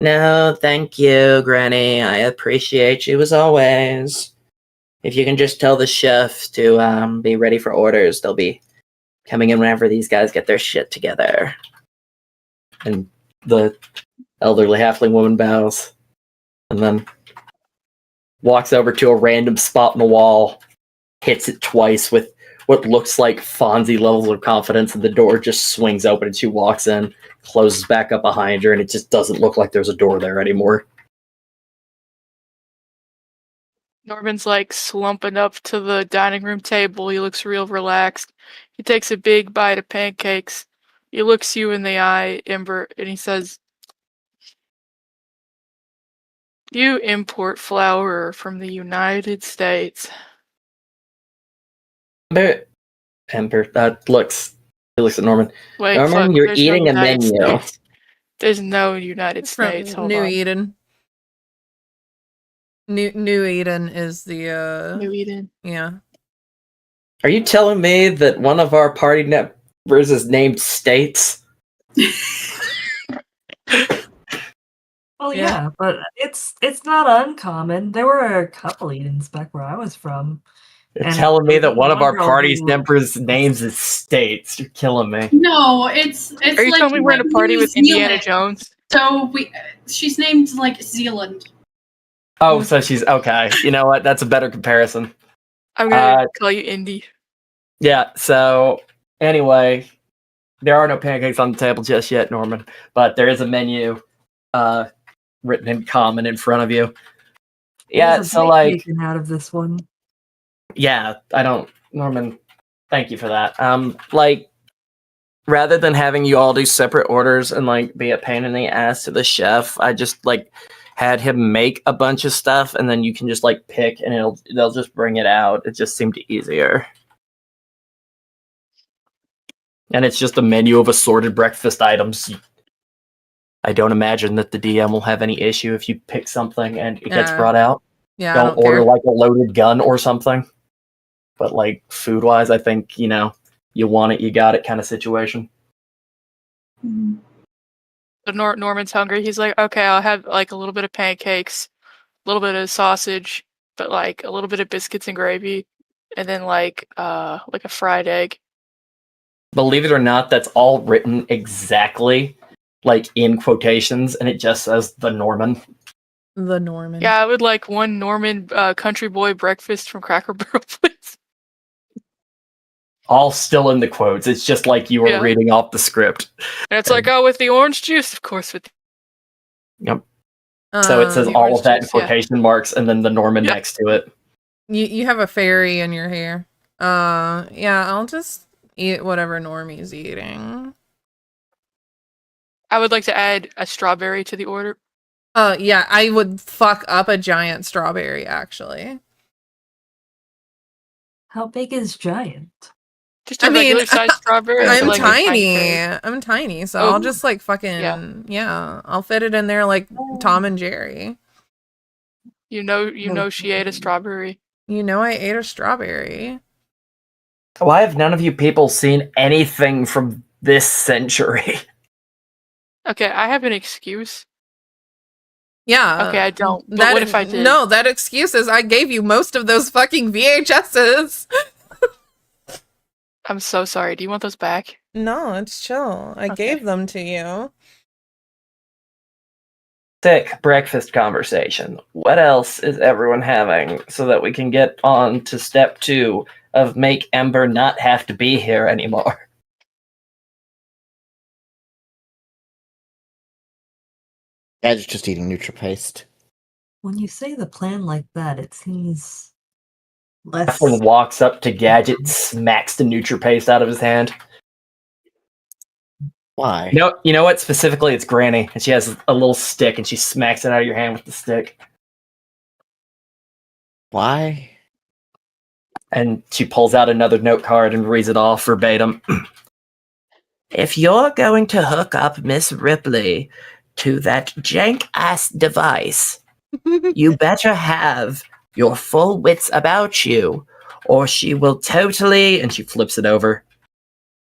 no, thank you, Granny. I appreciate you as always. If you can just tell the chef to be ready for orders, they'll be coming in whenever these guys get their shit together. And the elderly halfling woman bows and then walks over to a random spot in the wall, hits it twice with what looks like Fonzie levels of confidence, and the door just swings open and she walks in, closes back up behind her, and it just doesn't look like there's a door there anymore. Norman's like slumping up to the dining room table. He looks real relaxed. He takes a big bite of pancakes. He looks you in the eye, Ember, and he says, "You import flour from the United States." Ember looks. He looks at Norman. Wait, Norman, fuck, you're there's no eating a United menu. States. There's no United It's from States. Hold New on. Eden. New Eden is the New Eden. yeah. Are you telling me that one of our party members is named States? Well, Yeah. yeah, but it's not uncommon. There were a couple Edens back where I was from. You're And telling me that one of our girl party's who- members' names is States. You're killing me. No, it's Are you like telling me we're in a party New with Indiana Zealand. Jones? So she's named like Zealand. Oh, so she's okay. You know what? That's a better comparison. I'm gonna call you Indy. Yeah, so anyway, there are no pancakes on the table just yet, Norman, but there is a menu written in common in front of you. Yeah, There's a so big like, bacon out of this one. yeah, Norman, thank you for that. Like, rather than having you all do separate orders and like be a pain in the ass to the chef, I just like had him make a bunch of stuff and then you can just like pick and they'll just bring it out. It just seemed easier. And it's just a menu of assorted breakfast items. I don't imagine that the DM will have any issue if you pick something and it gets brought out. Yeah, I Don't don't order care. like a loaded gun or something. But like food wise, I think, you want it, you got it kind of situation. So Norman's hungry. He's like, okay, I'll have like a little bit of pancakes, a little bit of sausage, but like a little bit of biscuits and gravy, and then like a fried egg. Believe it or not, that's all written exactly like in quotations, and it just says the Norman. The Norman. Yeah, I would like one Norman country boy breakfast from Cracker Barrel, please. All still in the quotes. It's just like you were reading off the script. And it's like, oh, with the orange juice, of course. Yep. So it says the all orange of that in juice, yeah. quotation marks and then the Norman Yeah. next to it. You have a fairy in your hair. Yeah, I'll just eat whatever Normie's eating. I would like to add a strawberry to the order. Yeah, I would fuck up a giant strawberry, actually. How big is giant? Just a regular sized strawberry. I'm like tiny. I'm tiny, so I'll just like fucking yeah. I'll fit it in there like Tom and Jerry. You know she ate a strawberry. You know I ate a strawberry. Why have none of you people seen anything from this century? Okay, I have an excuse. Yeah. Okay, I don't. But what if I did? No, that excuse is I gave you most of those fucking VHSs. I'm so sorry. Do you want those back? No, it's chill. I Okay. gave them to you. Sick breakfast conversation. What else is everyone having so that we can get on to step 2 of make Ember not have to be here anymore? Gadget's just eating NutriPaste. When you say the plan like that, it seems less. Everyone walks up to Gadget, smacks the NutriPaste out of his hand. Why? You know what? Specifically, it's Granny, and she has a little stick, and she smacks it out of your hand with the stick. Why? And she pulls out another note card and reads it off verbatim. If you're going to hook up Miss Ripley to that jank-ass device, you better have your full wits about you, or she will totally, and she flips it over,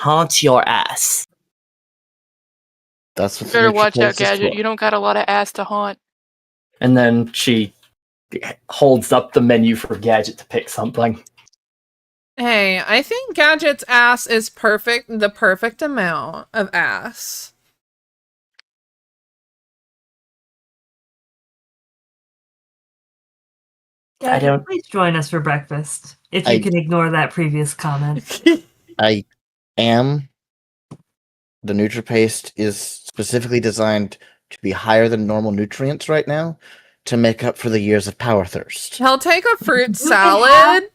haunt your ass. That's what You better the watch out, NutriPaste is Gadget. for. You don't got a lot of ass to haunt. And then she holds up the menu for Gadget to pick something. Hey, I think Gadget's ass is the perfect amount of ass. Gadget, don't- please join us for breakfast. If you can ignore that previous comment. I am. The NutriPaste is specifically designed to be higher than normal nutrients right now to make up for the years of power thirst. He'll take a fruit can salad.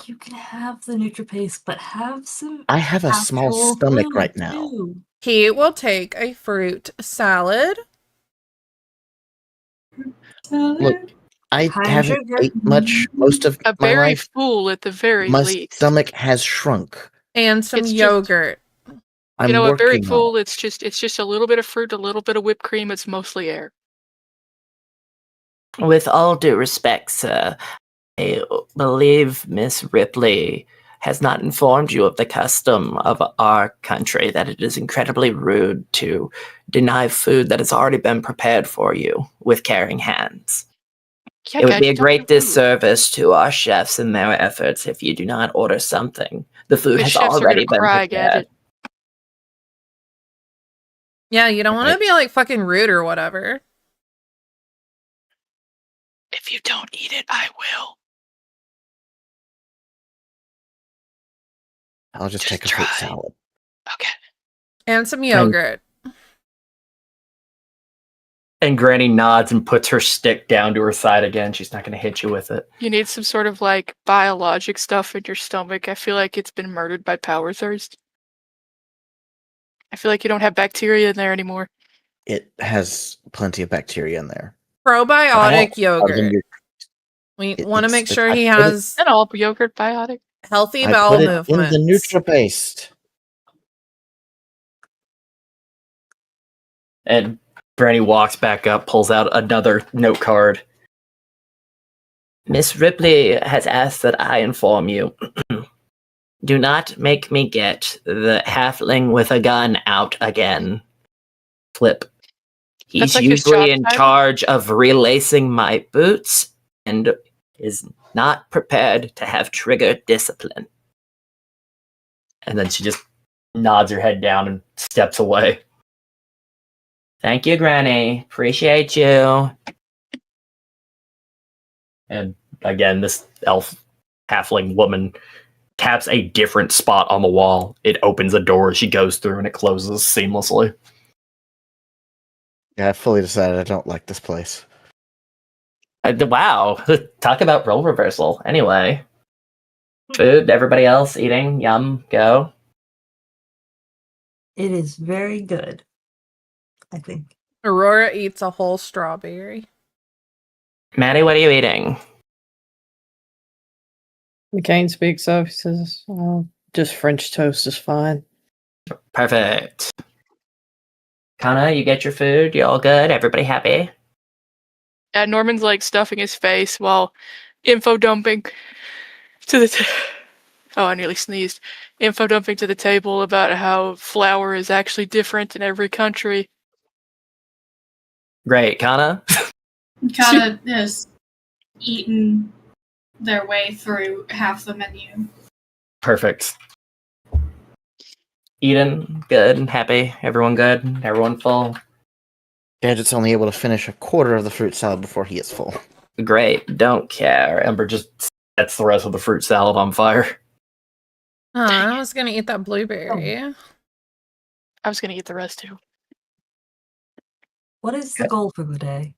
You can have the NutriPaste, but have some. I have a small actual stomach food, right now. too. He will take a fruit salad. Look, I High in haven't sugar. ate much most of A my berry life. fool at the very My least. stomach has shrunk. And some It's just- yogurt. I'm You know, a berry working on fool, it. it's just a little bit of fruit, a little bit of whipped cream. It's mostly air. With all due respect, sir, I believe Miss Ripley has not informed you of the custom of our country that it is incredibly rude to deny food that has already been prepared for you with caring hands. Yeah, It would be a Gadget, don't great be rude. disservice to our chefs and their efforts if you do not order something. The food The has chefs are already gonna been cry, prepared. Gadget. Yeah, you don't want to Right. be like fucking rude or whatever. If you don't eat it, I will. I'll just Just take a fruit try. salad. Okay. And some yogurt. And Granny nods and puts her stick down to her side again. She's not going to hit you with it. You need some sort of like biologic stuff in your stomach. I feel like it's been murdered by power thirst. I feel like you don't have bacteria in there anymore. It has plenty of bacteria in there. Probiotic Other than yogurt. your- We it- want to it's- make sure I he put it- has And all yogurt biotic. healthy I bowel put it movements. in the NutriPaste. And Granny walks back up, pulls out another note card. Miss Ripley has asked that I inform you. Do not make me get the halfling with a gun out again. Flip. He's That's like his usually job in title? charge of relacing my boots and is not prepared to have trigger discipline. And then she just nods her head down and steps away. Thank you, Granny. Appreciate you. And again, this elf halfling woman taps a different spot on the wall. It opens a door she goes through and it closes seamlessly. Yeah, I fully decided I don't like this place. Wow. Talk about role reversal. Anyway. Food, everybody else eating, yum, go. It is very good, I think. Aurora eats a whole strawberry. Maddie, what are you eating? McCain speaks up. He says, just French toast is fine. Perfect. Kana, you get your food? You all good? Everybody happy? And Norman's like stuffing his face while info dumping to the. Oh, I nearly sneezed. info dumping to the table about how flour is actually different in every country. Great, Kana. Kata has eaten their way through half the menu. Perfect. Eden, good, happy, everyone good, everyone full. Gadget's only able to finish a quarter of the fruit salad before he is full. Great, don't care. Ember just sets the rest of the fruit salad on fire. I was gonna eat that blueberry. I was gonna eat the rest too. What is the goal for the day?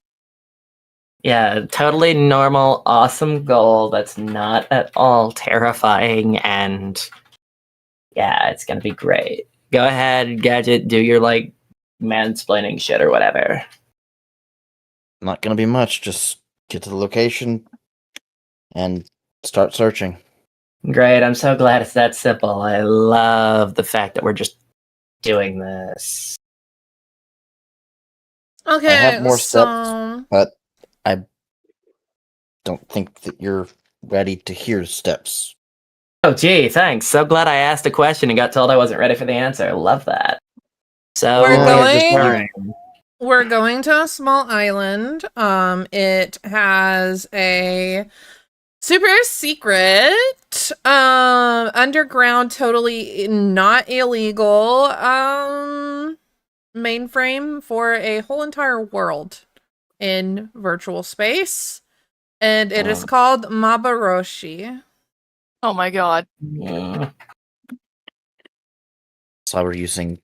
Yeah, totally normal, awesome goal that's not at all terrifying, and yeah, it's gonna be great. Go ahead, Gadget, do your, like, mansplaining shit or whatever. Not gonna be much, just get to the location and start searching. Great, I'm so glad it's that simple. I love the fact that we're just doing this. Okay, I have more steps, so but I don't think that you're ready to hear steps. Oh, gee, thanks. So glad I asked a question and got told I wasn't ready for the answer. Love that. So We're going. we're going to a small island. It has a super secret, underground, totally not illegal, mainframe for a whole entire world in virtual space. And it is called Mabaroshi. Oh my god. So we're using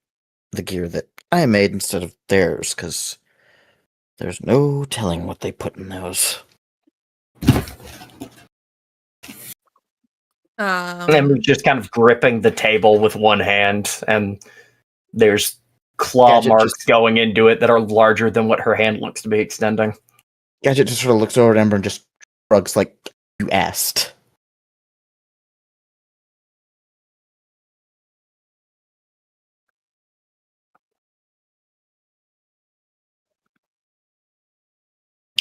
the gear that I made instead of theirs, because there's no telling what they put in those. Ember's just kind of gripping the table with one hand, and there's claw Gadget marks just- going into it that are larger than what her hand looks to be extending. Gadget just sort of looks over at Ember and just shrugs like, you asked.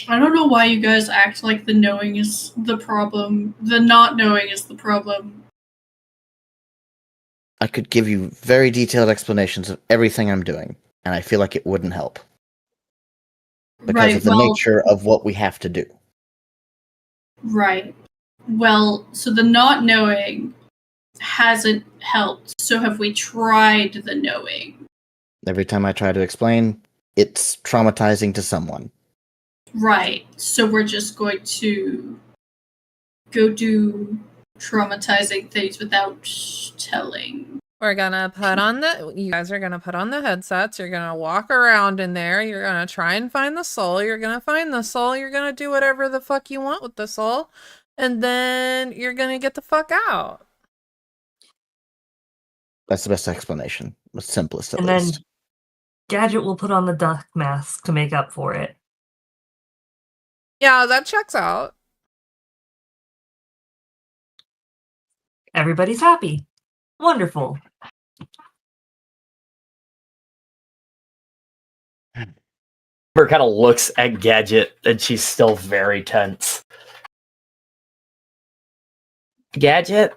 I don't know why you guys act like the knowing is the problem. The not knowing is the problem. I could give you very detailed explanations of everything I'm doing, and I feel like it wouldn't help. Because Right, of the nature of what we have to do. Right. Well, so the not knowing hasn't helped. So have we tried the knowing? Every time I try to explain, it's traumatizing to someone. Right. So we're just going to go do traumatizing things without telling. We're gonna put on you guys are gonna put on the headsets, you're gonna walk around in there, you're gonna try and find the soul, you're gonna find the soul, you're gonna do whatever the fuck you want with the soul, and then you're gonna get the fuck out. That's the best explanation. The simplest, at And least. then Gadget will put on the duck mask to make up for it. Yeah, that checks out. Everybody's happy. Wonderful. Ember kind of looks at Gadget, and she's still very tense. Gadget?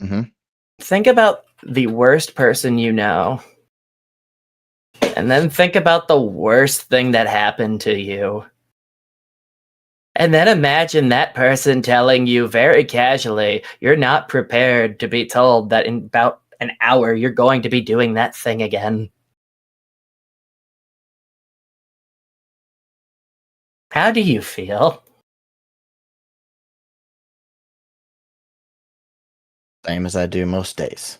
Mhm. Think about the worst person you know. And then think about the worst thing that happened to you. And then imagine that person telling you very casually, you're not prepared to be told that in about an hour you're going to be doing that thing again. How do you feel? Same as I do most days.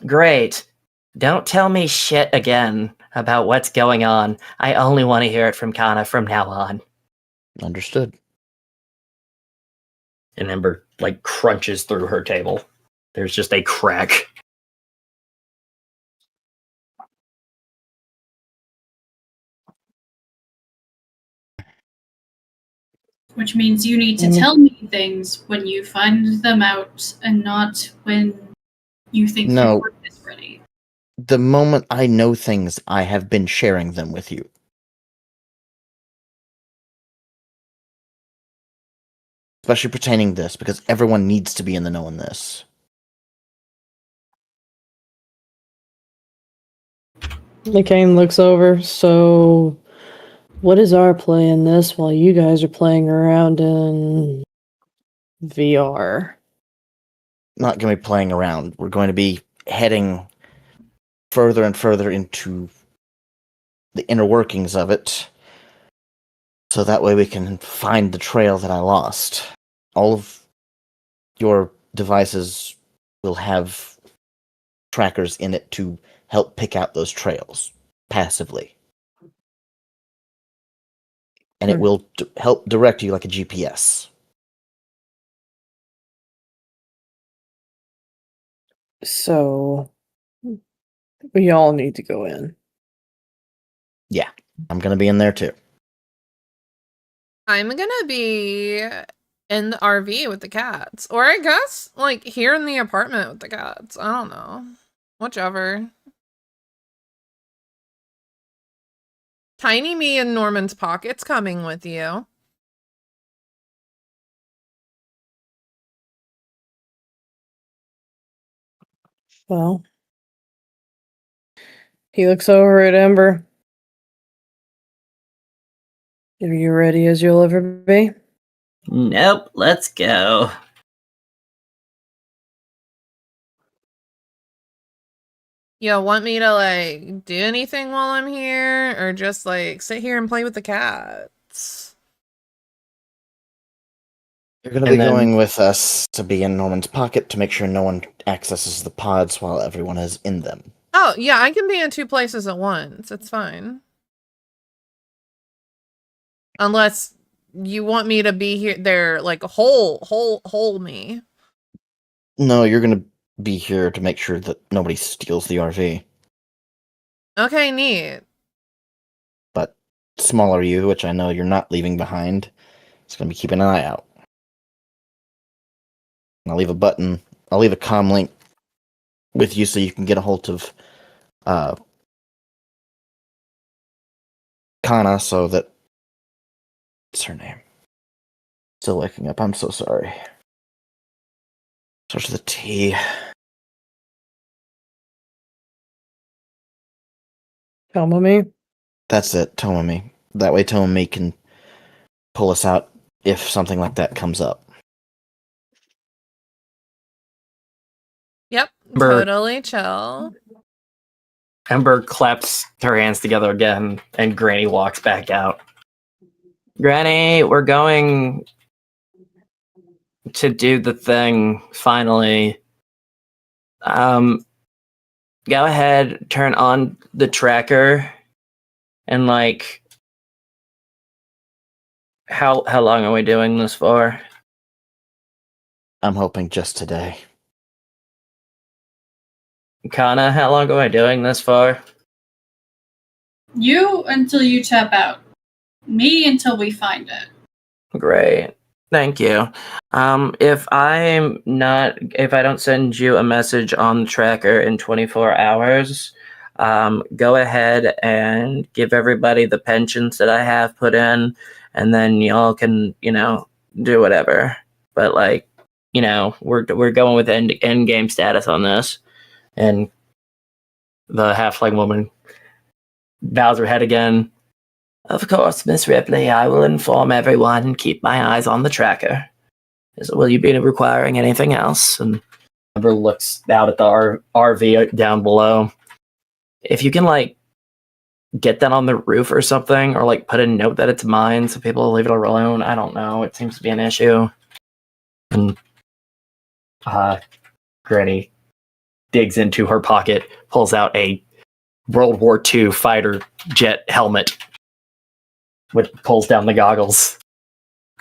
Great. Don't tell me shit again about what's going on. I only want to hear it from Kana from now on. Understood. And Ember, like, crunches through her table. There's just a crack. Which means you need to tell me things when you find them out and not when you think No. your work is ready. The moment I know things, I have been sharing them with you. Especially pertaining this, because everyone needs to be in the know on this. McCain looks over. So, what is our play in this while you guys are playing around in VR? Not going to be playing around. We're going to be heading further and further into the inner workings of it, so that way we can find the trail that I lost. All of your devices will have trackers in it to help pick out those trails passively. And it will help direct you like a GPS. So, we all need to go in. Yeah, I'm going to be in there too. I'm gonna be in the RV with the cats. Or I guess, like, here in the apartment with the cats. I don't know. Whichever. Tiny me in Norman's pocket's coming with you. Well, he looks over at Ember. Are you ready as you'll ever be? Nope, let's go. You want me to, like, do anything while I'm here? Or just, like, sit here and play with the cats? You're going to be going with us to be in Norman's pocket to make sure no one accesses the pods while everyone is in them. Oh, yeah, I can be in 2 places at once. It's fine. Unless you want me to be here, there, like, whole me. No, you're going to be here to make sure that nobody steals the RV. Okay, neat. But smaller you, which I know you're not leaving behind, is going to be keeping an eye out. I'll leave a comm link with you so you can get a hold of Kana, so that... What's her name? Still waking up, I'm so sorry. Starts with a T. Tomomi? That's it, Tomomi. That way Tomomi can pull us out if something like that comes up. Yep, Ember. totally chill. Ember claps her hands together again, and Granny walks back out. Granny, we're going to do the thing, finally. Go ahead, turn on the tracker, and, like, how long are we doing this for? I'm hoping just today. Kana, how long am I doing this for? You until you tap out. Me until we find it. Great. Thank you. If I don't send you a message on the tracker in 24 hours, go ahead and give everybody the pensions that I have put in, and then y'all can, do whatever. But, like, we're going with end game status on this. And the halfling woman bows her head again. Of course, Miss Ripley, I will inform everyone and keep my eyes on the tracker. Will you be requiring anything else? And Amber looks out at the RV down below. If you can, like, get that on the roof or something, or, like, put a note that it's mine so people leave it alone. I don't know. It seems to be an issue. And Granny digs into her pocket, pulls out a World War II fighter jet helmet, which pulls down the goggles.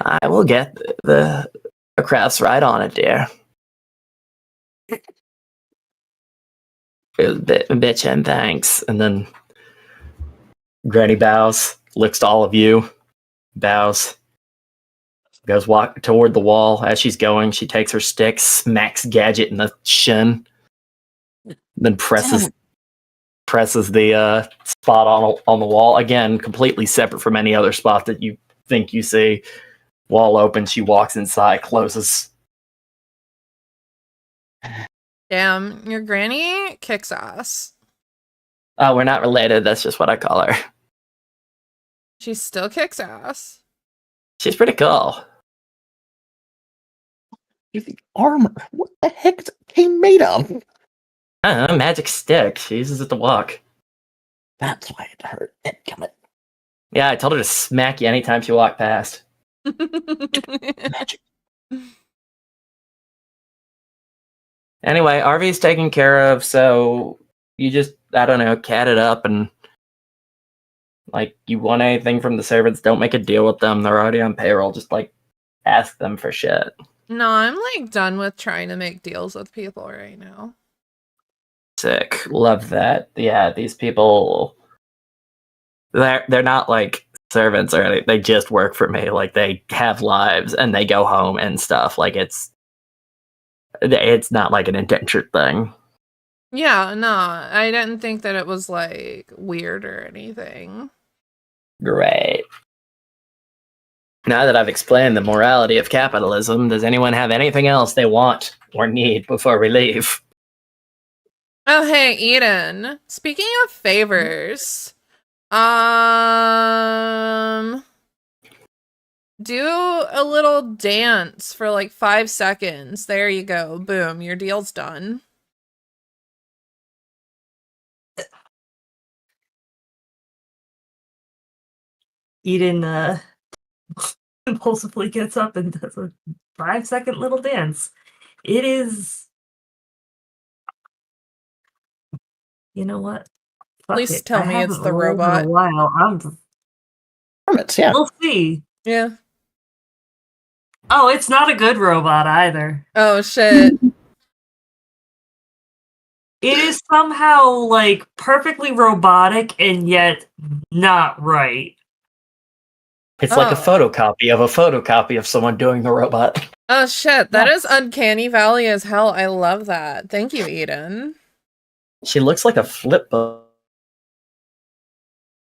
I will get the crafts right on it, dear. Bitch, and thanks. And then Granny bows, looks to all of you, bows, goes walk toward the wall. As she's going, she takes her stick, smacks Gadget in the shin, then presses the spot on the wall. Again, completely separate from any other spot that you think you see. Wall open, she walks inside, closes. Damn, your granny kicks ass. Oh, we're not related. That's just what I call her. She still kicks ass. She's pretty cool. The armor. What the heck is he made of? I don't know, magic stick. She uses it to walk. That's why it hurt. Damn it. Yeah, I told her to smack you anytime she walked past. Magic. Anyway, RV's taken care of, so you just, I don't know, cat it up and like you want anything from the servants, don't make a deal with them. They're already on payroll. Just like ask them for shit. No, I'm like done with trying to make deals with people right now. Sick. Love that. Yeah, these people they're not like servants or anything. They just work for me. Like they have lives and they go home and stuff. Like it's not like an indentured thing. Yeah, no, I didn't think that it was like weird or anything. Great. Now that I've explained the morality of capitalism, does anyone have anything else they want or need before we leave? Oh, hey, Eden. Speaking of favors, do a little dance for like 5 seconds. There you go. Boom, your deal's done. Eden impulsively gets up and does a 5-second little dance. It is. You know what? Fuck Please it. tell I me it's haven't the rolled robot. in a while. Hermits, yeah. We'll see. Yeah. Oh, it's not a good robot either. Oh, shit. It is somehow like perfectly robotic and yet not right. It's like a Oh. photocopy of someone doing the robot. Oh, shit. That is uncanny valley as hell. I love that. Thank you, Eden. She looks like a flip book.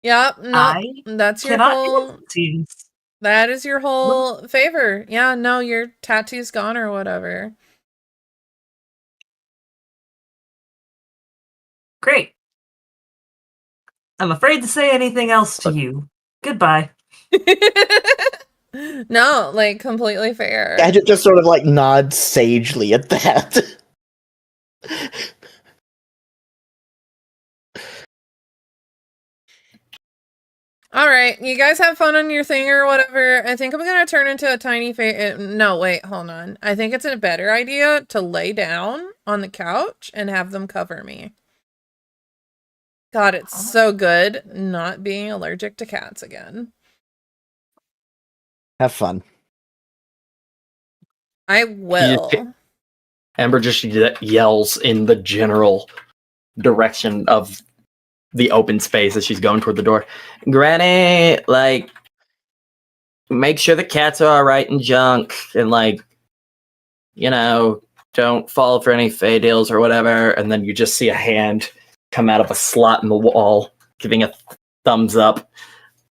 Yep. No, I that's your cannot whole. dance, it seems. That is your whole favor. Yeah, no, your tattoo's gone or whatever. Great. I'm afraid to say anything else to you. Goodbye. No, like completely fair. Gadget just sort of like nods sagely at that. All right, you guys have fun on your thing or whatever. I think I'm gonna turn into a tiny no, wait, hold on. I think it's a better idea to lay down on the couch and have them cover me. God, it's so good not being allergic to cats again. Have fun. I will. Amber just yells in the general direction of the open space as she's going toward the door. Granny, like, make sure the cats are alright and junk, and like, you know, don't fall for any fey deals or whatever. And then you just see a hand come out of a slot in the wall, giving a thumbs up,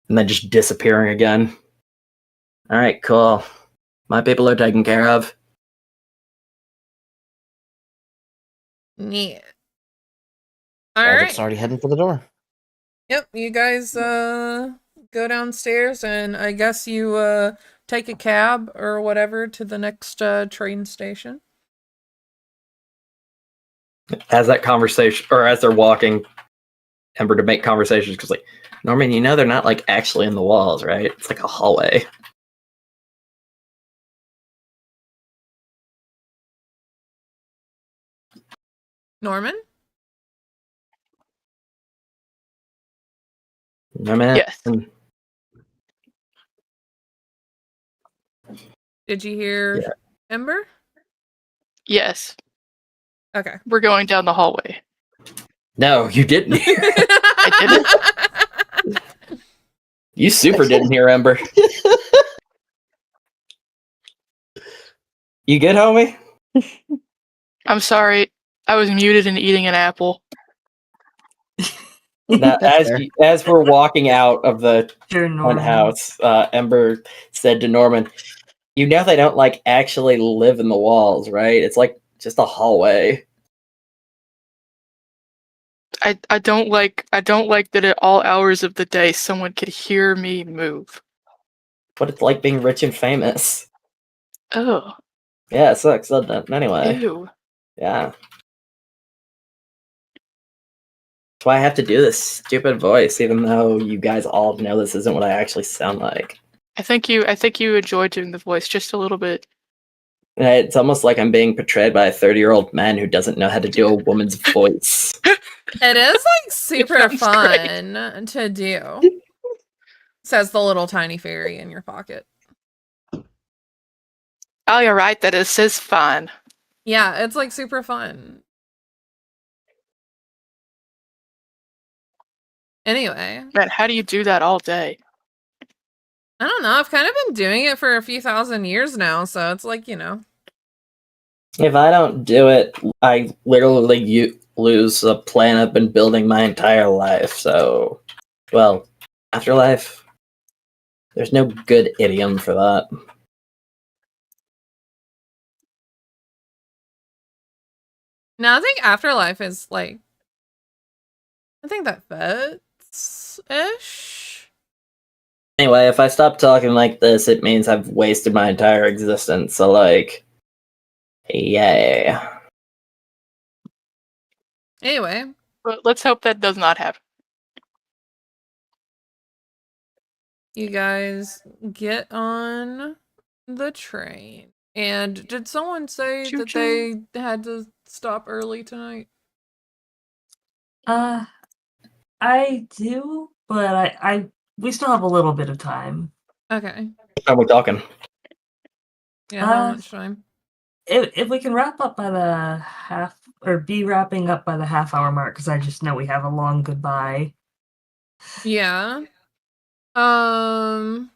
and then just disappearing again. Alright, cool. My people are taken care of. Neat. All Gadget's right. already heading for the door. Yep, you guys go downstairs and I guess you take a cab or whatever to the next train station. As that conversation, or as they're walking, Ember to make conversations, because like, Norman, you know they're not like actually in the walls, right? It's like a hallway. Norman? Norman? Yes. Did you hear Yeah. Ember? Yes. Okay. We're going down the hallway. No, you didn't hear. I didn't. You super didn't hear Ember. You good, homie? I'm sorry. I was muted and eating an apple. Now, as we're walking out of the Sure, front Norman. house, Ember said to Norman, "You know they don't like actually live in the walls, right? It's like just a hallway." I don't like that at all hours of the day someone could hear me move. What it's like being rich and famous. Oh, Yeah, it sucks, doesn't it? Anyway, ew. yeah. That's why I have to do this stupid voice, even though you guys all know this isn't what I actually sound like. I think you enjoy doing the voice just a little bit. It's almost like I'm being portrayed by a 30-year-old man who doesn't know how to do a woman's voice. It is like super sounds fun to do. Says the little tiny fairy in your pocket. Oh, you're right. That it says fine. Yeah, it's like super fun. Anyway, Man, how do you do that all day? I don't know. I've kind of been doing it for a few thousand years now, so it's like, you know. If I don't do it, I literally lose a plan I've been building my entire life. So, well, afterlife. There's no good idiom for that. No, I think afterlife is like, I think that fits-ish. Anyway, if I stop talking like this, it means I've wasted my entire existence. So, like, yay. Anyway, But let's hope that does not happen. you guys get on the train. And did someone say that Choo-choo. they had to stop early tonight? I do, but we still have a little bit of time. Okay. What time are we talking? Yeah, how Uh, much time? If we can wrap up by the half, or be wrapping up by the half-hour mark, because I just know we have a long goodbye. Yeah. I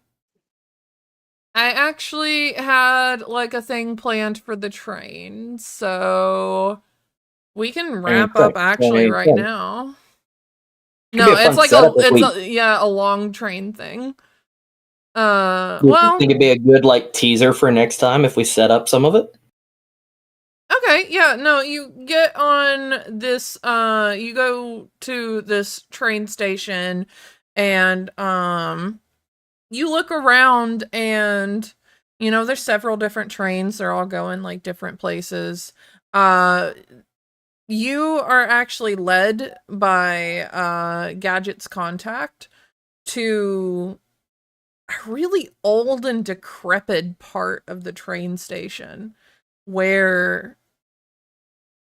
actually had like a thing planned for the train, so we can wrap up actually right now. No, it's like a long train thing. Well, think it'd be a good like teaser for next time if we set up some of it? okay, yeah, no, you get on this, you go to this train station and, you look around and, you know, there's several different trains. They're all going like different places. You are actually led by, Gadget's contact to a really old and decrepit part of the train station where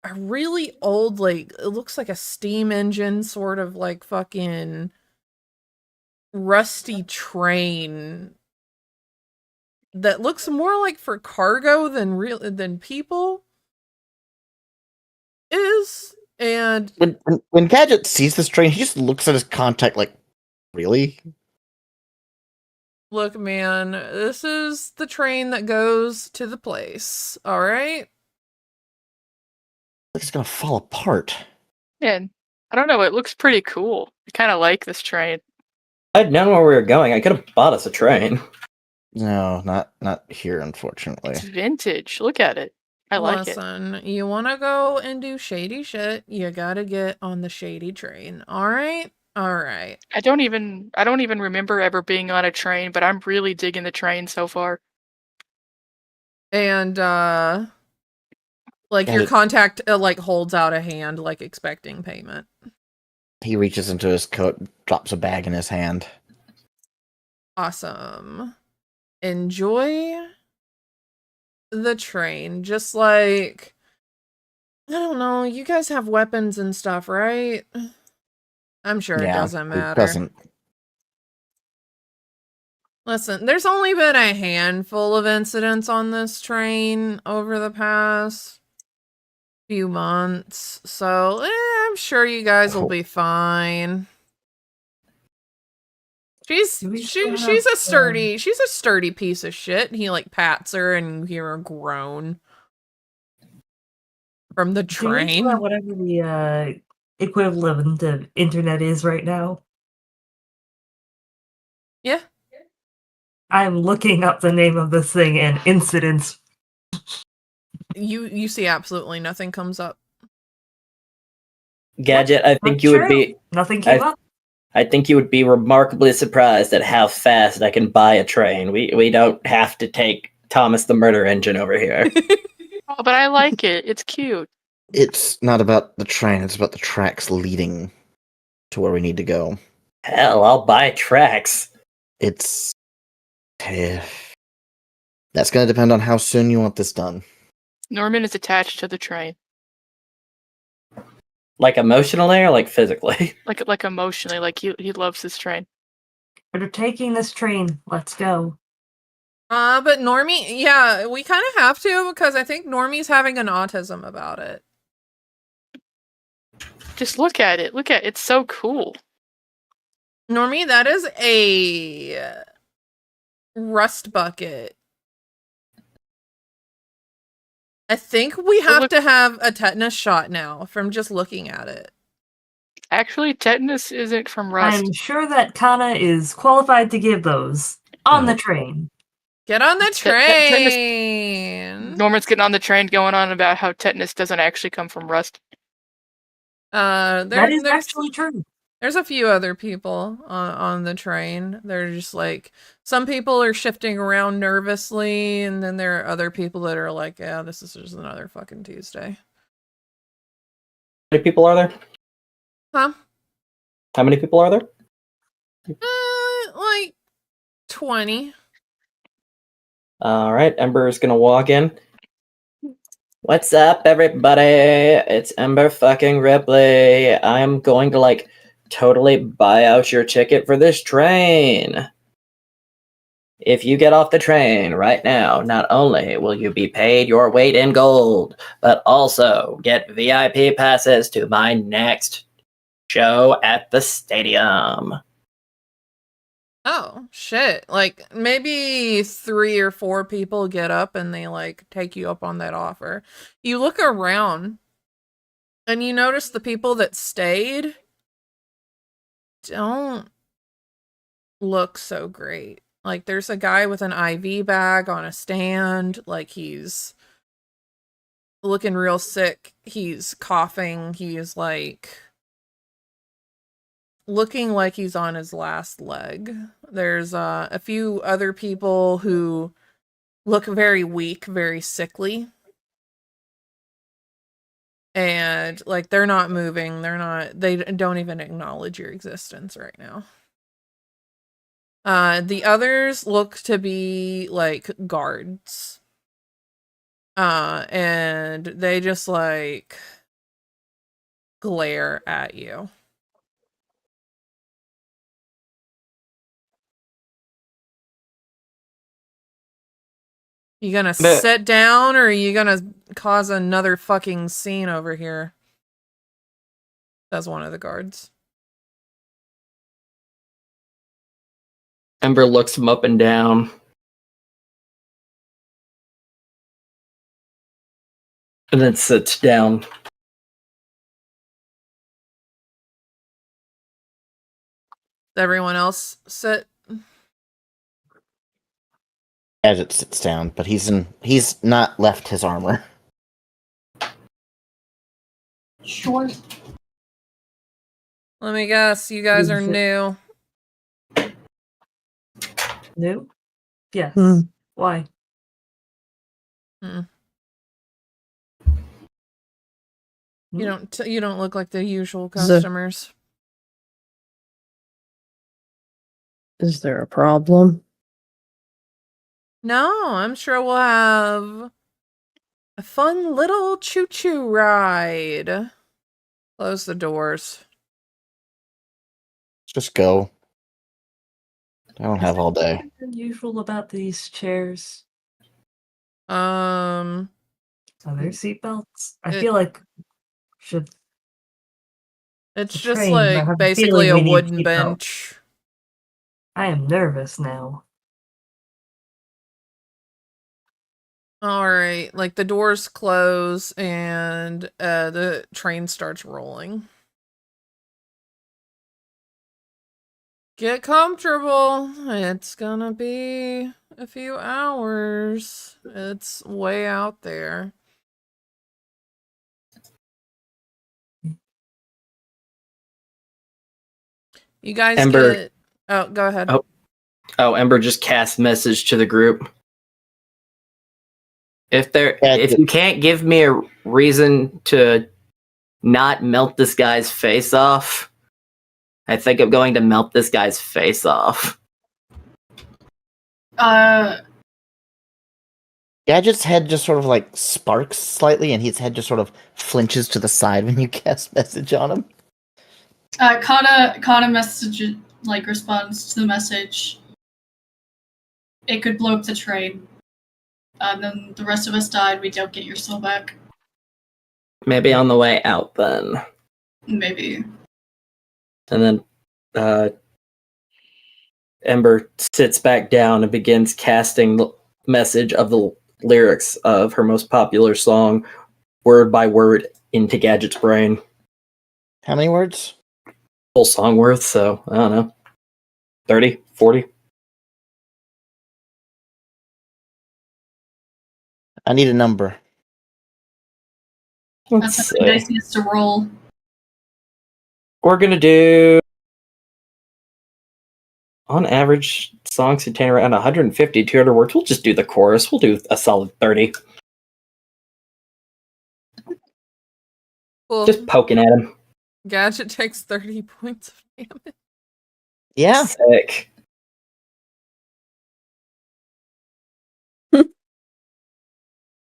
a really old, like, it looks like a steam engine, sort of like fucking rusty train that looks more like for cargo than people is. And When Gadget sees this train, he just looks at his contact like, really? look, man, this is the train that goes to the place, all right? Like it's gonna fall apart. And I don't know, it looks pretty cool. I kind of like this train. I'd known where we were going. I could have bought us a train. No, not here, unfortunately. It's vintage. Look at it. I like it. Listen, you want to go and do shady shit, you gotta get on the shady train, all right? All right. I don't even remember ever being on a train, but I'm really digging the train so far. And like Got your it. contact like holds out a hand like expecting payment. He reaches into his coat, drops a bag in his hand. Awesome. Enjoy the train. Just like, I don't know, you guys have weapons and stuff, right? I'm sure it doesn't matter. It doesn't. Listen, there's only been a handful of incidents on this train over the past few months, so I'm sure you guys will be fine. She's a sturdy piece of shit. He like pats her and you hear her groan from the train. Whatever the equivalent of internet is right now. Yeah. I'm looking up the name of this thing and incidents. You see absolutely nothing comes up. Gadget, I think Not you would true. be. Nothing came up. I think you would be remarkably surprised at how fast I can buy a train. We don't have to take Thomas the Murder Engine over here. Oh, but I like it. It's cute. It's not about the train, it's about the tracks leading to where we need to go. Hell, I'll buy tracks. It's. That's going to depend on how soon you want this done. Norman is attached to the train, Like emotionally or like physically? like emotionally, like he loves this train. We're taking this train. Let's go. But Normie, yeah, we kind of have to because I think Normie's having an autism about it. Just look at it. Look at it. It's so cool. Normie, that is a rust bucket. I think we have to have a tetanus shot now from just looking at it. Actually, tetanus isn't from rust. I'm sure that Kana is qualified to give those on the train. Get on the Tetanus- train. Norman's getting on the train going on about how tetanus doesn't actually come from rust. That is actually true. There's a few other people on the train. They're just like, some people are shifting around nervously, and then there are other people that are like, yeah, this is just another fucking Tuesday. How many people are there? Huh? How many people are there? Like 20. All right, Ember is gonna walk in. What's up, everybody? It's Ember fucking Ripley. I'm going to like totally buy out your ticket for this train. If you get off the train right now, not only will you be paid your weight in gold, but also get VIP passes to my next show at the stadium. Oh, shit. Like, maybe 3 or 4 people get up and they, like, take you up on that offer. You look around and you notice the people that stayed don't look so great. Like, there's a guy with an IV bag on a stand. Like, he's looking real sick. He's coughing. He's, like, looking like he's on his last leg. There's a few other people who look very weak, very sickly. And like they're not moving, they don't even acknowledge your existence right now. The others look to be like guards. And they just like glare at you. You gonna sit down or are you gonna cause another fucking scene over here? That's one of the guards. Ember looks him up and down. And then sits down. Everyone else sit? Gadget sits down, but he's not left his armor. Sure. Let me guess, you guys are new. New? Yes. Hmm. Why? You don't look like the usual customers. Is there a problem? No, I'm sure we'll have a fun little choo-choo ride. Close the doors. Just go. I don't have all day. What's unusual about these chairs? Um, Are there seatbelts? I feel like should. It's a just train, but I like have a basically feeling a we need wooden seatbelts. bench. I am nervous now. All right, like the doors close and the train starts rolling. Get comfortable. It's gonna be a few hours. It's way out there. You guys Ember. get. Oh, go ahead. Oh, Ember just cast message to the group. If you can't give me a reason to not melt this guy's face off, I think I'm going to melt this guy's face off. Gadget's head just sort of like sparks slightly, and his head just sort of flinches to the side when you cast message on him. Kana message responds to the message. It could blow up the train. And then the rest of us died. We don't get your soul back. Maybe on the way out then. Maybe. And then Ember sits back down and begins casting the message of the lyrics of her most popular song, word by word, into Gadget's brain. How many words? Full song worth, so I don't know. 30, 40. I need a number. Let's That's see. a nice needs to roll. We're gonna do, on average, songs contain around 150, 200 words. We'll just do the chorus. We'll do a solid 30. Cool. Just poking at him. Gadget takes 30 points of damage. Yeah. Sick.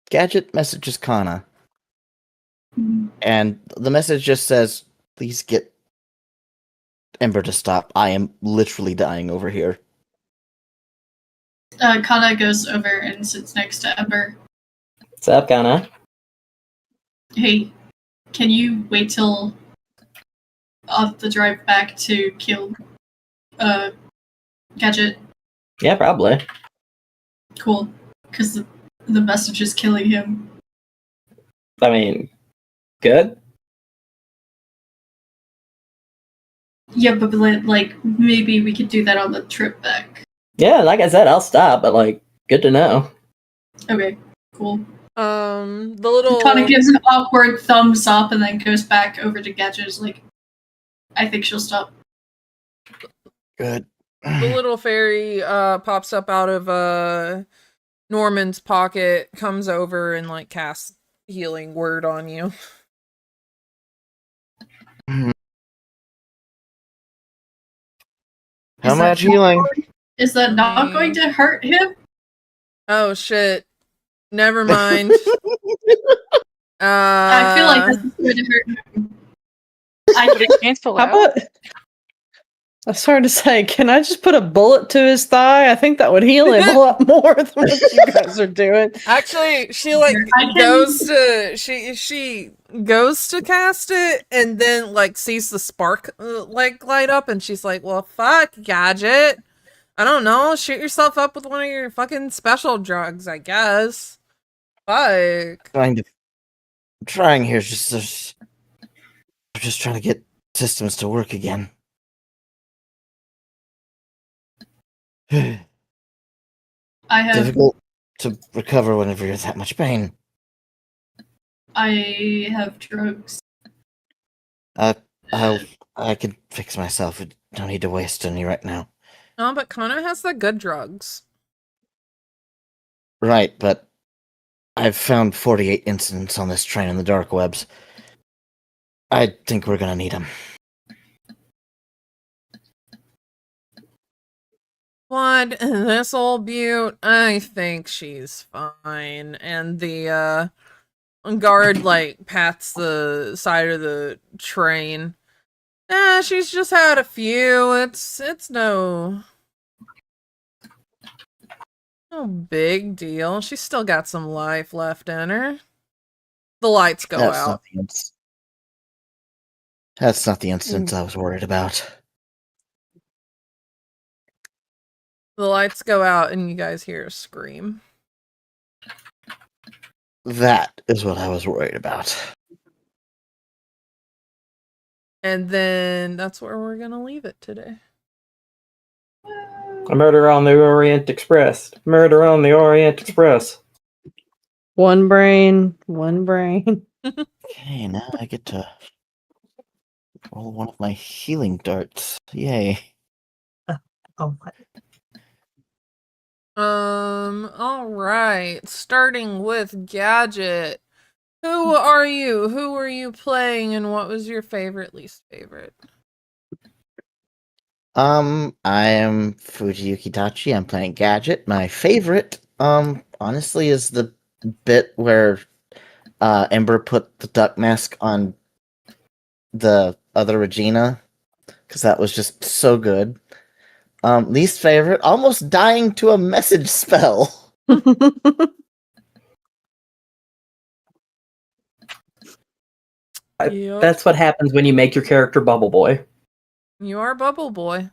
Gadget messages Kana. And the message just says, please get Ember to stop. I am literally dying over here. Kana goes over and sits next to Ember. What's up, Kana? Hey, can you wait till off the drive back to kill Gadget? Yeah, probably. Cool. Because the message is killing him. I mean, good. Yeah, but maybe we could do that on the trip back. Yeah, like I said, I'll stop, but good to know. Okay, cool. The little Kana gives an awkward thumbs up and then goes back over to Gadget's I think she'll stop. Good. the little fairy pops up out of Norman's pocket, comes over and casts healing word on you. How much healing? Is that not going to hurt him? Oh shit. Never mind. I feel like this is going to hurt him. Would it cancel How out? about? I was starting to say, can I just put a bullet to his thigh? I think that would heal him a lot more than what you guys are doing. Actually, she she goes to cast it and then sees the spark light up and she's like, well, fuck, Gadget. I don't know, shoot yourself up with one of your fucking special drugs, I guess. Fuck. I'm trying here, just trying to get systems to work again. I have Difficult to recover whenever you're that much pain. I have drugs. I can fix myself. I don't need to waste any right now. No, but Kana has the good drugs. Right, but I've found 48 incidents on this train in the dark webs. I think we're gonna need them. What? This old beaut? I think she's fine. And the guard pats the side of the train. She's just had a few. It's no big deal. She's still got some life left in her. The lights go out. That's not the instance I was worried about. The lights go out and you guys hear a scream. That is what I was worried about. And then that's where we're gonna leave it today. A murder on the Orient Express. Murder on the Orient Express. One brain, one brain. Okay, now I get to Roll one of my healing darts. Yay. Oh my. All right. Starting with Gadget. Who are you? Who were you playing, and what was your favorite, least favorite? I am Fujiyuki Tachi. I'm playing Gadget. My favorite, honestly, is the bit where Ember put the duck mask on the other Regina, because that was just so good. Least favorite, almost dying to a message spell. Yep. That's what happens when you make your character Bubble Boy. You are Bubble Boy.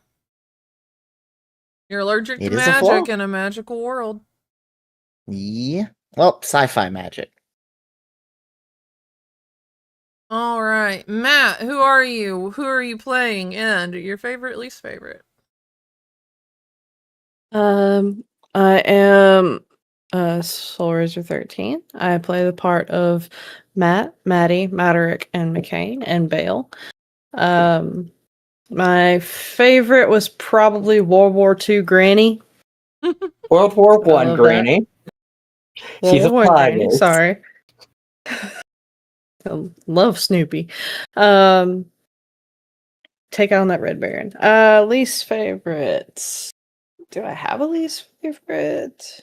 You're allergic It to is a flaw. magic in a magical world. Yeah. Well, sci-fi magic. All right. Matt, who are you? Who are you playing? And your favorite, least favorite? I am Soul Razor 13. I play the part of Matt, Maddie, Maderick, and McCain, and Bale. My favorite was probably World War II Granny. World War I One, love Granny. She's a World War I Granny, pilot. sorry. I love Snoopy. Take on that Red Baron. Least favorites. Do I have a least favorite?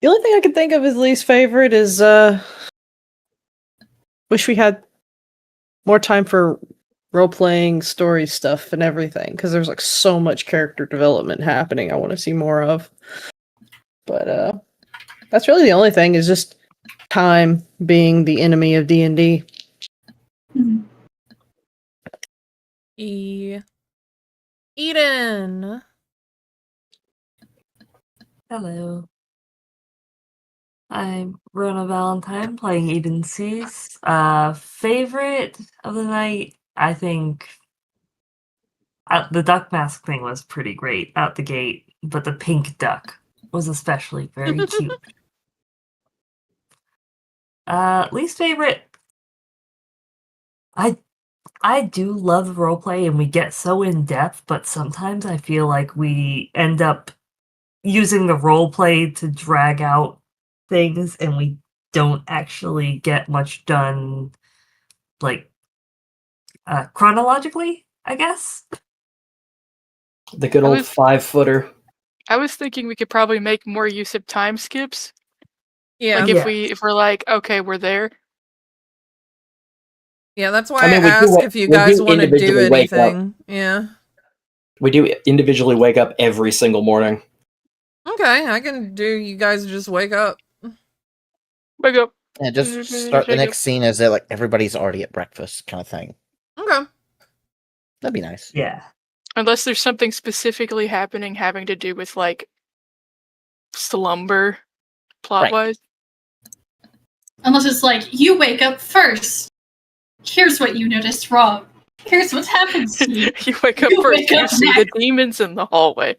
The only thing I can think of as least favorite is wish we had more time for role-playing story stuff and everything, because there's like so much character development happening I want to see more of. But that's really the only thing, is just time being the enemy of D&D. Eden. Hello. I'm Rona Valentine playing Eden Seas. Favorite of the night, I think the duck mask thing was pretty great out the gate, but the pink duck was especially very cute. Least favorite, I do love roleplay and we get so in depth, but sometimes I feel like we end up using the roleplay to drag out things and we don't actually get much done, like, chronologically, I guess. The good old 5-footer. I was thinking we could probably make more use of time skips. Yeah. Like Yeah. if we're like, okay, we're there. Yeah, that's why I mean, I asked if you guys want to do individually wake up. anything. Yeah. We do individually wake up every single morning. Okay, I can do you guys just wake up. Wake up. And just start the next scene as like everybody's already at breakfast kind of thing. Okay. That'd be nice. Yeah. Unless there's something specifically happening having to do with like slumber plot wise. Unless it's like, you wake up first. Here's what you noticed wrong. Here's what happens to you. You wake up You first, wake you up see the demons in the hallway.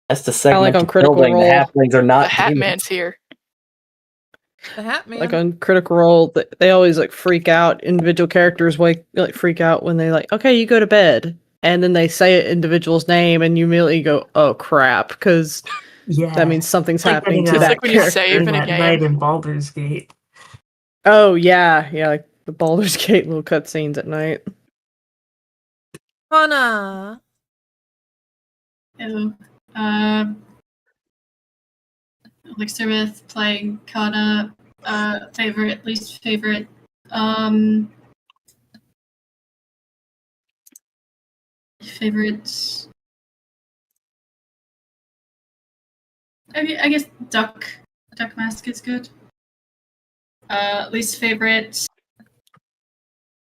That's the segment like on of Critical building. The Role. halflings are not The Hat demons. Man's here. The Hat Man. Like on Critical Role, they always like freak out. Individual characters freak out when they like, okay, you go to bed, and then they say an individual's name, and you immediately go, oh crap, because that means something's happening to It's that like when you character. save in a that game. night in Baldur's Gate. Oh yeah, like the Baldur's Gate little cutscenes at night. Hana. Ew. Elixirith playing Kana. Favorite, least favorite. Favorites. I guess Duck Mask is good. Least favorite.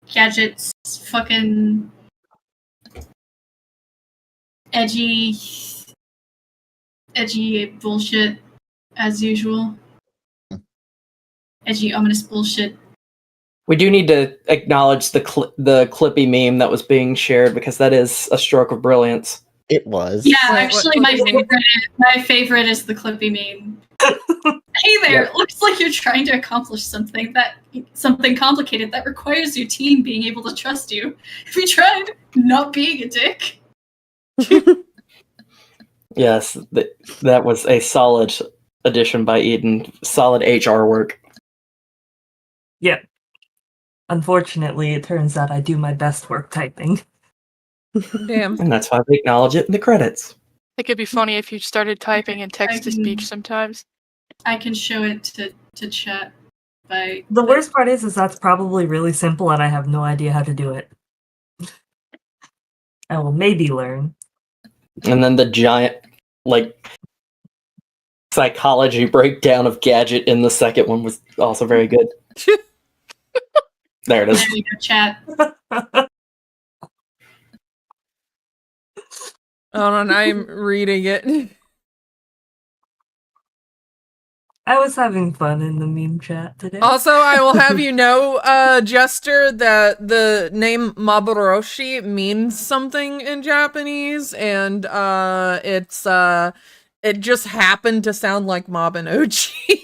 Gadgets. Fucking edgy bullshit as usual. Edgy, ominous bullshit. We do need to acknowledge the Clippy meme that was being shared, because that is a stroke of brilliance. It was. Yeah, Wait, actually, what my favorite is the Clippy meme. Hey there, Yep. it looks like you're trying to accomplish something complicated that requires your team being able to trust you. Have you tried not being a dick? Yes, that was a solid addition by Eden. Solid HR work. Yeah. Unfortunately, it turns out I do my best work typing. Damn. And that's why we acknowledge it in the credits. It could be funny if you started typing in text to speech can- sometimes. I can show it to chat by The worst part is that's probably really simple and I have no idea how to do it. I will maybe learn. And then the giant, psychology breakdown of Gadget in the second one was also very good. There it is. There you go, chat. Hold on, I'm reading it. I was having fun in the meme chat today. Also, I will have you know, Jester, that the name Maboroshi means something in Japanese, and it just happened to sound like Mabinogi.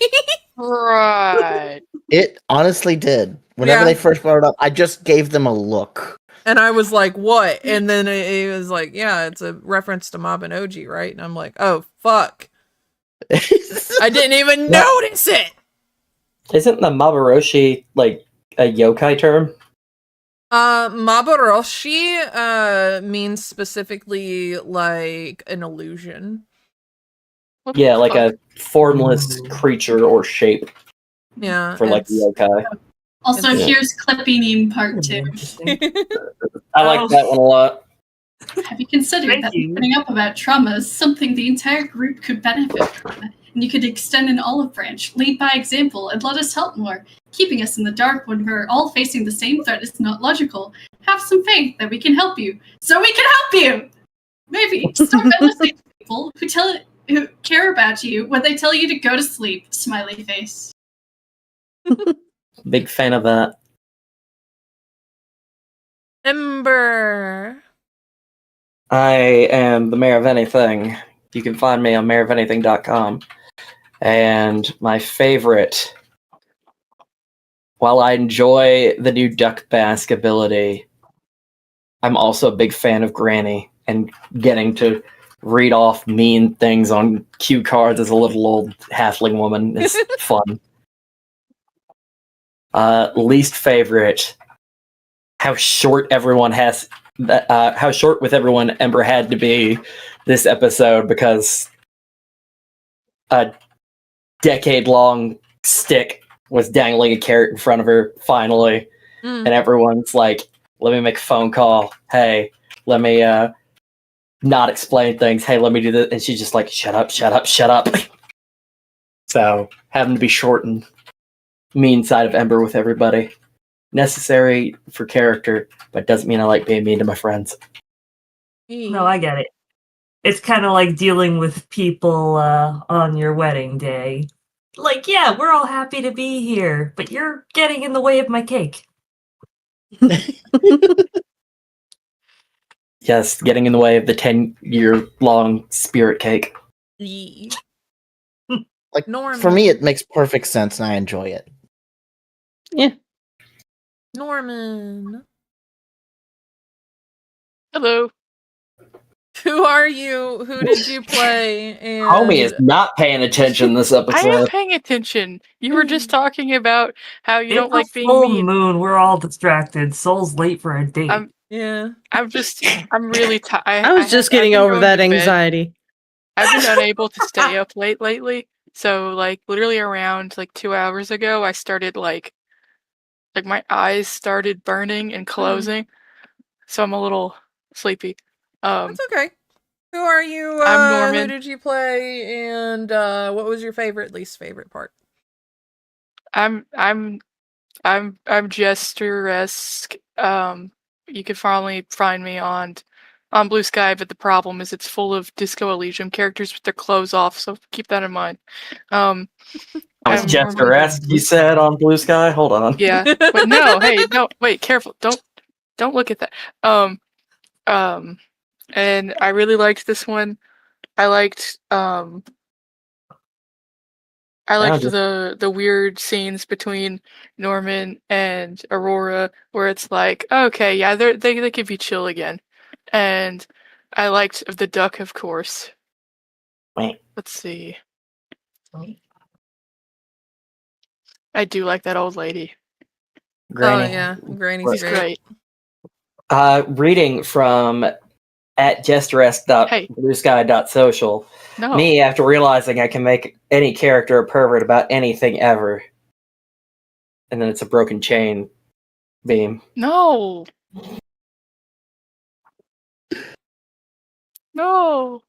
Right. It honestly did. Whenever Yeah. they first brought it up, I just gave them a look. And I was like, what? And then it was like, yeah, it's a reference to Mabinogi, right? And I'm like, oh, fuck. I didn't even Yeah. notice it! Isn't the Maboroshi a yokai term? Maboroshi means specifically like an illusion. What Yeah, the like fuck? a formless creature or shape Yeah. for it's- yokai. Also, Yeah. here's Clippy meme part 2. Interesting. I like that one a lot. Have you considered Thank that you. opening up about trauma is something the entire group could benefit from? And you could extend an olive branch, lead by example, and let us help more. Keeping us in the dark when we're all facing the same threat is not logical. Have some faith that we can help you, so we can help you. Maybe start by listening to people who care about you when they tell you to go to sleep. Smiley face. Big fan of that. Ember. I am the mayor of anything. You can find me on mayorofanything.com. And my favorite, while I enjoy the new Duck Bask ability, I'm also a big fan of Granny and getting to read off mean things on cue cards as a little old halfling woman is fun. Least favorite, how short everyone has how short with everyone Ember had to be this episode because a decade-long stick was dangling a carrot in front of her finally, and everyone's like, let me make a phone call, hey, let me not explain things, hey, let me do this, and she's just like, shut up. So having to be short and mean side of Ember with everybody, necessary for character, but doesn't mean I like being mean to my friends. No, I get it. It's kind of like dealing with people on your wedding day. Like, yeah, we're all happy to be here, but you're getting in the way of my cake. Yes, getting in the way of the 10-year-long spirit cake. Yee. Like Norman. for me, it makes perfect sense, and I enjoy it. Norman. Hello. Who are you? Who did you play? And Homie is not paying attention this I am episode. paying attention. You were just talking about how you don't It's like a being full mean. moon. We're all distracted. Soul's late for a date. yeah. I'm really tired. I was just getting over that anxiety. I've been unable to stay up late lately. So literally around 2 hours ago, I started like my eyes started burning and closing. So I'm a little sleepy. That's okay. Who are you? I'm Who Norman. did you play? And what was your least favorite part? I'm Jester-esque. You can finally find me on Blue Sky, but the problem is it's full of Disco Elysium characters with their clothes off, so keep that in mind. Was I'm Jester-esque, you said, on Blue Sky? Hold on. Yeah, but no, hey, no, wait, careful, don't look at that. And I really liked this one. I liked I liked just- the weird scenes between Norman and Aurora, where it's like, okay, yeah, they give you chill again, and I liked the duck, of course. Wait. Let's see. I do like that old lady. Granny. Oh yeah, Granny's She's great. Reading from at gesturesque.bluesky.social. No. Me, after realizing I can make any character a pervert about anything ever. And then it's a broken chain beam. No. No.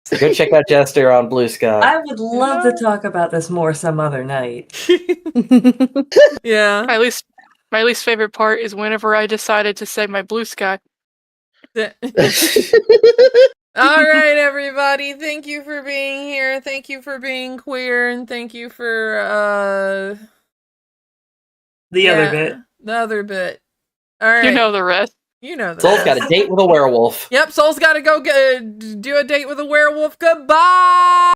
So go check out Jester on Blue Sky. I would love to talk about this more some other night. Yeah. My least favorite part is whenever I decided to say my blue sky. All right, everybody. Thank you for being here. Thank you for being queer, and thank you for The other bit. The other bit. All right. You know the rest. You know the Soul's rest. got a date with a werewolf. Yep, Soul's got to go do a date with a werewolf. Goodbye.